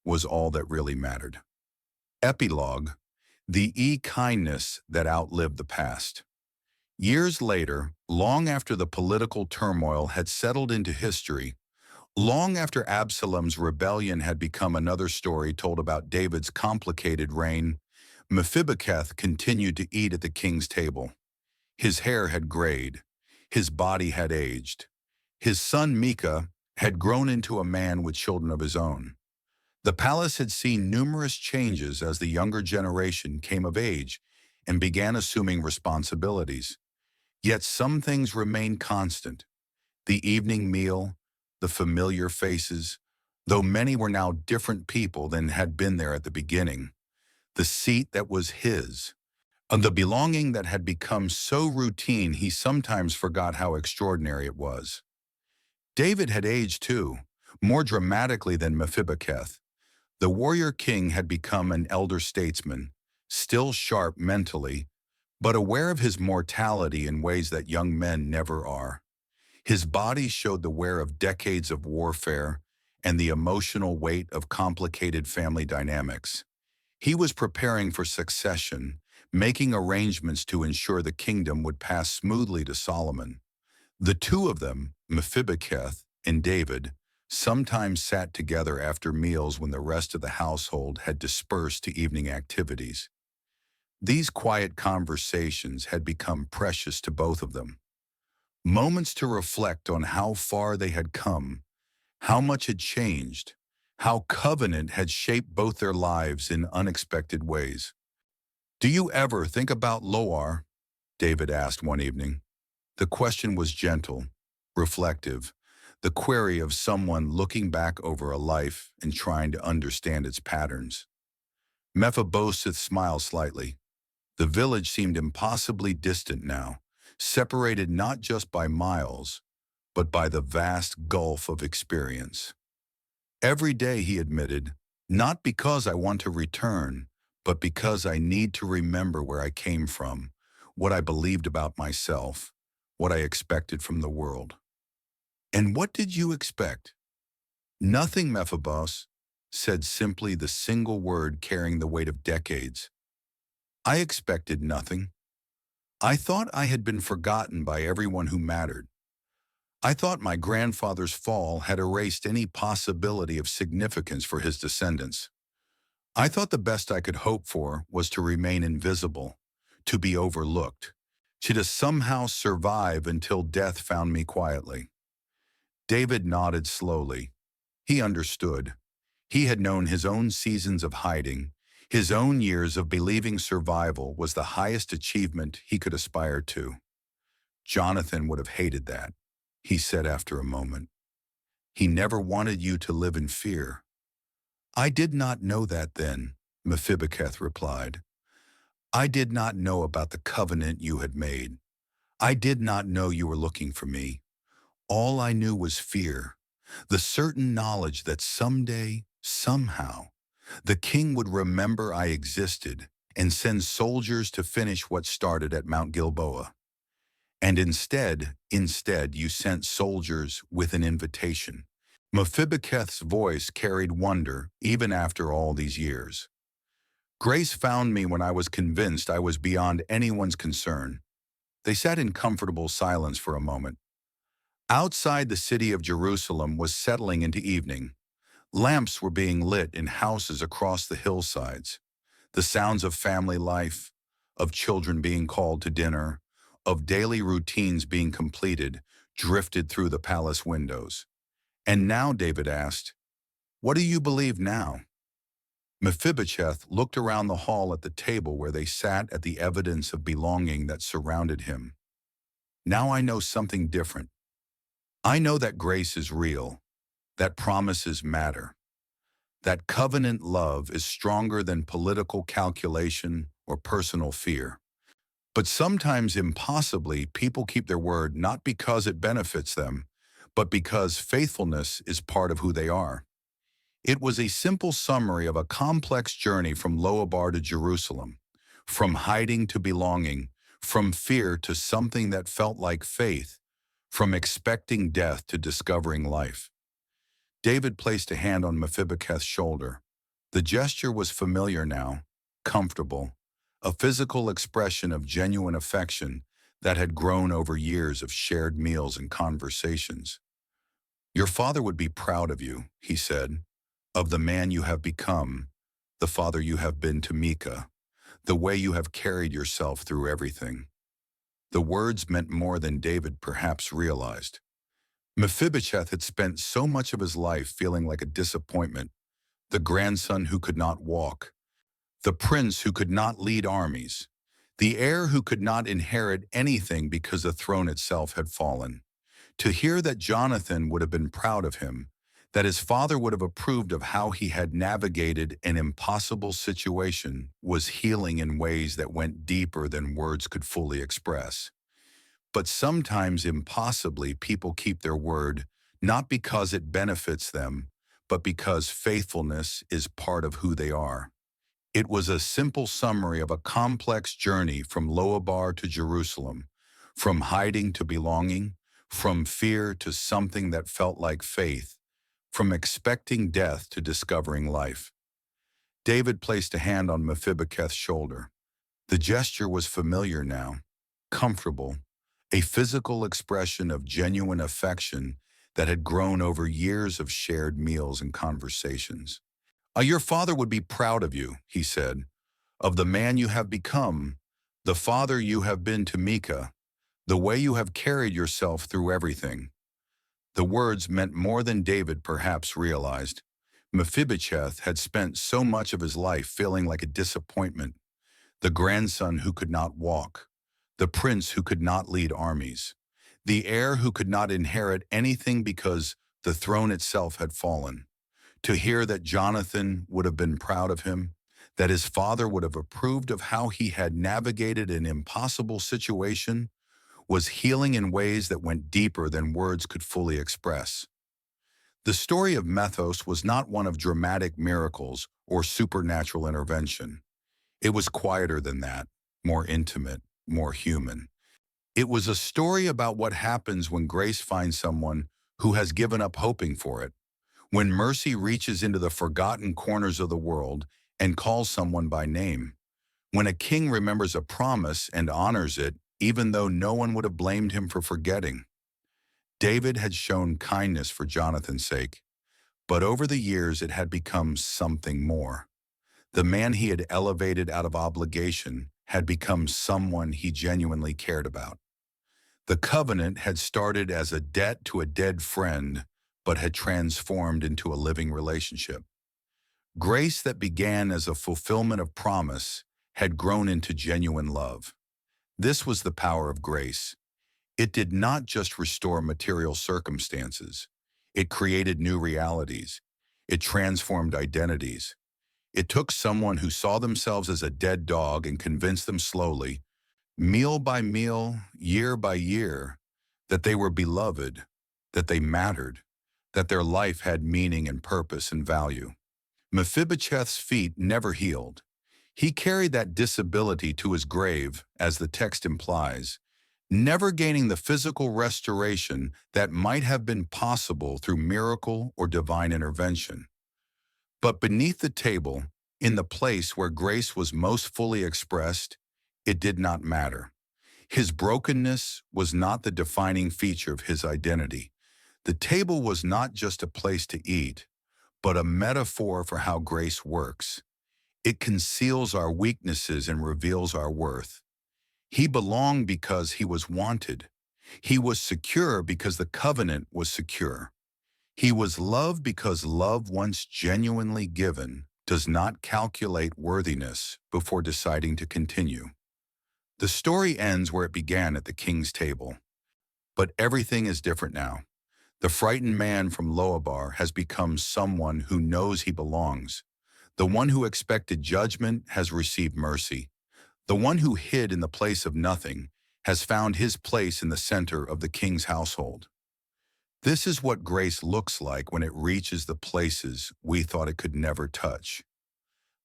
Speaker 1: was all that really mattered. Epilogue: the kindness that outlived the past. Years later, long after the political turmoil had settled into history, long after Absalom's rebellion had become another story told about David's complicated reign, Mephibosheth continued to eat at the king's table. His hair had grayed. His body had aged. His son Micah had grown into a man with children of his own. The palace had seen numerous changes as the younger generation came of age and began assuming responsibilities. Yet some things remained constant: the evening meal, the familiar faces, though many were now different people than had been there at the beginning, the seat that was his, and the belonging that had become so routine he sometimes forgot how extraordinary it was. David had aged too, more dramatically than Mephibosheth. The warrior king had become an elder statesman, still sharp mentally, but aware of his mortality in ways that young men never are. His body showed the wear of decades of warfare and the emotional weight of complicated family dynamics. He was preparing for succession, making arrangements to ensure the kingdom would pass smoothly to Solomon. The two of them, Mephibosheth and David, sometimes sat together after meals when the rest of the household had dispersed to evening activities. These quiet conversations had become precious to both of them. Moments to reflect on how far they had come, how much had changed, how covenant had shaped both their lives in unexpected ways. "Do you ever think about Loar?" David asked one evening. The question was gentle, reflective, the query of someone looking back over a life and trying to understand its patterns. Mephibosheth smiled slightly. The village seemed impossibly distant now, separated not just by miles, but by the vast gulf of experience. "Every day," he admitted, "not because I want to return, but because I need to remember where I came from, what I believed about myself, what I expected from the world." "And what did you expect?" "Nothing," Mephibosheth said simply, the single word carrying the weight of decades. "I expected nothing. I thought I had been forgotten by everyone who mattered. I thought my grandfather's fall had erased any possibility of significance for his descendants. I thought the best I could hope for was to remain invisible, to be overlooked, to just somehow survive until death found me quietly." David nodded slowly. He understood. He had known his own seasons of hiding, his own years of believing survival was the highest achievement he could aspire to. "Jonathan would have hated that," he said after a moment. "He never wanted you to live in fear." "I did not know that then," Mephibosheth replied. "I did not know about the covenant you had made. I did not know you were looking for me. All I knew was fear, the certain knowledge that someday, somehow, the king would remember I existed and send soldiers to finish what started at Mount Gilboa. And instead, you sent soldiers with an invitation." Mephibosheth's voice carried wonder even after all these years. "Grace found me when I was convinced I was beyond anyone's concern." They sat in comfortable silence for a moment. Outside, the city of Jerusalem was settling into evening. Lamps were being lit in houses across the hillsides. The sounds of family life, of children being called to dinner, of daily routines being completed, drifted through the palace windows. "And now," David asked, "what do you believe now?" Mephibosheth looked around the hall at the table where they sat at the evidence of belonging that surrounded him. "Now I know something different. I know that grace is real, that promises matter, that covenant love is stronger than political calculation or personal fear." But sometimes impossibly, people keep their word not because it benefits them, but because faithfulness is part of who they are. It was a simple summary of a complex journey from Loabar to Jerusalem, from hiding to belonging, from fear to something that felt like faith, from expecting death to discovering life. David placed a hand on Mephibosheth's shoulder. The gesture was familiar now, comfortable, a physical expression of genuine affection that had grown over years of shared meals and conversations. "Your father would be proud of you," he said, "of the man you have become, the father you have been to Micah, the way you have carried yourself through everything." The words meant more than David perhaps realized. Mephibosheth had spent so much of his life feeling like a disappointment, the grandson who could not walk, the prince who could not lead armies, the heir who could not inherit anything because the throne itself had fallen. To hear that Jonathan would have been proud of him, that his father would have approved of how he had navigated an impossible situation, was healing in ways that went deeper than words could fully express. But sometimes impossibly, people keep their word, not because it benefits them, but because faithfulness is part of who they are. It was a simple summary of a complex journey from Loabar to Jerusalem, from hiding to belonging, from fear to something that felt like faith, from expecting death to discovering life. David placed a hand on Mephibosheth's shoulder. The gesture was familiar now, comfortable, a physical expression of genuine affection that had grown over years of shared meals and conversations. Your father would be proud of you," he said, "of the man you have become, the father you have been to Micah, the way you have carried yourself through everything." The words meant more than David perhaps realized. Mephibosheth had spent so much of his life feeling like a disappointment, the grandson who could not walk, the prince who could not lead armies, the heir who could not inherit anything because the throne itself had fallen. To hear that Jonathan would have been proud of him, that his father would have approved of how he had navigated an impossible situation, was healing in ways that went deeper than words could fully express. The story of Methos was not one of dramatic miracles or supernatural intervention. It was quieter than that, more intimate, more human. It was a story about what happens when grace finds someone who has given up hoping for it, when mercy reaches into the forgotten corners of the world and calls someone by name, when a king remembers a promise and honors it, even though no one would have blamed him for forgetting. David had shown kindness for Jonathan's sake, but over the years it had become something more. The man he had elevated out of obligation had become someone he genuinely cared about. The covenant had started as a debt to a dead friend, but had transformed into a living relationship. Grace that began as a fulfillment of promise had grown into genuine love. This was the power of grace. It did not just restore material circumstances. It created new realities. It transformed identities. It took someone who saw themselves as a dead dog and convinced them slowly, meal by meal, year by year, that they were beloved, that they mattered, that their life had meaning and purpose and value. Mephibosheth's feet never healed. He carried that disability to his grave, as the text implies, never gaining the physical restoration that might have been possible through miracle or divine intervention. But beneath the table, in the place where grace was most fully expressed, it did not matter. His brokenness was not the defining feature of his identity. The table was not just a place to eat, but a metaphor for how grace works. It conceals our weaknesses and reveals our worth. He belonged because he was wanted. He was secure because the covenant was secure. He was loved because love once genuinely given does not calculate worthiness before deciding to continue. The story ends where it began at the king's table. But everything is different now. The frightened man from Loabar has become someone who knows he belongs. The one who expected judgment has received mercy. The one who hid in the place of nothing has found his place in the center of the king's household. This is what grace looks like when it reaches the places we thought it could never touch.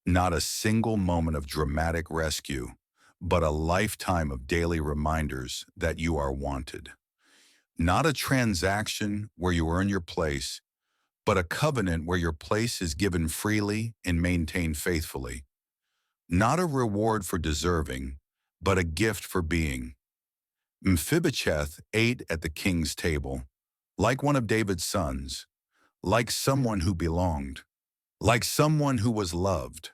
Speaker 1: Not a single moment of dramatic rescue, but a lifetime of daily reminders that you are wanted. Not a transaction where you earn your place, but a covenant where your place is given freely and maintained faithfully. Not a reward for deserving, but a gift for being. Mephibosheth ate at the king's table, like one of David's sons, like someone who belonged, like someone who was loved,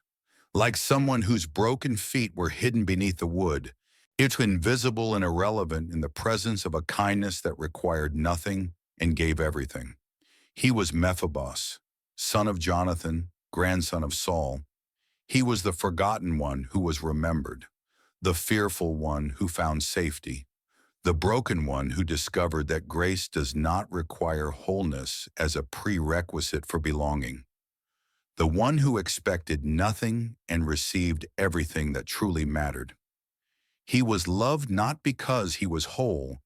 Speaker 1: like someone whose broken feet were hidden beneath the wood. It's invisible and irrelevant in the presence of a kindness that required nothing and gave everything. He was Mephibosheth, son of Jonathan, grandson of Saul. He was the forgotten one who was remembered, the fearful one who found safety, the broken one who discovered that grace does not require wholeness as a prerequisite for belonging, the one who expected nothing and received everything that truly mattered. He was loved not because he was whole,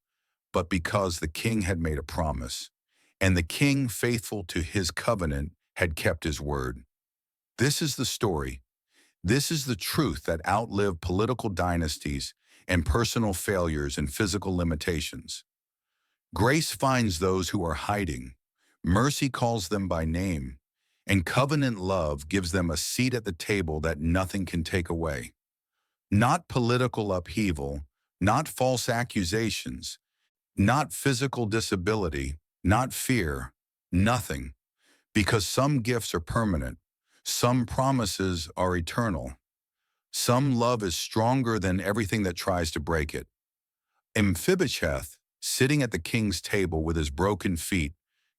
Speaker 1: but because the king had made a promise, and the king, faithful to his covenant, had kept his word. This is the story. This is the truth that outlived political dynasties and personal failures and physical limitations. Grace finds those who are hiding. Mercy calls them by name. And covenant love gives them a seat at the table that nothing can take away. Not political upheaval, not false accusations, not physical disability, not fear, nothing. Because some gifts are permanent, some promises are eternal. Some love is stronger than everything that tries to break it. Mephibosheth, sitting at the king's table with his broken feet,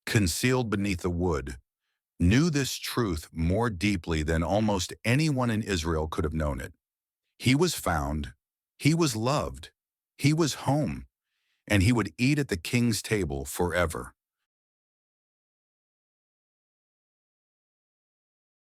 Speaker 1: concealed beneath the wood, knew this truth more deeply than almost anyone in Israel could have known it. He was found, he was loved, he was home, and he would eat at the king's table forever.